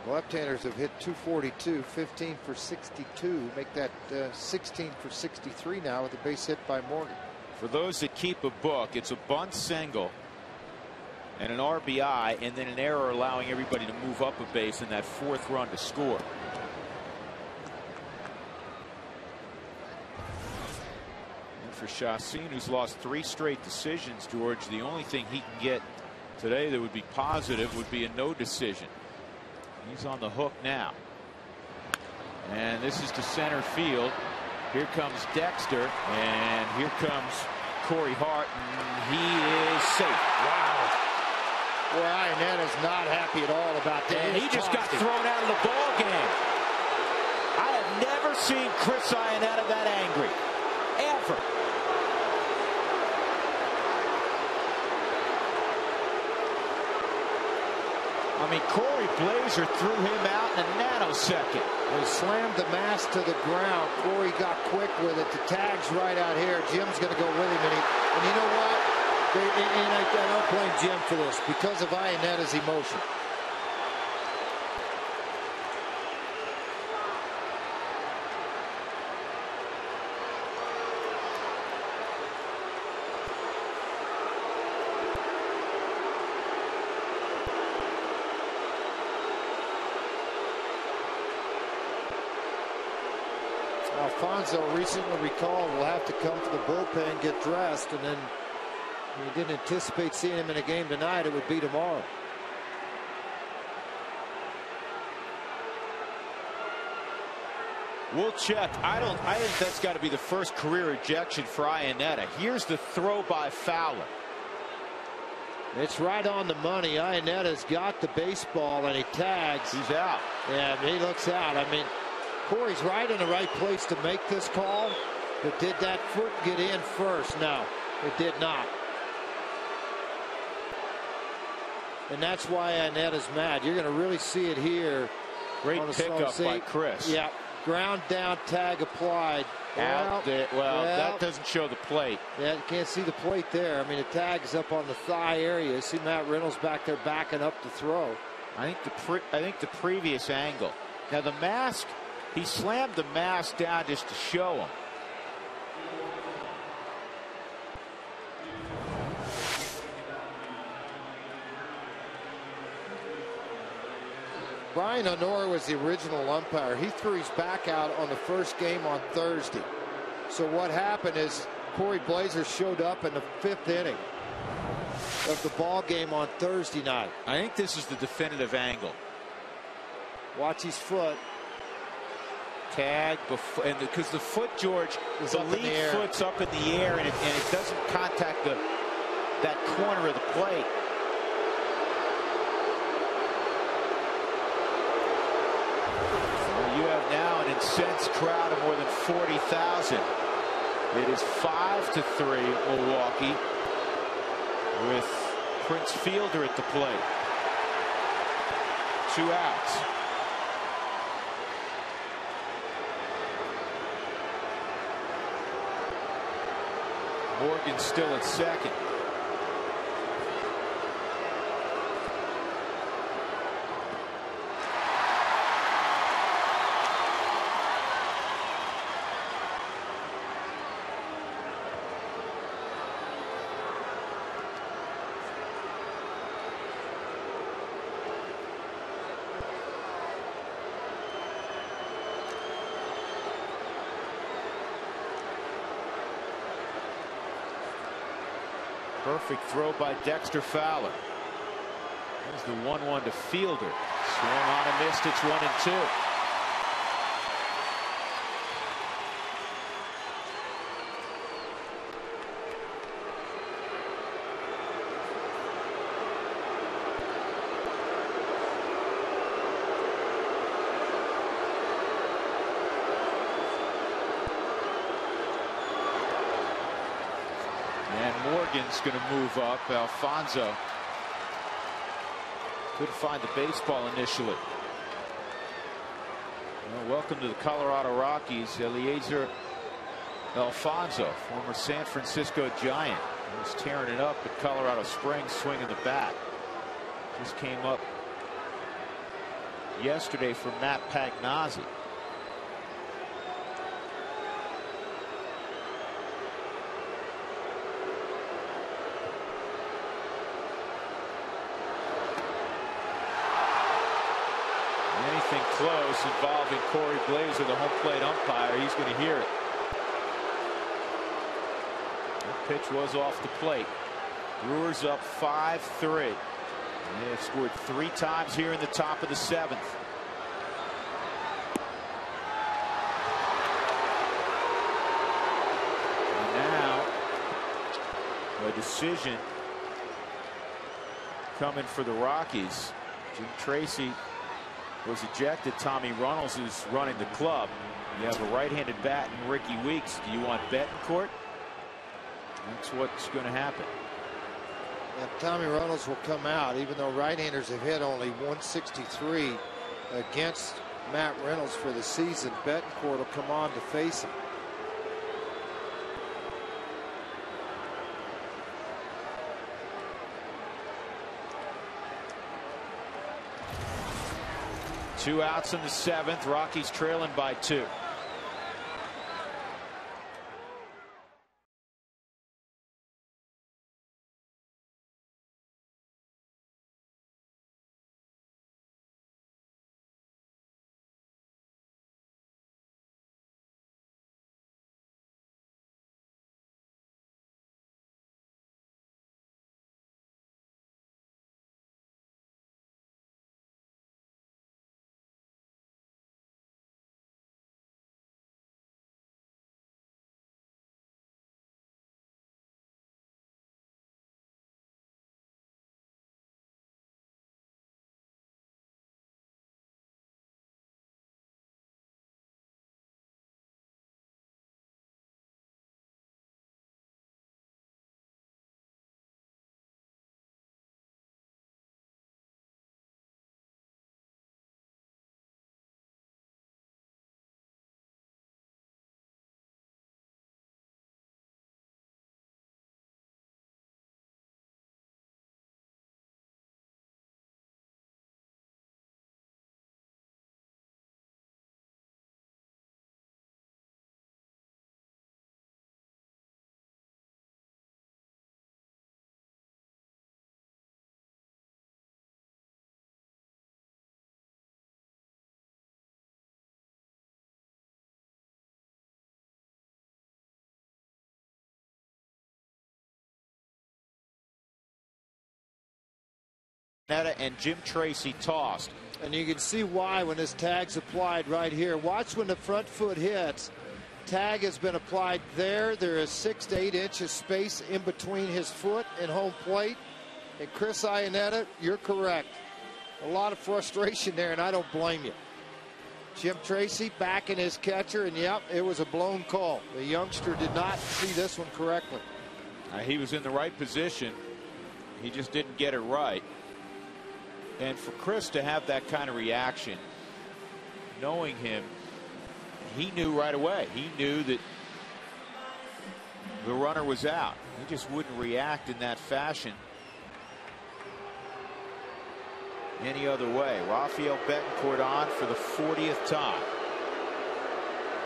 Left-handers have hit 242, 15 for 62. Make that 16 for 63 now with a base hit by Morgan. For those that keep a book, it's a bunt single and an RBI, and then an error allowing everybody to move up a base in that 4th run to score. And for Chacin, who's lost 3 straight decisions, George, the only thing he can get today that would be positive would be a no decision. He's on the hook now. And this is to center field. Here comes Dexter, and here comes Corey Hart, and he is safe. Wow. Boy, Iannetta's not happy at all about that. And he just got thrown out of the ball game. I have never seen Chris Iannetta that angry. Ever. I mean, Corey Blazer threw him out in a nanosecond. He slammed the mask to the ground. Corey got quick with it. The tag's right out here. Jim's going to go with him. And you know what? And I don't blame Jim for this because of Iannetta's emotion. Alfonso recently recalled will have to come to the bullpen, get dressed, and then he didn't anticipate seeing him in a game tonight. It would be tomorrow. We'll check. I think that's got to be the first career ejection for Iannetta. Here's the throw by Fowler. It's right on the money. Iannetta's got the baseball, and he tags. He's out. And he looks out. I mean, Corey's right in the right place to make this call, but did that foot get in first? No, it did not. And that's why Iannetta's mad. You're going to really see it here. Great pickup by Chris. Yeah, ground down, tag applied. Out there. Well, that doesn't show the plate. Yeah, you can't see the plate there. I mean, the tag's up on the thigh area. You see Matt Reynolds back there backing up the throw. I think the previous angle. Now the mask, he slammed the mask down just to show him. Brian Honora was the original umpire. He threw his back out on the first game on Thursday. So what happened is Corey Blazer showed up in the 5th inning of the ball game on Thursday night. I think this is the definitive angle. Watch his foot. Tag before, and because the foot, George, the lead foot's up in the air, and it doesn't contact that corner of the plate. You have now an incensed crowd of more than 40,000. It is 5-3 Milwaukee with Prince Fielder at the plate. 2 outs. Morgan still at second. Perfect throw by Dexter Fowler. There's the 1-1 to Fielder. Swung on and missed. It's 1-2. And Morgan's going to move up. Alfonso couldn't find the baseball initially. Well, welcome to the Colorado Rockies, Eliezer Alfonso, former San Francisco Giant. He was tearing it up at Colorado Springs, swinging the bat. Just came up yesterday from Matt Pagnozzi. Anything close involving Corey Blazer, the home plate umpire, he's going to hear it. The pitch was off the plate. Brewers up 5-3. They have scored 3 times here in the top of the 7th. And now a decision coming for the Rockies. Jim Tracy was ejected. Tommy Runnels is running the club. You have a right-handed bat in Ricky Weeks. Do you want Betancourt? That's what's going to happen. And Tommy Runnels will come out, even though right-handers have hit only 163 against Matt Reynolds for the season. Betancourt will come on to face him. Two outs in the 7th. Rockies trailing by 2. And Jim Tracy tossed. And you can see why when this tag's applied right here. Watch when the front foot hits. Tag has been applied there. There is 6 to 8 inches space in between his foot and home plate. And Chris Iannetta, you're correct. A lot of frustration there, and I don't blame you. Jim Tracy backing his catcher, and yep, it was a blown call. The youngster did not see this one correctly. He was in the right position. He just didn't get it right. And for Chris to have that kind of reaction, knowing him, he knew right away. He knew that the runner was out. He just wouldn't react in that fashion any other way. Rafael Betancourt on for the 40th time.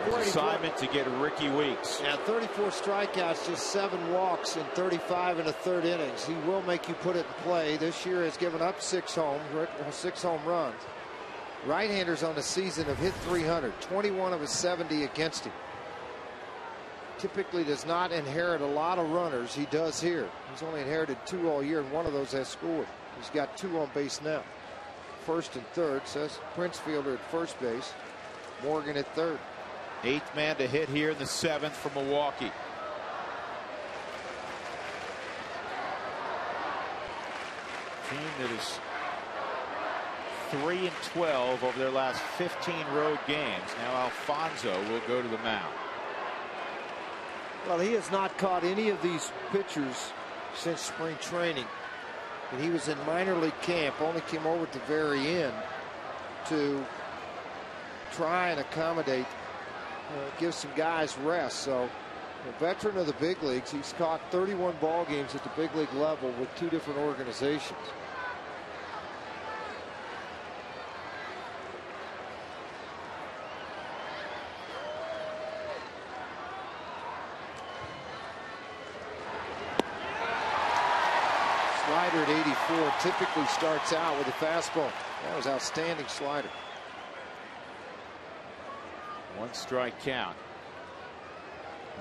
His assignment to get Ricky Weeks. Yeah, 34 strikeouts, just 7 walks in 35 in the 3rd innings. He will make you put it in play. This year has given up 6 home runs. Right-handers on the season have hit 300. 21 of his 70 against him. Typically does not inherit a lot of runners. He does here. He's only inherited 2 all year, and one of those has scored. He's got 2 on base now. 1st and 3rd, says Prince Fielder at 1st base. Morgan at 3rd. 8th man to hit here in the 7th for Milwaukee. Team that is 3-12 over their last 15 road games. Now Alfonso will go to the mound. Well, he has not caught any of these pitchers since spring training. And he was in minor league camp, only came over at the very end to try and accommodate, give some guys rest. So a veteran of the big leagues, he's caught 31 ball games at the big league level with 2 different organizations. Slider at 84 typically starts out with a fastball. That was outstanding slider. 1 strike count.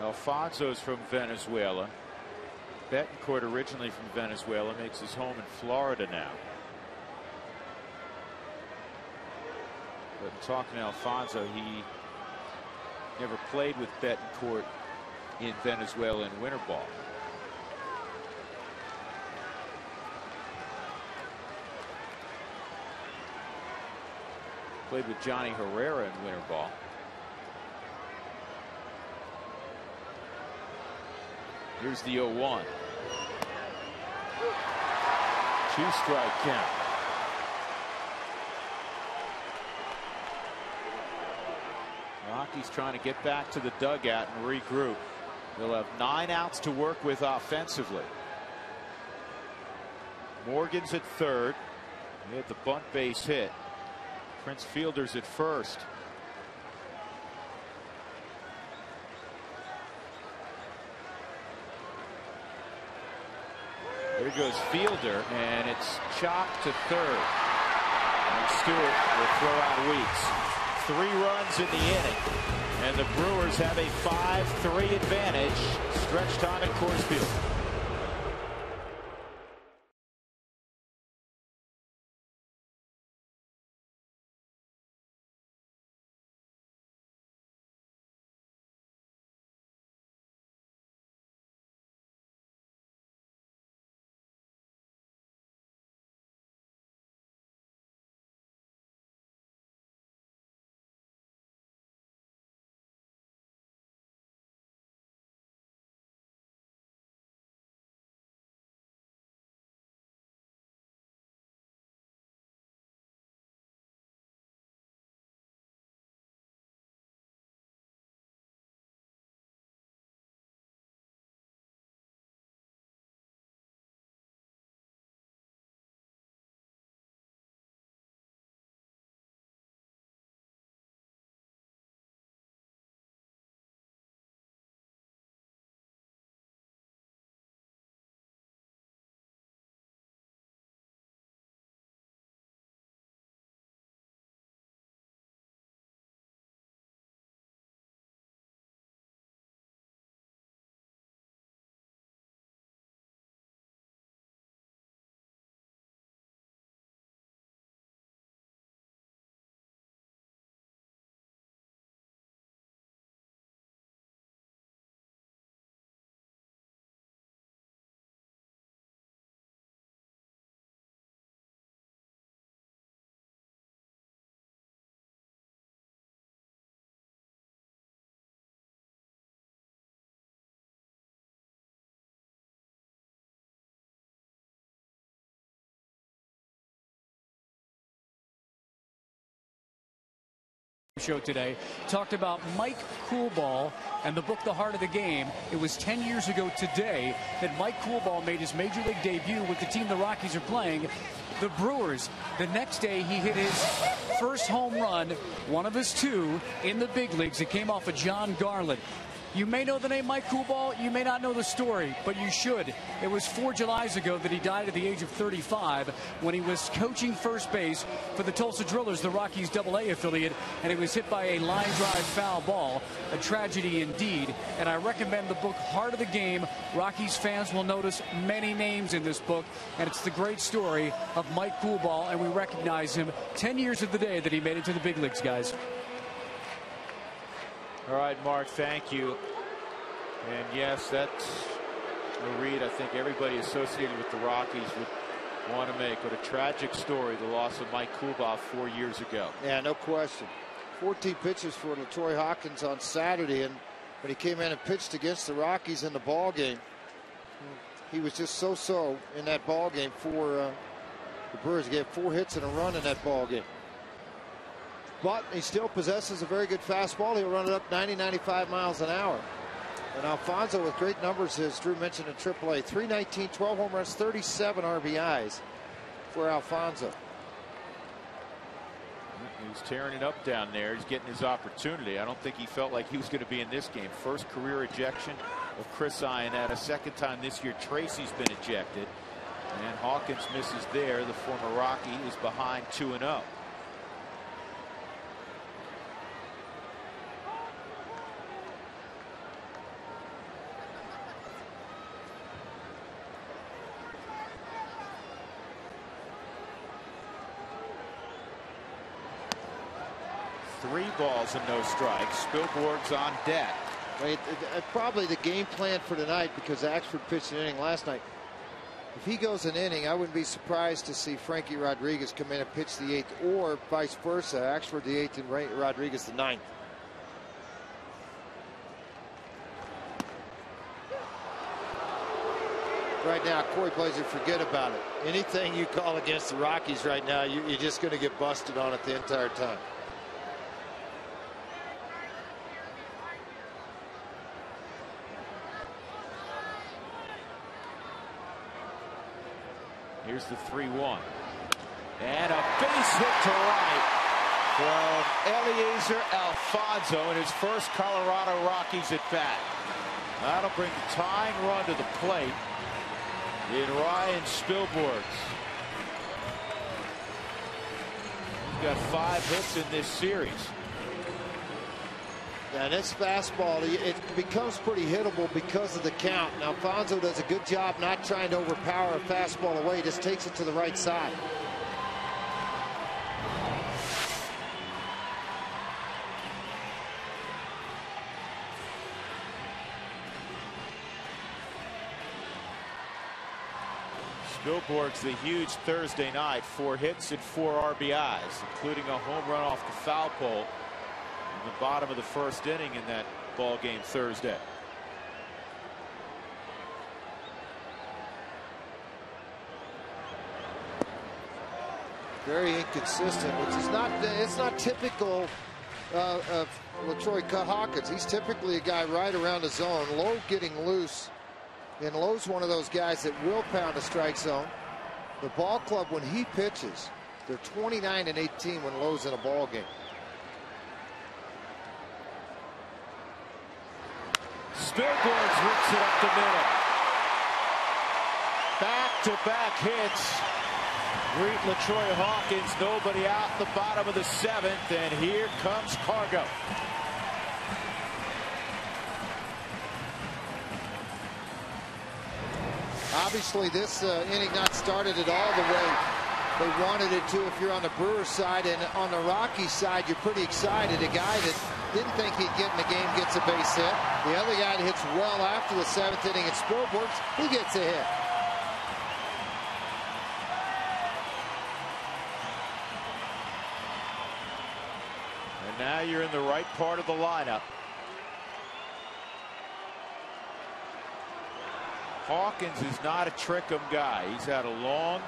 Alfonso's from Venezuela. Betancourt, originally from Venezuela, makes his home in Florida now. But in talking to Alfonso, he never played with Betancourt in Venezuela in winter ball. Played with Johnny Herrera in winter ball. Here's the 0-1. 2-strike count. Rockies trying to get back to the dugout and regroup. They'll have 9 outs to work with offensively. Morgan's at 3rd. He had the bunt base hit. Prince Fielder's at 1st. There goes Fielder, and it's chopped to 3rd. And Stewart will throw out Weeks. 3 runs in the inning, and the Brewers have a 5-3 advantage. Stretch time at Coors Field. show today, talked about Mike Coolball and the book The Heart of the Game. It was 10 years ago today that Mike Coolball made his Major League debut with the team the Rockies are playing, the Brewers. The next day, he hit his first home run, one of his two, in the big leagues. It came off of John Garland. You may know the name Mike Coolball, you may not know the story, but you should. It was 4 Julys ago that he died at the age of 35 when he was coaching first base for the Tulsa Drillers, the Rockies AA affiliate, and he was hit by a line drive foul ball. A tragedy indeed, and I recommend the book Heart of the Game. Rockies fans will notice many names in this book, and it's the great story of Mike Coolball, and we recognize him 10 years of the day that he made it to the big leagues, guys. All right, Mark, thank you. And yes, that's a read I think everybody associated with the Rockies would want to make. What a tragic story, the loss of Mike Coolball 4 years ago. Yeah, no question. 14 pitches for LaTroy Hawkins on Saturday, and when he came in and pitched against the Rockies in the ball game, he was just so-so in that ball game for the Brewers. He gave 4 hits and a run in that ball game. But he still possesses a very good fastball. He'll run it up 90-95 miles an hour. And Alfonso with great numbers, as Drew mentioned, in AAA. 319, 12 home runs, 37 RBIs for Alfonso. He's tearing it up down there. He's getting his opportunity. I don't think he felt like he was going to be in this game. First career ejection of Chris Iannetta. Second time this year Tracy's been ejected. And Hawkins misses there. The former Rocky is behind 2-0. Three balls and no strikes. Spilborg's on deck. Probably the game plan for tonight, because Axford pitched an inning last night. If he goes an inning, I wouldn't be surprised to see Frankie Rodriguez come in and pitch the 8th, or vice versa. Axford the 8th and Rodriguez the 9th. Right now, Corey Blazer, forget about it. Anything you call against the Rockies right now, you're just going to get busted on it the entire time. Here's the 3-1. And a base hit to right from Eliezer Alfonso in his first Colorado Rockies at bat. That'll bring the tying run to the plate in Ryan Spilborg's. He's got 5 hits in this series. And this fastball, it becomes pretty hittable because of the count. And Alfonso does a good job not trying to overpower a fastball away. Just takes it to the right side. Spilborg's the huge Thursday night. 4 hits and 4 RBIs, including a home run off the foul pole in the bottom of the first inning in that ball game Thursday. Very inconsistent, which is it's not typical of LaTroy Hawkins. He's typically a guy right around the zone. Lowe getting loose, and Lowe's one of those guys that will pound a strike zone. The ball club, when he pitches, they're 29-18 when Lowe's in a ball game. Spilborg's rips it up the middle. Back-to-back hits. Greet LaTroy Hawkins. Nobody out in the bottom of the 7th, and here comes Cargo. Obviously, this inning not started it all the way they wanted it to if you're on the Brewers side, and on the Rockies side, you're pretty excited. A guy that didn't think he'd get in the game gets a base hit. The other guy that hits well after the 7th inning at Spilborg's, he gets a hit. And now you're in the right part of the lineup. Hawkins is not a trick 'em guy. He's had a long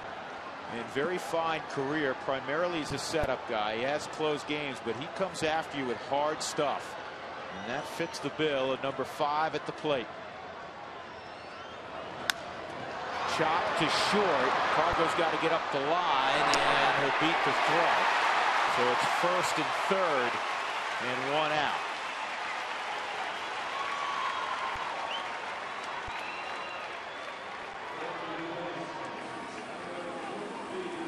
and very fine career. Primarily he's a setup guy. He has closed games, but he comes after you with hard stuff. And that fits the bill at number 5 at the plate. Chop to short. Cargo's got to get up the line, and he'll beat the throw. So it's first and third, and 1 out.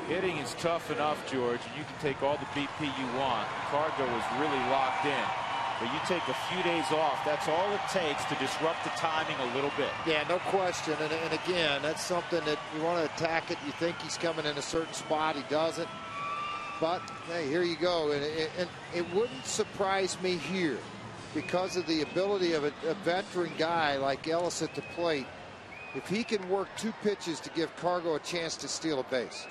Hitting is tough enough, George, and you can take all the BP you want. Cargo is really locked in. But you take a few days off, that's all it takes to disrupt the timing a little bit. Yeah, no question. And again, that's something that you want to attack it. You think he's coming in a certain spot. He doesn't. But, hey, here you go. And it wouldn't surprise me here because of the ability of a veteran guy like Ellis at the plate. If he can work 2 pitches to give Cargo a chance to steal a base.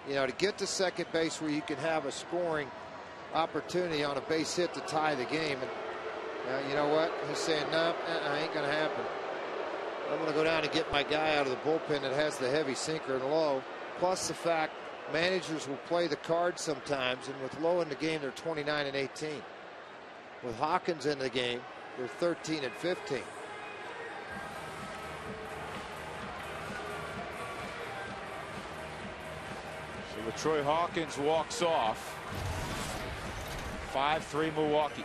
You know, to get to second base where you can have a scoring opportunity on a base hit to tie the game. And you know what? He's saying, no, ain't going to happen. I'm going to go down and get my guy out of the bullpen that has the heavy sinker and Lowe. Plus the fact managers will play the card sometimes. And with Lowe in the game, they're 29 and 18. With Hawkins in the game, they're 13 and 15. Troy Hawkins walks off. 5-3 Milwaukee.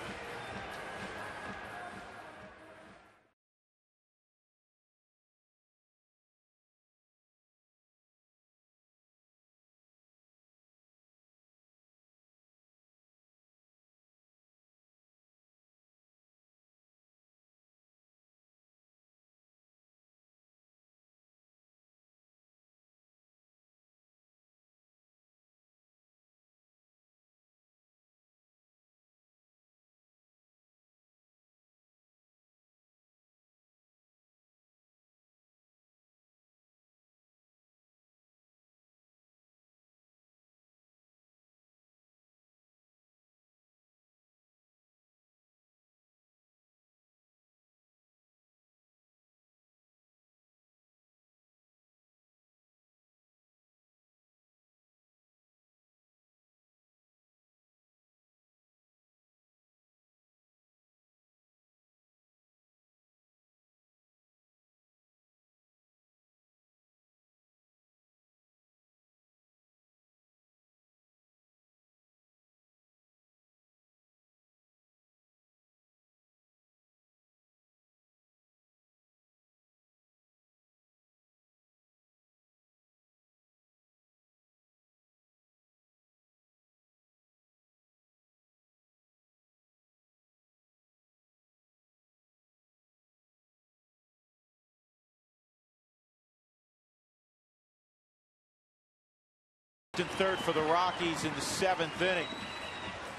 And third for the Rockies in the 7th inning.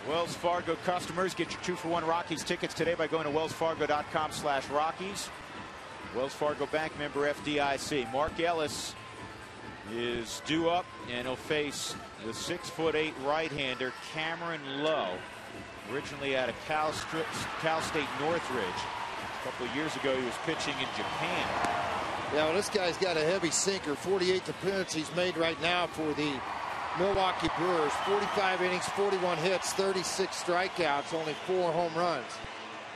Wells Fargo customers, get your 2-for-1 Rockies tickets today by going to wellsfargo.com/Rockies. Wells Fargo Bank member FDIC. Mark Ellis is due up, and he'll face the 6'8" right-hander Cameron Lowe, originally out of Cal State Northridge. A couple of years ago, he was pitching in Japan. Yeah, well, this guy's got a heavy sinker. 48 appearances made right now for the Milwaukee Brewers. 45 innings, 41 hits, 36 strikeouts, only 4 home runs.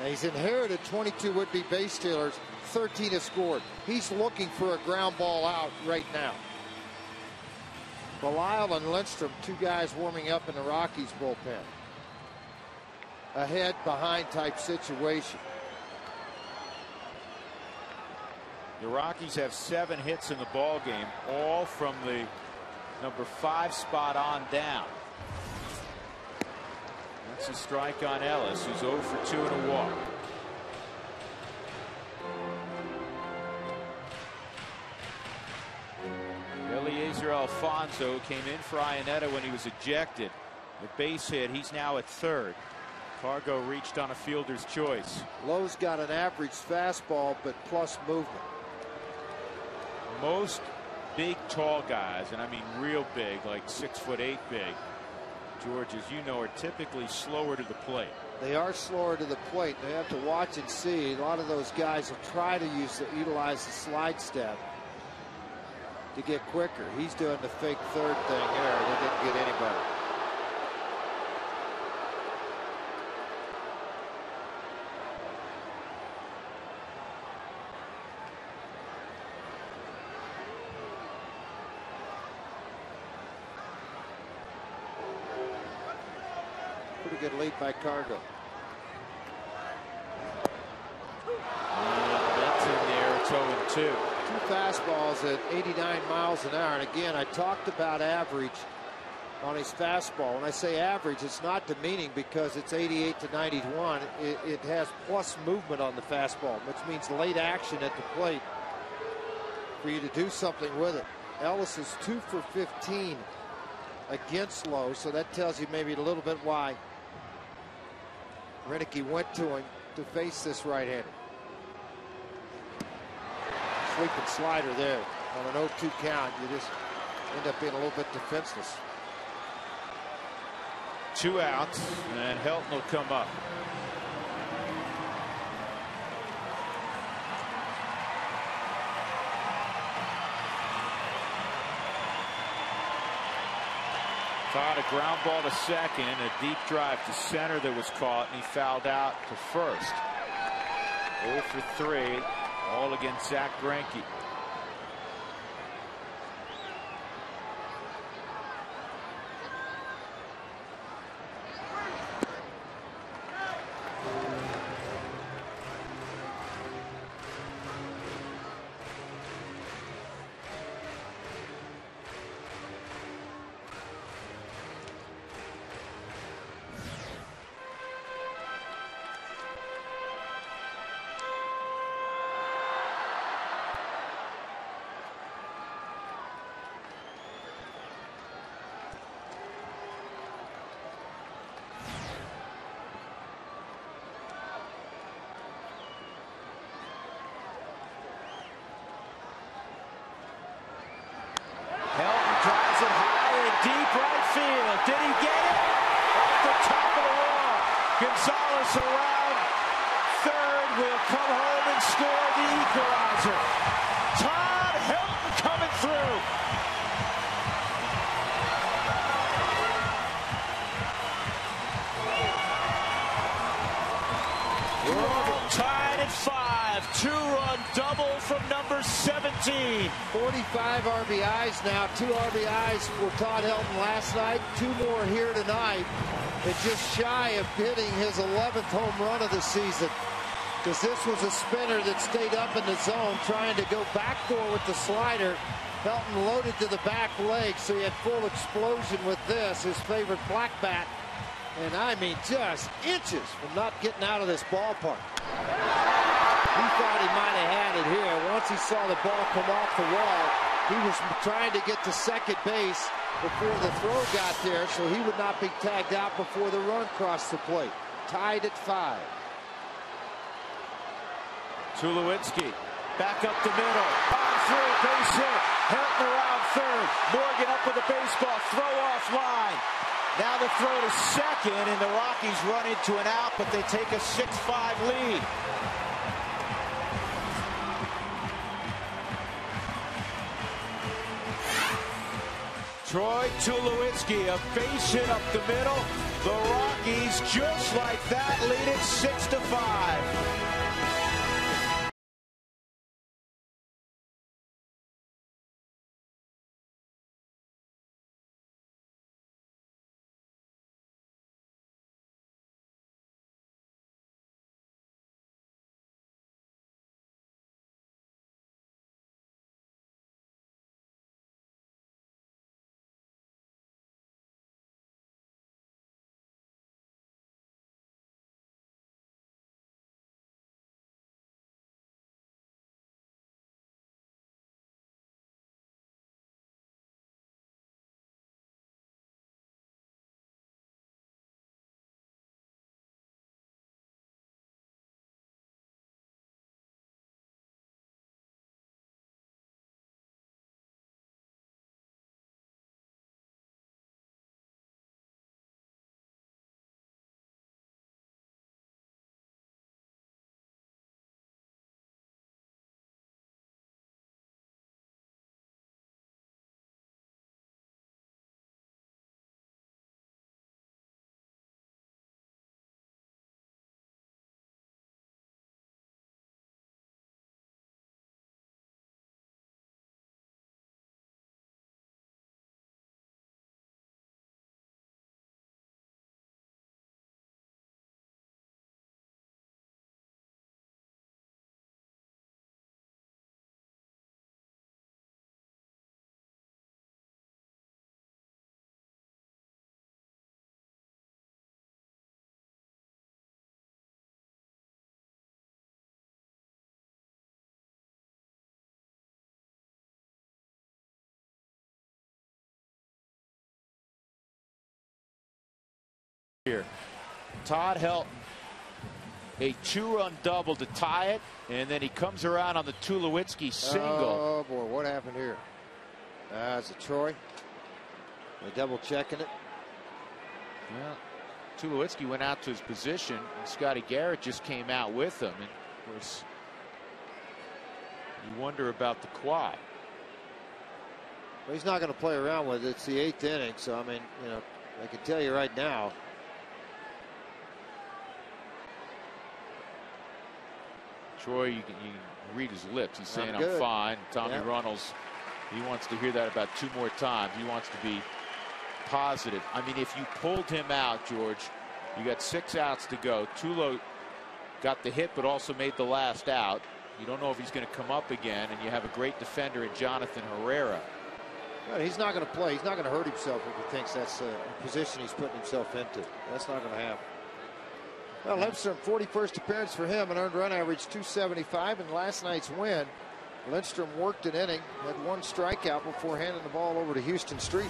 Now, he's inherited 22 would-be base stealers, 13 has scored. He's looking for a ground ball out right now. Belisle and Lindstrom, 2 guys warming up in the Rockies bullpen. Ahead, behind type situation. The Rockies have 7 hits in the ball game, all from the number 5 spot on down. That's a strike on Ellis, who's 0 for 2 and a walk. Eliezer Alfonso came in for Iannetta when he was ejected. The base hit, he's now at third. Cargo reached on a fielder's choice. Lowe's got an average fastball, but plus movement. Most big, tall guys, and I mean real big, like 6'8" big, George, as you know, are typically slower to the plate. They are slower to the plate. They have to watch and see. A lot of those guys will try to utilize the slide step. to get quicker. He's doing the fake third thing here. They didn't get anybody. Pretty good lead by Cargo. And that's in there. It's 0-2. Two fastballs at 89 miles an hour. And again, I talked about average on his fastball. When I say average, it's not demeaning because it's 88 to 91. It has plus movement on the fastball, which means late action at the plate for you to do something with it. Ellis is 2 for 15 against low, so that tells you maybe a little bit why Renicky went to him to face this right-hander. Sweeping slider there on an 0-2 count. You just end up being a little bit defenseless. 2 outs, and Helton will come up. Caught a ground ball to second and a deep drive to center that was caught, and he fouled out to first. 0 for 3, all against Zach Greinke. Did he get it? Off the top of the wall. Gonzalez around third will come home and score the equalizer. Todd Helton coming through. We're all tied at 5. 2-run double from number 17. 45 RBIs now. 2 RBIs for Todd Helton last night. 2 more here tonight. And just shy of hitting his 11th home run of the season. Because this was a spinner that stayed up in the zone trying to go backdoor with the slider. Helton loaded to the back leg, so he had full explosion with this, his favorite black bat. And I mean, just inches from not getting out of this ballpark. He thought he might have had it here. Once he saw the ball come off the wall, he was trying to get to second base before the throw got there, so he would not be tagged out before the run crossed the plate. Tied at 5. Tulowitzki back up the middle. On through, base hit. Helton around third. Morgan up with the baseball. Throw off line. Now the throw to second, and the Rockies run into an out, but they take a 6-5 lead. Troy Tulowitzki, a base hit up the middle. The Rockies, just like that, lead it 6-5. Todd Helton a 2-run double to tie it, and then he comes around on the Tulowitzki single. Oh boy, what happened here? Is it Troy? They're double checking it. Yeah. Tulowitzki went out to his position, and Scotty Garrett just came out with him. And of course, you wonder about the quad. Well, he's not going to play around with it. It's the 8th inning, so I mean, you know, I can tell you right now. Troy, you can read his lips. He's saying, I'm fine. Tommy Runnels, he wants to hear that about 2 more times. He wants to be positive. I mean, if you pulled him out, George, you got 6 outs to go. Tulo got the hit, but also made the last out. You don't know if he's going to come up again, and you have a great defender in Jonathan Herrera. Well, he's not going to play. He's not going to hurt himself if he thinks that's a position he's putting himself into. That's not going to happen. Well, Lindstrom, 41st appearance for him, an earned run average 275 in last night's win. Lindstrom worked an inning, had 1 strikeout before handing the ball over to Houston Street.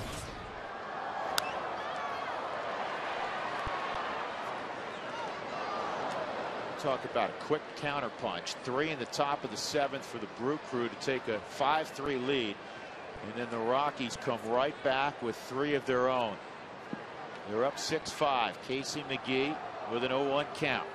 Talk about a quick counterpunch. 3 in the top of the 7th for the Brew Crew to take a 5-3 lead. And then the Rockies come right back with 3 of their own. They're up 6-5. Casey McGee with an 0-1 count.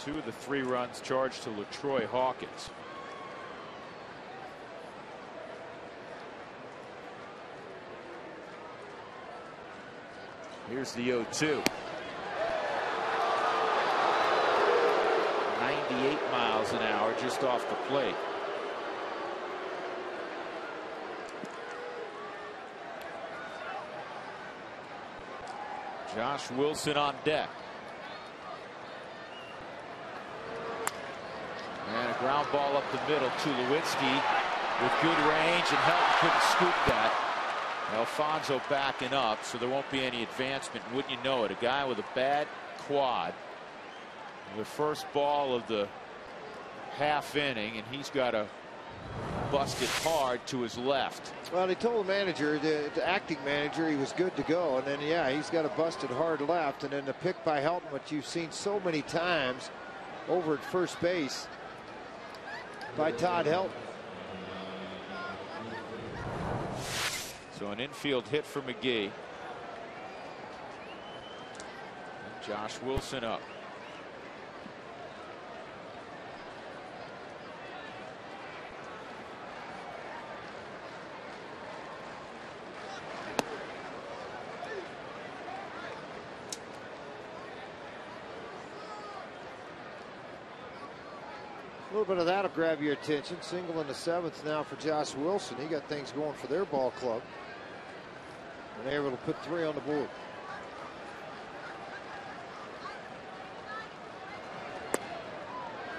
Two of the 3 runs charged to LaTroy Hawkins. Here's the 0-2. 98 miles an hour just off the plate. Josh Wilson on deck. And a ground ball up the middle. Tulowitzki with good range, and Helton couldn't scoop that. Alfonso backing up, so there won't be any advancement. Wouldn't you know it, a guy with a bad quad, the first ball of the half inning, and he's got to bust it hard to his left. Well, he told the manager, the acting manager, he was good to go, and then yeah, he's got a busted hard left, and then the pick by Helton, which you've seen so many times over at first base by Todd Helton. So an infield hit for McGee. And Josh Wilson up. A little bit of that'll grab your attention. Single in the 7th now for Josh Wilson. He got things going for their ball club. And they're able to put 3 on the board.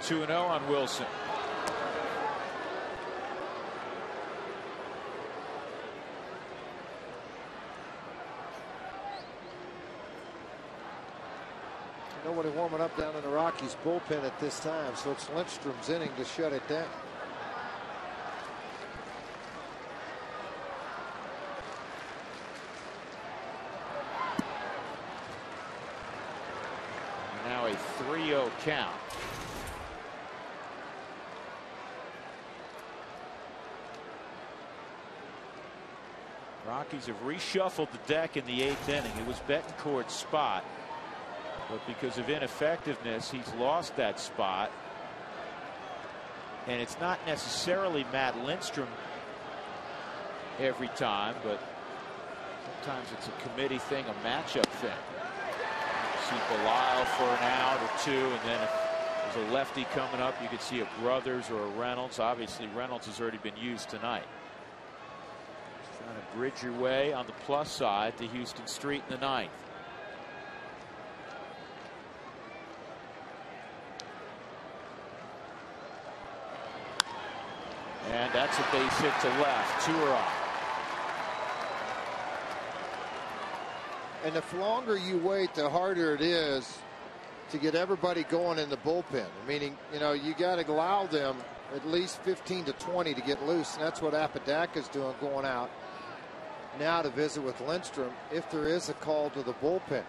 2-0 on Wilson. Nobody warming up down in the Rockies bullpen at this time, so it's Lindstrom's inning to shut it down. Now a 3-0 count. Rockies have reshuffled the deck in the 8th inning. It was Betancourt's spot, but because of ineffectiveness, he's lost that spot. And it's not necessarily Matt Lindstrom every time, but sometimes it's a committee thing, a matchup thing. See Belisle for an out or 2, and then if there's a lefty coming up, you could see a Brothers or a Reynolds. Obviously, Reynolds has already been used tonight. Trying to bridge your way on the plus side to Houston Street in the 9th. And that's a base hit to left. 2 are off. And the longer you wait, the harder it is to get everybody going in the bullpen. Meaning, you know, you got to allow them at least 15 to 20 to get loose. And that's what Apodaca's doing, going out now to visit with Lindstrom if there is a call to the bullpen.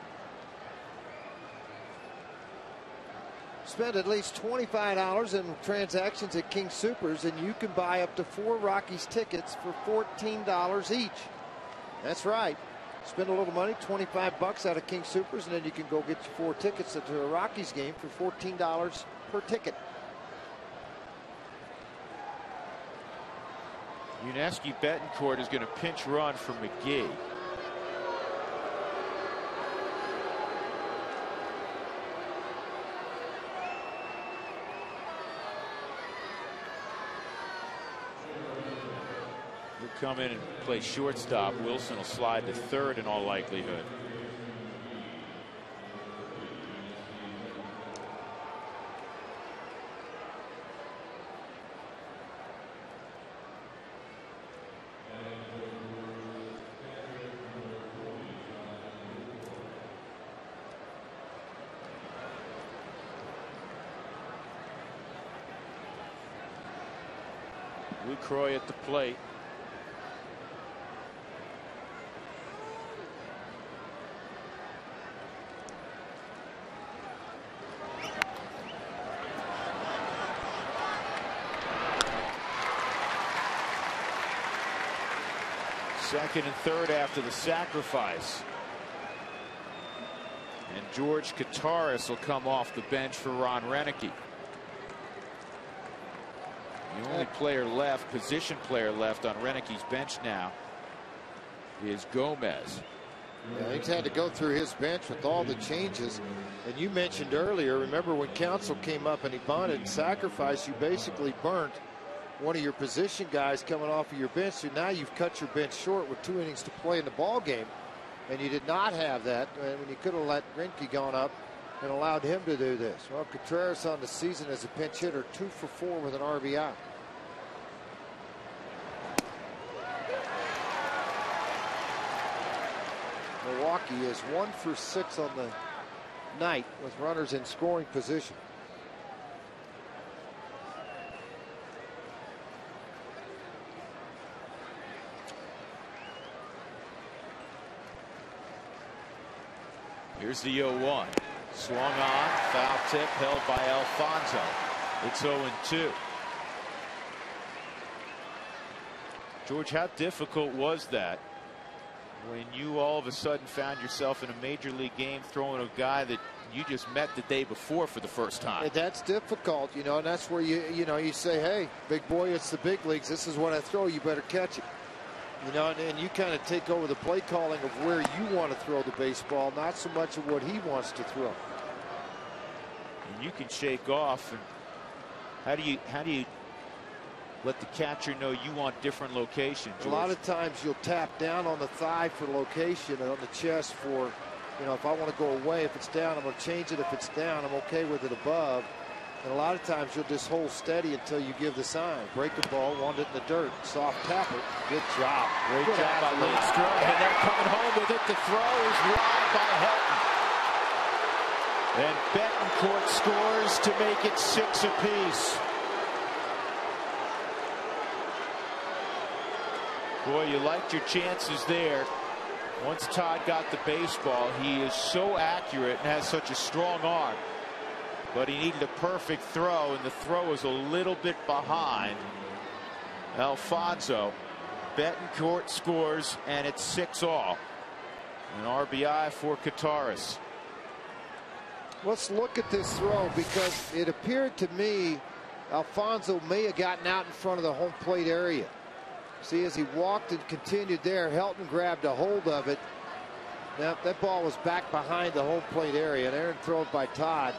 Spend at least $25 in transactions at King Soopers, and you can buy up to 4 Rockies tickets for $14 each. That's right. Spend a little money, $25 out of King Soopers, and then you can go get your 4 tickets to a Rockies game for $14 per ticket. Yuniesky Betancourt is going to pinch run for McGee. He'll come in and play shortstop. Wilson will slide to third in all likelihood. Lucroy at the plate. Second and third after the sacrifice. And George Kataris will come off the bench for Ron Renicky. The only player left, position player left on Renicky's bench now is Gomez. Yeah, he's had to go through his bench with all the changes. And you mentioned earlier, remember when Counsell came up and he bunted and sacrificed, you basically burnt one of your position guys coming off of your bench. So now you've cut your bench short with 2 innings to play in the ball game. And you did not have that when you could have let Greinke gone up and allowed him to do this. Well, Contreras on the season as a pinch hitter, 2 for 4 with an RBI. Milwaukee is 1 for 6 on the night with runners in scoring position. Here's the 0-1. Swung on, foul tip held by Alfonso. It's 0-2. George, how difficult was that when you all of a sudden found yourself in a major league game throwing a guy that you just met the day before for the first time? That's difficult, you know, and that's where you say, hey, big boy, it's the big leagues. This is what I throw. You better catch it. You know, and you kind of take over the play calling of where you want to throw the baseball, not so much of what he wants to throw. And you can shake off. And how do you let the catcher know you want different locations? A lot of times you'll tap down on the thigh for location and on the chest for, you know, if I want to go away, if it's down, I'm going to change it. If it's down, I'm okay with it above. And a lot of times you'll just hold steady until you give the sign. Break the ball, want it in the dirt. Soft tap it. Good job. Great job by Lindstrom. And they're coming home with it. The throw is wide by Helton. And Betancourt scores to make it 6 apiece. Boy, you liked your chances there. Once Todd got the baseball, he is so accurate and has such a strong arm. But he needed a perfect throw, and the throw is a little bit behind Alfonso. Betancourt scores, and it's 6-all. An RBI for Kataris. Let's look at this throw, because it appeared to me Alfonso may have gotten out in front of the home plate area. See, as he walked and continued there, Helton grabbed a hold of it. Now, that ball was back behind the home plate area, and Aaron throw it by Todd.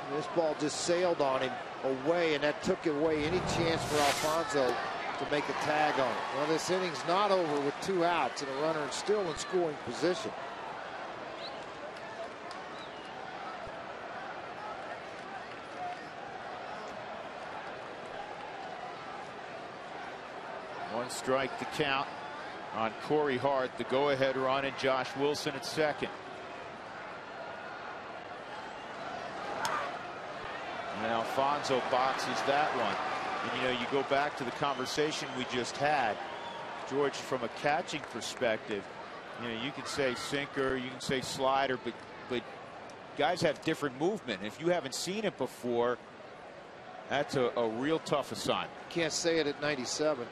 And this ball just sailed on him away, and that took away any chance for Alfonso to make a tag on it. Well, this inning's not over with 2 outs and a runner still in scoring position. One strike to count. on Corey Hart, the go-ahead run, and Josh Wilson at second. And Alfonso boxes that one. And you know, you go back to the conversation we just had, George, from a catching perspective, you know, you can say sinker, you can say slider, but guys have different movement. If you haven't seen it before, that's a real tough assignment. Can't say it at 97,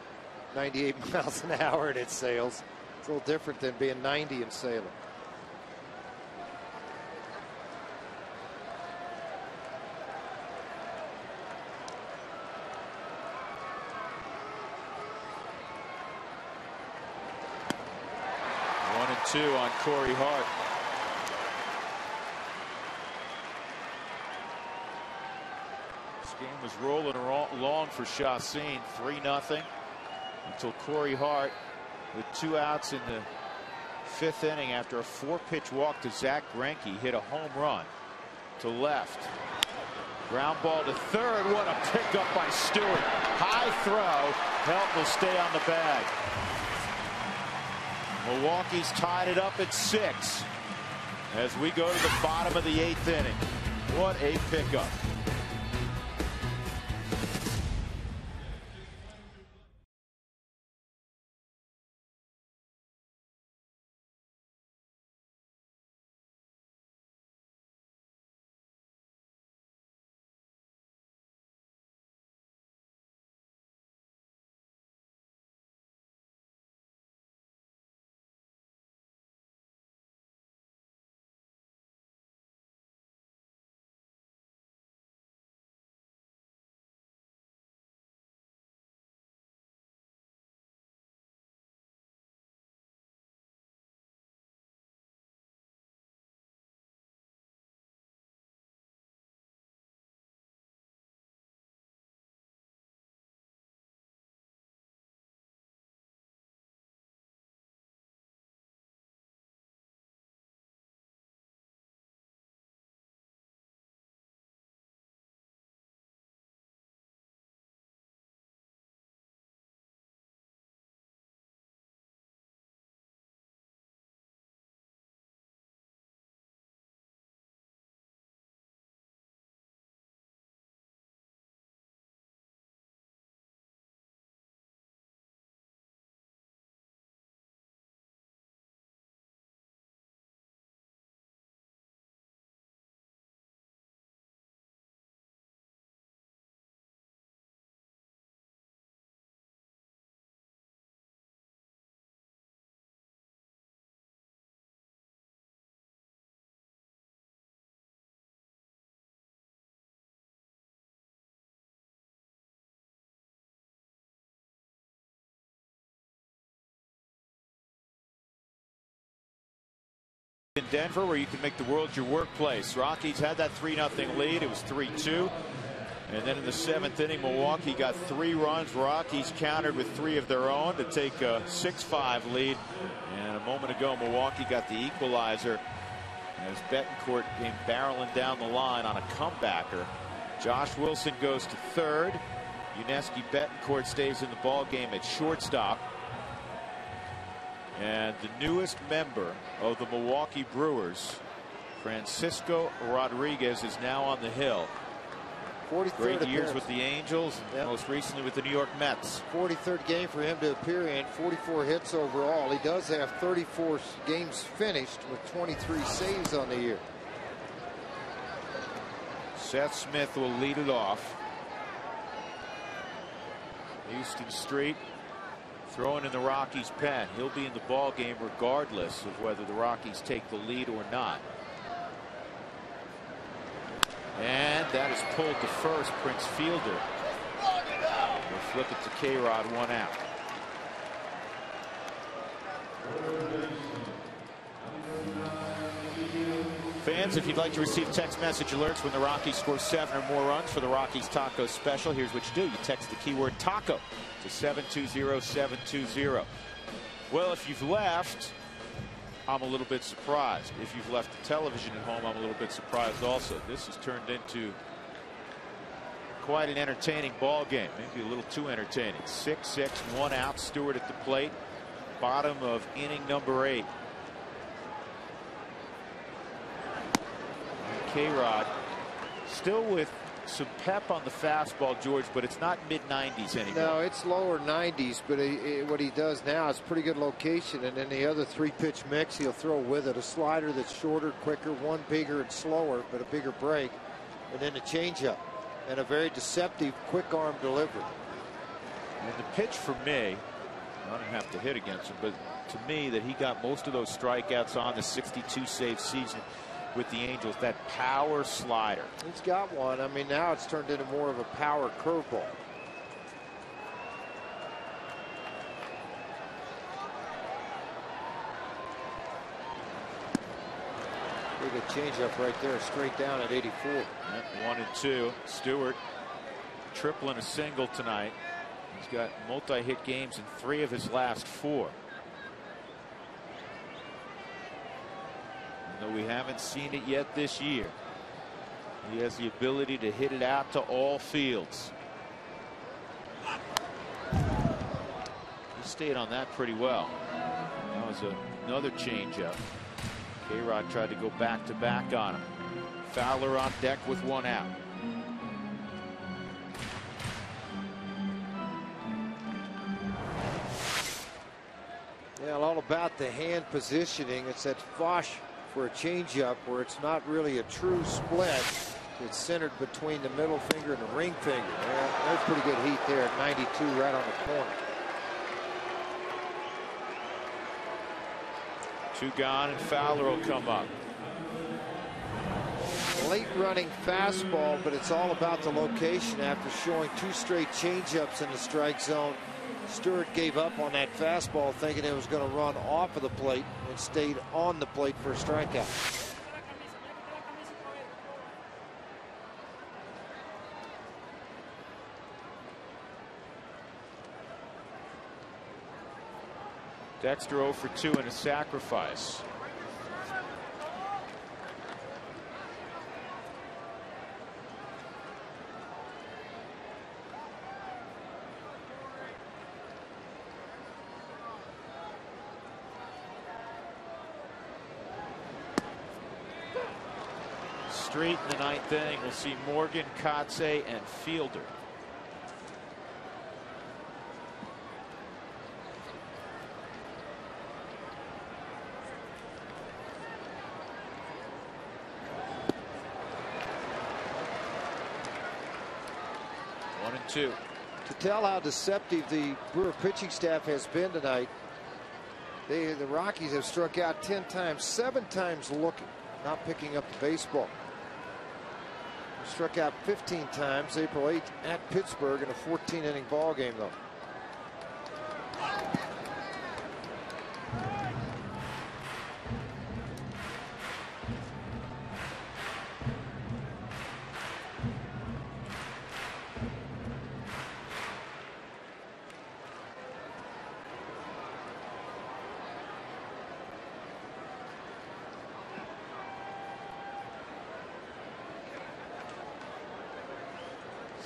98 miles an hour and it sails. It's a little different than being 90 and sailing. Two on Corey Hart. This game was rolling along for Chassin, 3-0 until Corey Hart, with 2 outs in the 5th inning after a 4-pitch walk to Zach Greinke, hit a home run to left. Ground ball to third. What a pickup by Stewart. High throw. Help will stay on the bag. Milwaukee's tied it up at 6 as we go to the bottom of the 8th inning. What a pickup. In Denver, where you can make the world your workplace. Rockies had that 3-0 lead. It was 3-2. And then in the 7th inning, Milwaukee got 3 runs. Rockies countered with 3 of their own to take a 6-5 lead. And a moment ago, Milwaukee got the equalizer as Betancourt came barreling down the line on a comebacker. Josh Wilson goes to third. Yuneski Betancourt stays in the ball game at shortstop. And the newest member of the Milwaukee Brewers, Francisco Rodriguez, is now on the hill. 43rd Great years appearance with the Angels, and most recently with the New York Mets. 43rd game for him to appear in, 44 hits overall. He does have 34 games finished with 23 saves on the year. Seth Smith will lead it off. Houston Street throwing in the Rockies' pen. He'll be in the ball game regardless of whether the Rockies take the lead or not. And that is pulled to first. Prince Fielder will flip it to K-Rod, 1 out. Fans, if you'd like to receive text message alerts when the Rockies score 7 or more runs for the Rockies Taco Special, here's what you do. You text the keyword taco to 720-720. Well, if you've left, I'm a little bit surprised. If you've left the television at home, I'm a little bit surprised also. This has turned into quite an entertaining ball game. Maybe a little too entertaining. 6-6, 1 out. Stewart at the plate. bottom of inning number 8. K-Rod still with some pep on the fastball, George, but it's not mid-90s anymore. No, it's lower 90s, but what he does now is pretty good location, and then the other 3-pitch mix he'll throw with it. A slider that's shorter, quicker, one bigger and slower, but a bigger break, and then a changeup, and a very deceptive quick arm delivery. And the pitch for me, I don't have to hit against him, but to me that he got most of those strikeouts on the 62 save season with the Angels, that power slider. He's got one. I mean, now it's turned into more of a power curveball. Look at changeup right there, straight down at 84. Yep, 1-2. Stewart tripling a single tonight. He's got multi-hit games in 3 of his last 4. Though we haven't seen it yet this year, he has the ability to hit it out to all fields. He stayed on that pretty well. That was another changeup. K-Rod tried to go back-to-back on him. Fowler on deck with 1 out. Yeah, all about the hand positioning. It's that Fosh for a changeup where it's not really a true split. It's centered between the middle finger and the ring finger. Yeah, there's pretty good heat there at 92 right on the corner. 2 gone, and Fowler will come up. Late running fastball, but it's all about the location. After showing 2 straight changeups in the strike zone, Stewart gave up on that fastball thinking it was going to run off of the plate and stayed on the plate for a strikeout. Dexter 0 for 2 and a sacrifice. Street in the 9th inning. We'll see Morgan, Kotze, and Fielder. One and two. To tell how deceptive the Brewer pitching staff has been tonight, the Rockies have struck out 10 times, 7 times looking, not picking up the baseball. Struck out 15 times April 8th at Pittsburgh in a 14-inning ball game, though.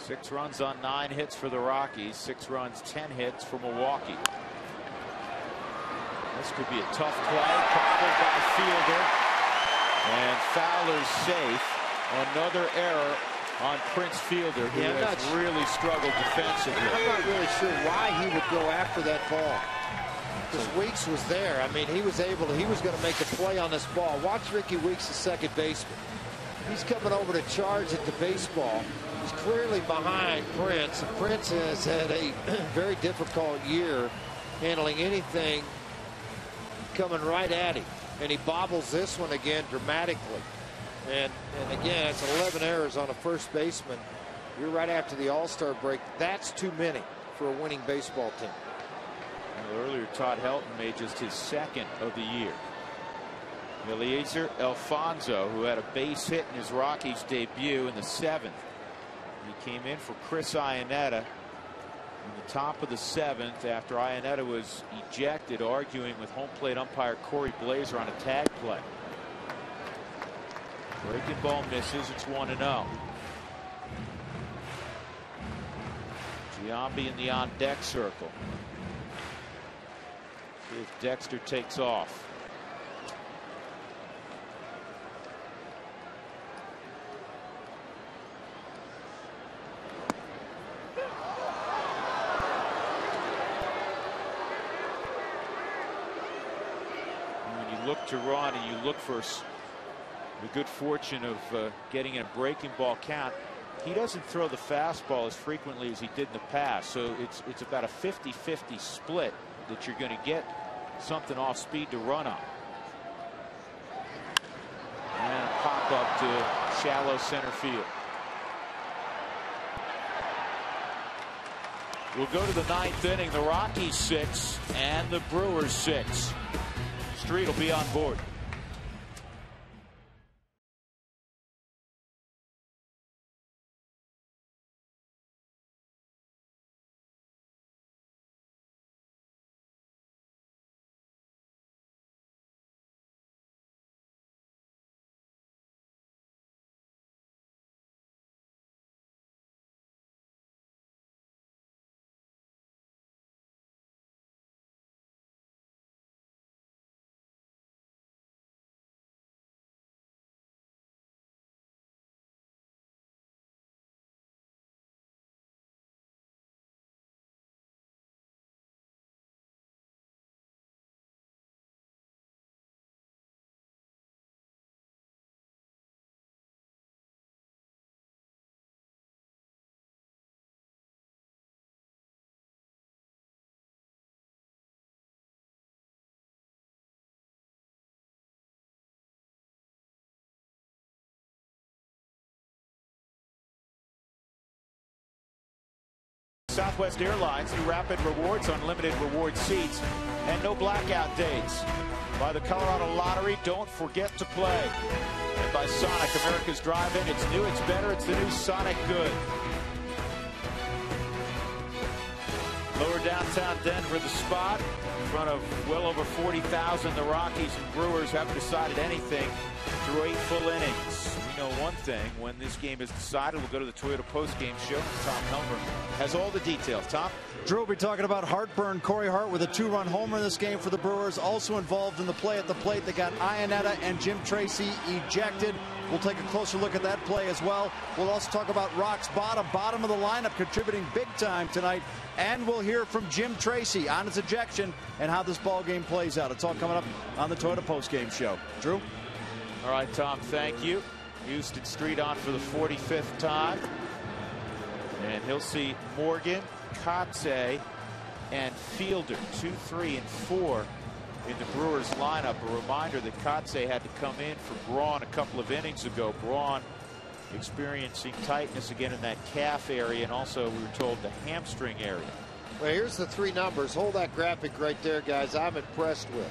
Six runs on 9 hits for the Rockies. 6 runs, 10 hits for Milwaukee. This could be a tough play. Cobbled by Fielder. And Fowler's safe. Another error on Prince Fielder, who has really struggled defensively. I'm not really sure why he would go after that ball. Because Weeks was there. I mean, he was going to make a play on this ball. Watch Ricky Weeks, the second baseman. He's coming over to charge at the baseball. He's clearly behind Prince. Prince has had a very difficult year handling anything coming right at him. And he bobbles this one again dramatically. And again, it's 11 errors on a first baseman. You're right after the All-Star break. That's too many for a winning baseball team. Well, earlier, Todd Helton made just his 2nd of the year. Eliezer Alfonso, who had a base hit in his Rockies debut in the 7th. He came in for Chris Iannetta in the top of the 7th after Iannetta was ejected, arguing with home plate umpire Corey Blazer on a tag play. Breaking ball misses. It's 1-0. Giambi in the on-deck circle. If Dexter takes off. When you look to run and you look for the good fortune of getting a breaking ball count, he doesn't throw the fastball as frequently as he did in the past. So it's about a 50-50 split that you're going to get something off speed to run on. And a pop up to shallow center field. We'll go to the ninth inning. The Rockies 6 and the Brewers 6. Street will be on board. Southwest Airlines, new Rapid Rewards, unlimited reward seats, and no blackout dates. By the Colorado Lottery, don't forget to play. And by Sonic, America's drive-in, it's new, it's better, it's the new Sonic Good. Lower downtown Denver, the spot, in front of well over 40,000. The Rockies and Brewers haven't decided anything through 8 full innings. We know one thing, when this game is decided, we'll go to the Toyota post-game show. Tom Helmer has all the details. Tom? Drew will be talking about heartburn. Corey Hart with a 2-run homer in this game for the Brewers. Also involved in the play at the plate. They got Iannetta and Jim Tracy ejected. We'll take a closer look at that play as well. We'll also talk about Rock's bottom of the lineup, contributing big time tonight. And we'll hear from Jim Tracy on his ejection and how this ball game plays out. It's all coming up on the Toyota postgame show. Drew? All right, Tom, thank you. Houston Street on for the 45th time. And he'll see Morgan, Kotze, and Fielder, 2, 3, and 4 in the Brewers lineup. A reminder that Kotze had to come in for Braun a couple of innings ago. Braun experiencing tightness again in that calf area, and also, we were told, the hamstring area. Well, here's the 3 numbers. Hold that graphic right there, guys. I'm impressed with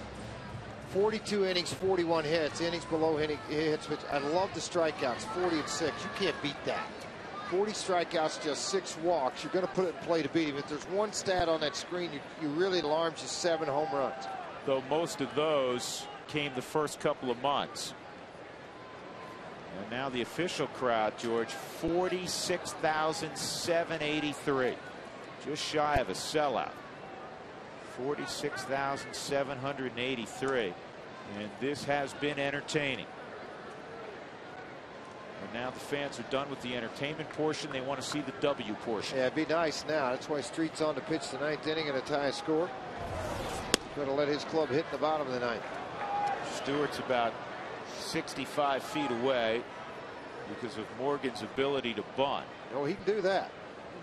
42 innings, 41 hits, innings below hits. Which I love the strikeouts, 40 and 6. You can't beat that. 40 strikeouts, just 6 walks. You're going to put it in play to beat him. If there's one stat on that screen you really alarms you, 7 home runs. Though most of those came the first couple of months. And now the official crowd, George, 46,783. Just shy of a sellout. 46,783. And this has been entertaining. And now the fans are done with the entertainment portion. They want to see the W portion. Yeah, it'd be nice now. That's why Street's on to pitch the 9th inning and a tie score. Going to let his club hit in the bottom of the 9th. Stewart's about 65 feet away because of Morgan's ability to bunt. No, he can do that.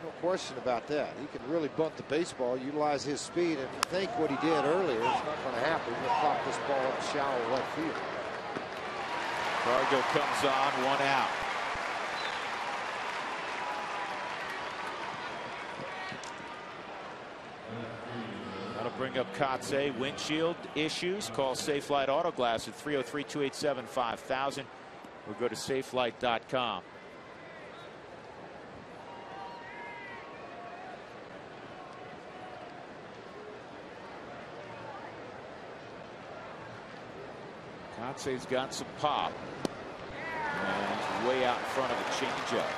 No question about that. He can really bunt the baseball, utilize his speed, and I think what he did earlier is not going to happen. He'll pop this ball up shallow left field. Cargo comes on, 1 out. That'll bring up Kotze. Windshield issues. Call Safelite Auto Glass at 303-287-5000. Or go to safelight.com. Kotze's got some pop. And he's way out in front of a changeup.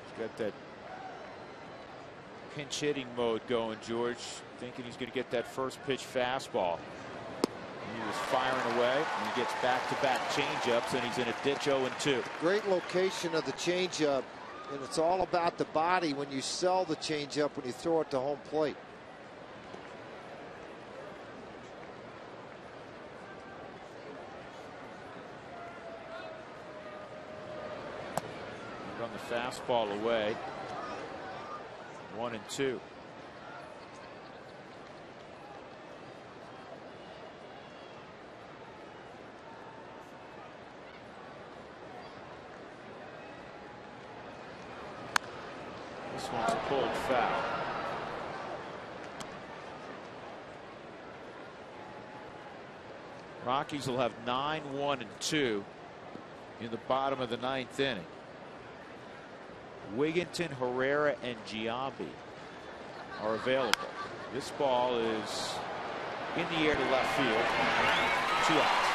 He's got that pinch hitting mode going, George, thinking he's going to get that first pitch fastball. He was firing away, and he gets back-to-back changeups, and he's in a ditch 0-2. Great location of the changeup, and it's all about the body when you sell the changeup when you throw it to home plate. Run the fastball away. 1-2. This one's pulled foul. Rockies will have 9-1-2 in the bottom of the 9th inning. Wigginton, Herrera, and Giambi are available. This ball is in the air to left field. 2 outs.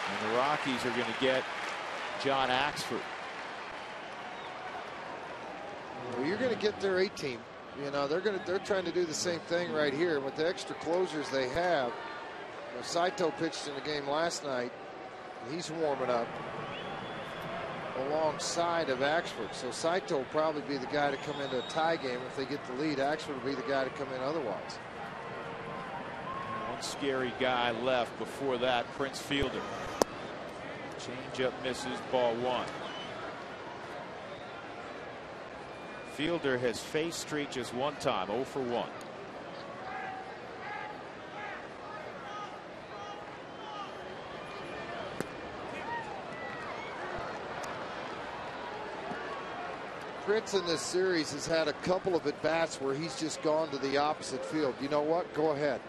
And the Rockies are going to get John Axford. Well, you're going to get their A-team. You know, they're trying to do the same thing right here with the extra closers they have. You know, Saito pitched in the game last night, and he's warming up alongside of Axford. So Saito will probably be the guy to come into a tie game if they get the lead. Axford will be the guy to come in otherwise. One scary guy left before that, Prince Fielder. Changeup misses, ball 1. Fielder has faced Street just one time, 0 for 1. Prince in this series has had a couple of at-bats where he's just gone to the opposite field. You know what? Go ahead.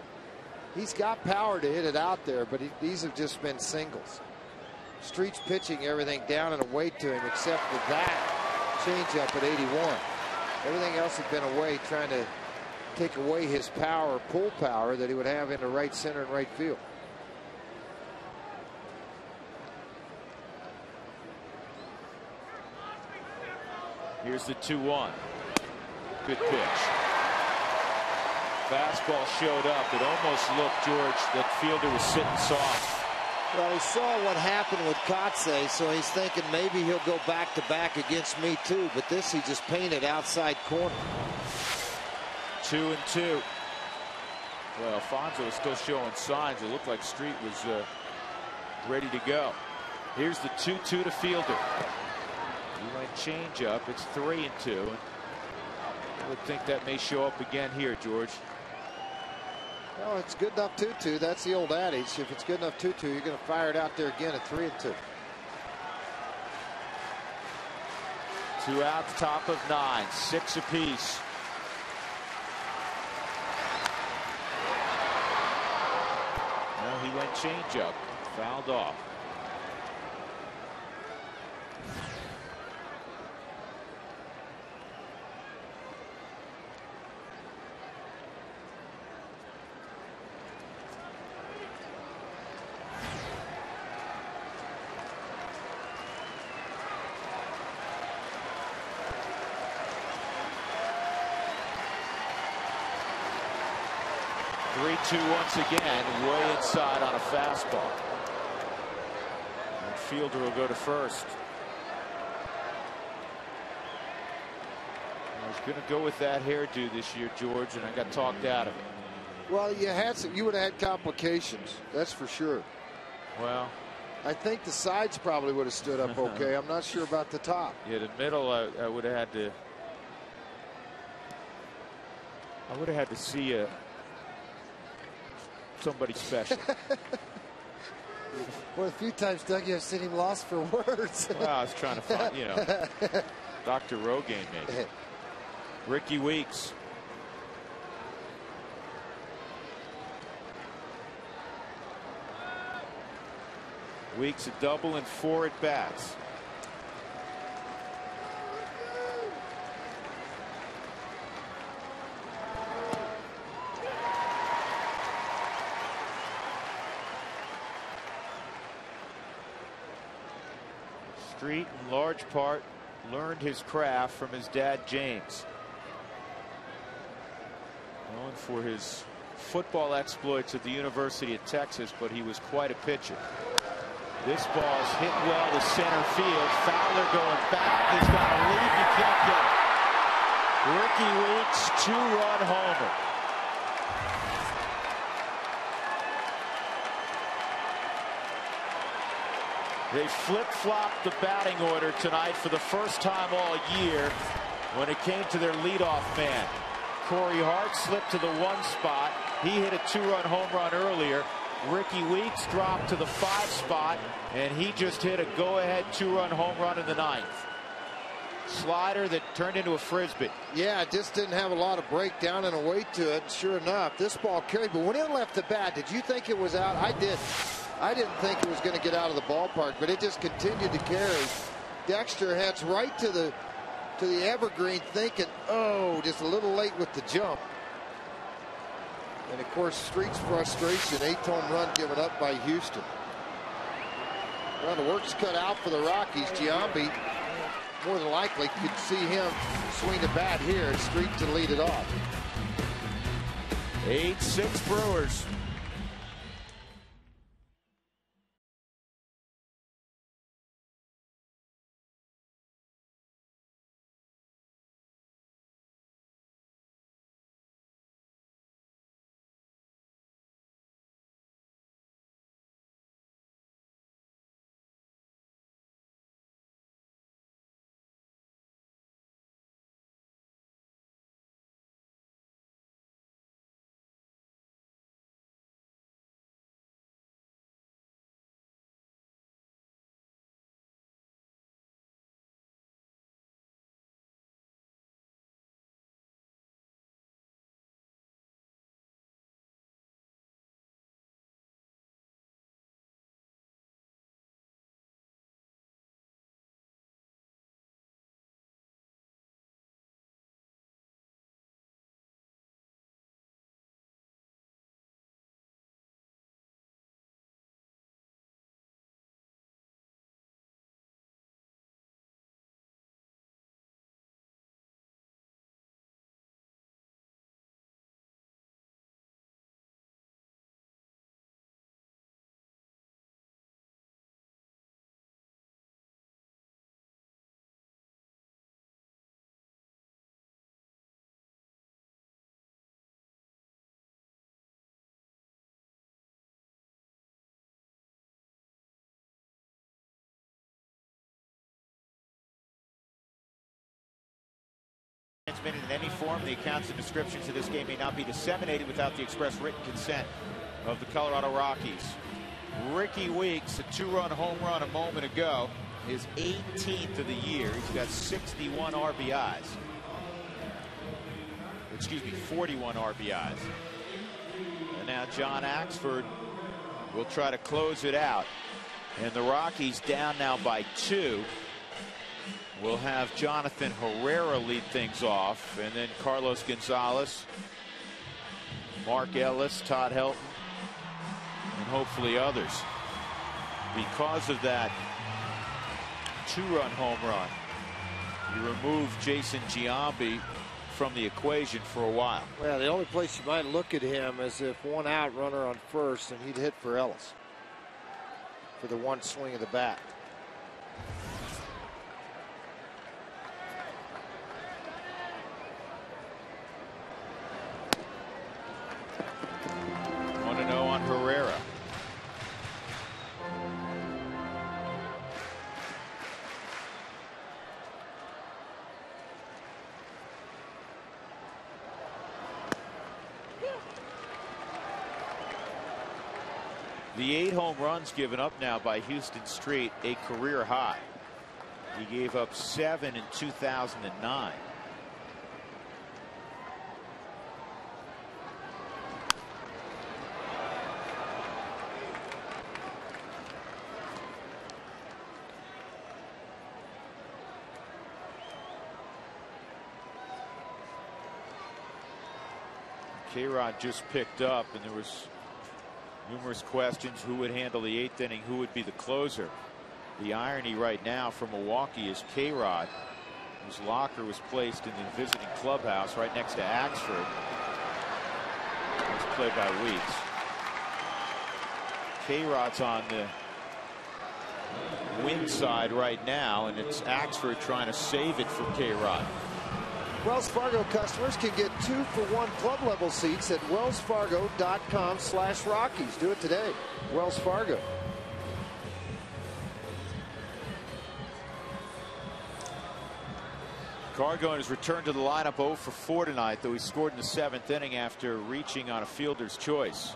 He's got power to hit it out there, but these have just been singles. Street's pitching everything down and away to him except for that changeup at 81. Everything else had been away, trying to take away his power, pull power that he would have into right center and right field. Here's the 2-1. Good pitch. Fastball showed up. It almost looked, George, that Fielder was sitting soft. Well, he saw what happened with Kotze, so he's thinking maybe he'll go back-to-back against me too. But this he just painted outside corner. 2-2. Well, Alfonso is still showing signs. It looked like Street was ready to go. Here's the 2-2 to Fielder. He went changeup. It's 3-2. I would think that may show up again here, George. Well, it's good enough 2-2. That's the old adage. If it's good enough 2-2, you're going to fire it out there again at 3-2. 2 outs, top of 9, 6 apiece. Well, he went changeup, fouled off. Two once again, way inside on a fastball. And Fielder will go to first. I was going to go with that hairdo this year, George, and I got talked out of it. Well, you would have had complications, that's for sure. Well, I think the sides probably would have stood up okay. I'm not sure about the top. Yeah, the middle, I would have had to. I would have had to see somebody special. Well, a few times, Doug, I've seen him lost for words. Well, I was trying to find, you know, Dr. Rogaine maybe. Ricky Weeks. Weeks a double and 4 at bats. Street in large part learned his craft from his dad, James. Known for his football exploits at the University of Texas, but he was quite a pitcher. This ball's hit well to center field. Fowler going back. He's got a lead. You can't get it. Ricky Weeks, 2-run homer. They flip-flopped the batting order tonight for the first time all year when it came to their leadoff man. Corey Hart slipped to the 1 spot. He hit a 2-run home run earlier. Ricky Weeks dropped to the 5 spot, and he just hit a go-ahead 2-run home run in the 9th. Slider that turned into a frisbee. Yeah, it just didn't have a lot of breakdown and a weight to it. Sure enough, this ball carried. But when it left the bat, did you think it was out? I didn't. I didn't think it was going to get out of the ballpark, but it just continued to carry. Dexter heads right to the evergreen, thinking, oh, just a little late with the jump. And of course, Street's frustration, 8th home run given up by Houston. Well, the work's cut out for the Rockies. Giambi, more than likely, could see him swing the bat here and Street to lead it off. 8-6 Brewers. Transmitted in any form, the accounts and descriptions of this game may not be disseminated without the express written consent of the Colorado Rockies. Ricky Weeks, a 2-run home run a moment ago, his 18th of the year. He's got 61 RBIs. Excuse me, 41 RBIs. And now John Axford will try to close it out. And the Rockies down now by 2. We'll have Jonathan Herrera lead things off, and then Carlos Gonzalez, Mark Ellis, Todd Helton, and hopefully others. Because of that 2-run home run, you remove Jason Giambi from the equation for a while. Well, the only place you might look at him is if 1 out, runner on first, and he'd hit for Ellis for the 1 swing of the bat. Herrera. The 8 home runs given up now by Houston Street, a career high. He gave up 7 in 2009. K-Rod just picked up, and there was numerous questions. Who would handle the 8th inning? Who would be the closer? The irony right now for Milwaukee is K-Rod, whose locker was placed in the visiting clubhouse right next to Axford. It's played by Weeks. K-Rod's on the win side right now, and it's Axford trying to save it from K-Rod. Wells Fargo customers can get 2-for-1 club level seats at wellsfargo.com/Rockies. Do it today. Wells Fargo. Cargo has returned to the lineup 0 for 4 tonight, though he scored in the 7th inning after reaching on a fielder's choice.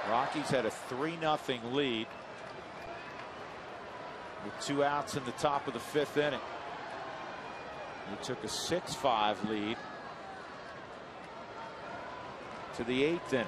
Rockies had a 3-0 lead with 2 outs in the top of the 5th inning. He took a 6-5 lead to the 8th inning.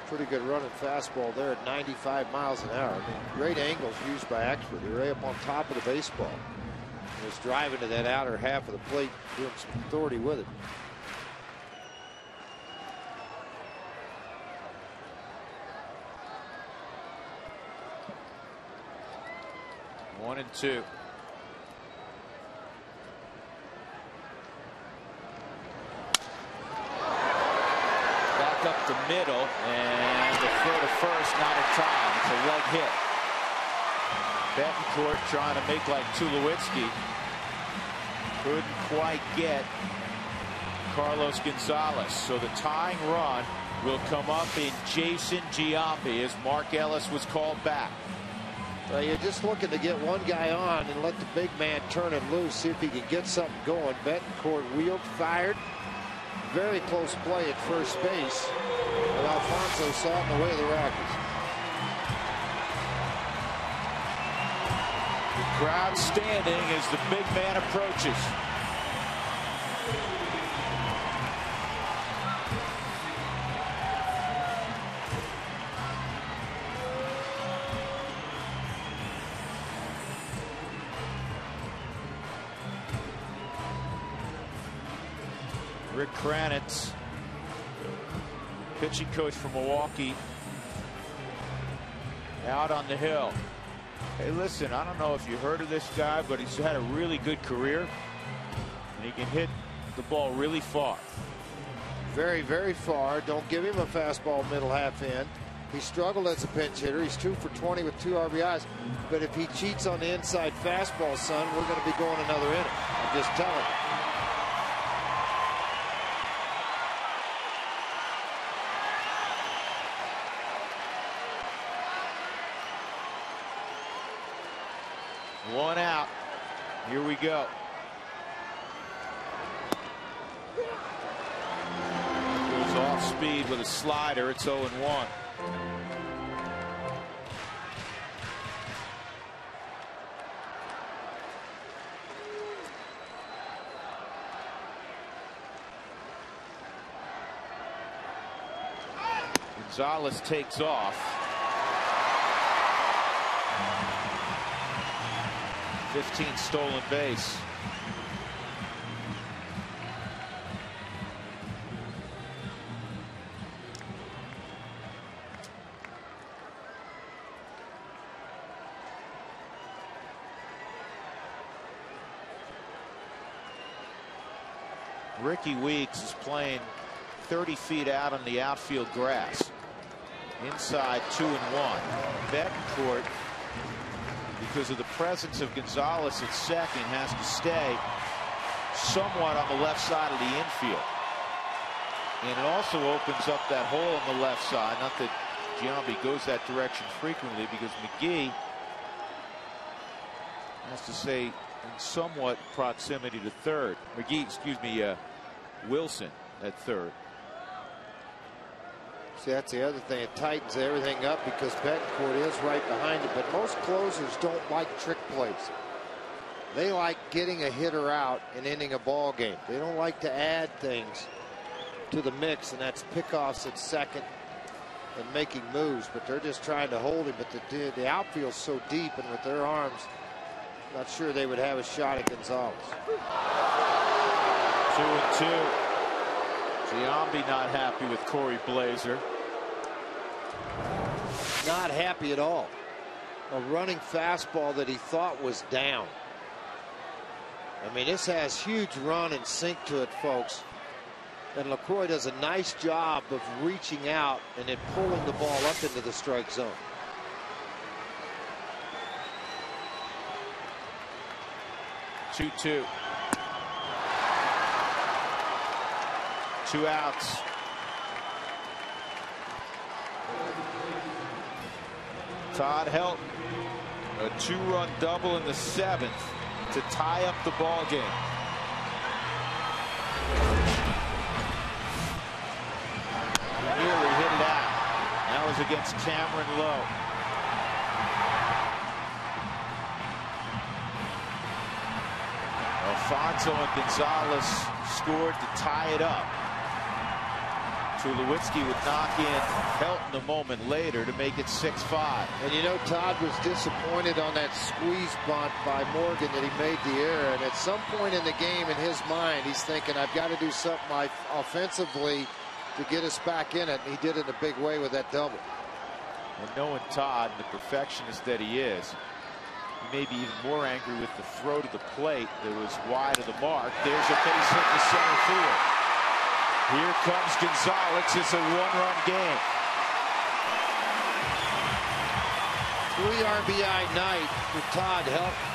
Pretty good running fastball there at 95 miles an hour. I mean, great angles used by Axford. They're right up on top of the baseball. He was driving to that outer half of the plate, doing some authority with it. One and two. Up the middle, and the throw to first, not in time. It's a leg hit. Betancourt trying to make like Tulowitzki. Couldn't quite get Carlos Gonzalez. So the tying run will come up in Jason Giambi as Mark Ellis was called back. Well, you're just looking to get one guy on and let the big man turn him loose, see if he can get something going. Betancourt wheeled, fired. Very close play at first base, but Alfonso saw it in the way of the Rockies. The crowd standing as the big man approaches. Rick Kranitz, pitching coach from Milwaukee, out on the hill. Hey, listen, I don't know if you heard of this guy, but he's had a really good career, and he can hit the ball really far. Very, very far. Don't give him a fastball middle half in. He struggled as a pinch hitter. He's 2 for 20 with 2 RBIs. But if he cheats on the inside fastball, son, we're going to be going another inning. I'm just telling you. One out. Here we go. Goes off speed with a slider. It's 0-1. Gonzalez takes off. 15 stolen base. Ricky Weeks is playing 30 feet out on the outfield grass. Inside 2-1. Betancourt, because of the presence of Gonzalez at second, has to stay somewhat on the left side of the infield. And it also opens up that hole on the left side. Not that Giambi goes that direction frequently because McGee has to say in somewhat proximity to third. Wilson at third. See, that's the other thing. It tightens everything up because Betancourt is right behind it. But most closers don't like trick plays. They like getting a hitter out and ending a ball game. They don't like to add things to the mix, and that's pickoffs at second and making moves. But they're just trying to hold him. But the outfield's so deep, and with their arms, not sure they would have a shot at Gonzalez. 2-2. Giambi not happy with Corey Blazer. Not happy at all. A running fastball that he thought was down. I mean, this has huge run and sink to it, folks. And LaCroix does a nice job of reaching out and then pulling the ball up into the strike zone. Two outs. Todd Helton, a 2-run double in the 7th to tie up the ball game. Nearly hit it out. That was against Cameron Lowe. Alfonso and Gonzalez scored to tie it up. Tulowitzki would knock in Helton a moment later to make it 6-5. And you know, Todd was disappointed on that squeeze bunt by Morgan that he made the error. And at some point in the game, in his mind, he's thinking, I've got to do something offensively to get us back in it. And he did it in a big way with that double. And knowing Todd, the perfectionist that he is, he may be even more angry with the throw to the plate that was wide of the mark. There's a base hit to center field. Here comes Gonzalez. It's a 1-run game. 3 RBI night for Todd Helton.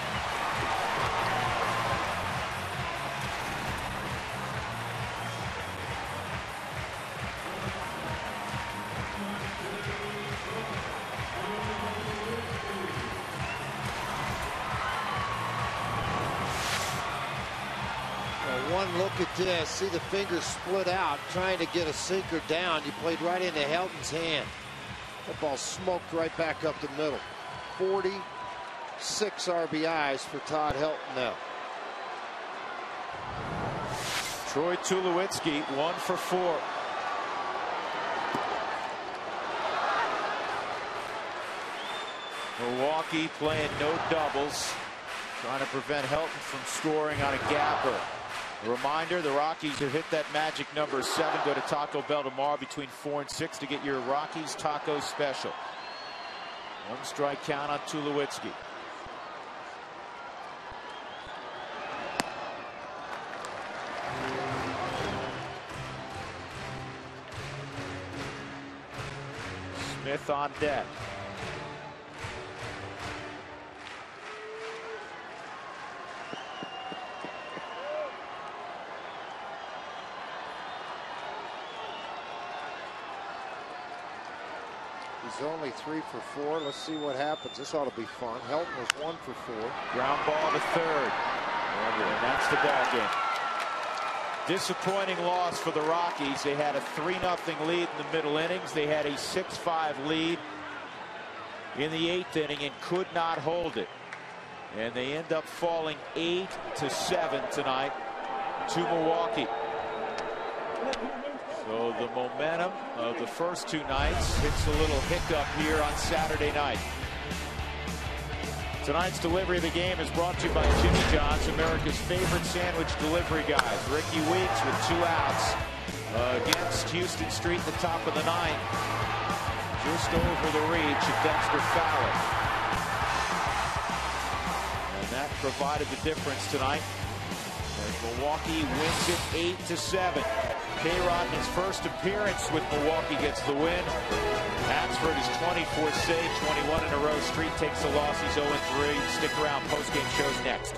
One look at this. See the fingers split out trying to get a sinker down. You played right into Helton's hand. That ball smoked right back up the middle. 46 RBIs for Todd Helton now. Troy Tulowitzki 1 for 4. Milwaukee playing no doubles, trying to prevent Helton from scoring on a gapper. A reminder, the Rockies have hit that magic number 7. Go to Taco Bell tomorrow between 4 and 6 to get your Rockies taco special. 1 strike count on Tulowitzki. Smith on deck. He's only 3 for 4. Let's see what happens. This ought to be fun. Helton was 1 for 4. Ground ball to third. And that's the ball game. Disappointing loss for the Rockies. They had a 3-0 lead in the middle innings. They had a 6-5 lead in the 8th inning and could not hold it. And they end up falling 8-7 tonight to Milwaukee. So the momentum of the first 2 nights hits a little hiccup here on Saturday night. Tonight's delivery of the game is brought to you by Jimmy John's, America's favorite sandwich delivery guys. Ricky Weeks with 2 outs against Houston Street, the top of the 9th. Just over the reach of Dexter Fowler. And that provided the difference tonight. As Milwaukee wins it 8-7. K-Rod in his first appearance with Milwaukee gets the win. Hansford is 24 save, 21 in a row. Street takes the loss. He's 0-3. Stick around. Post-game shows next.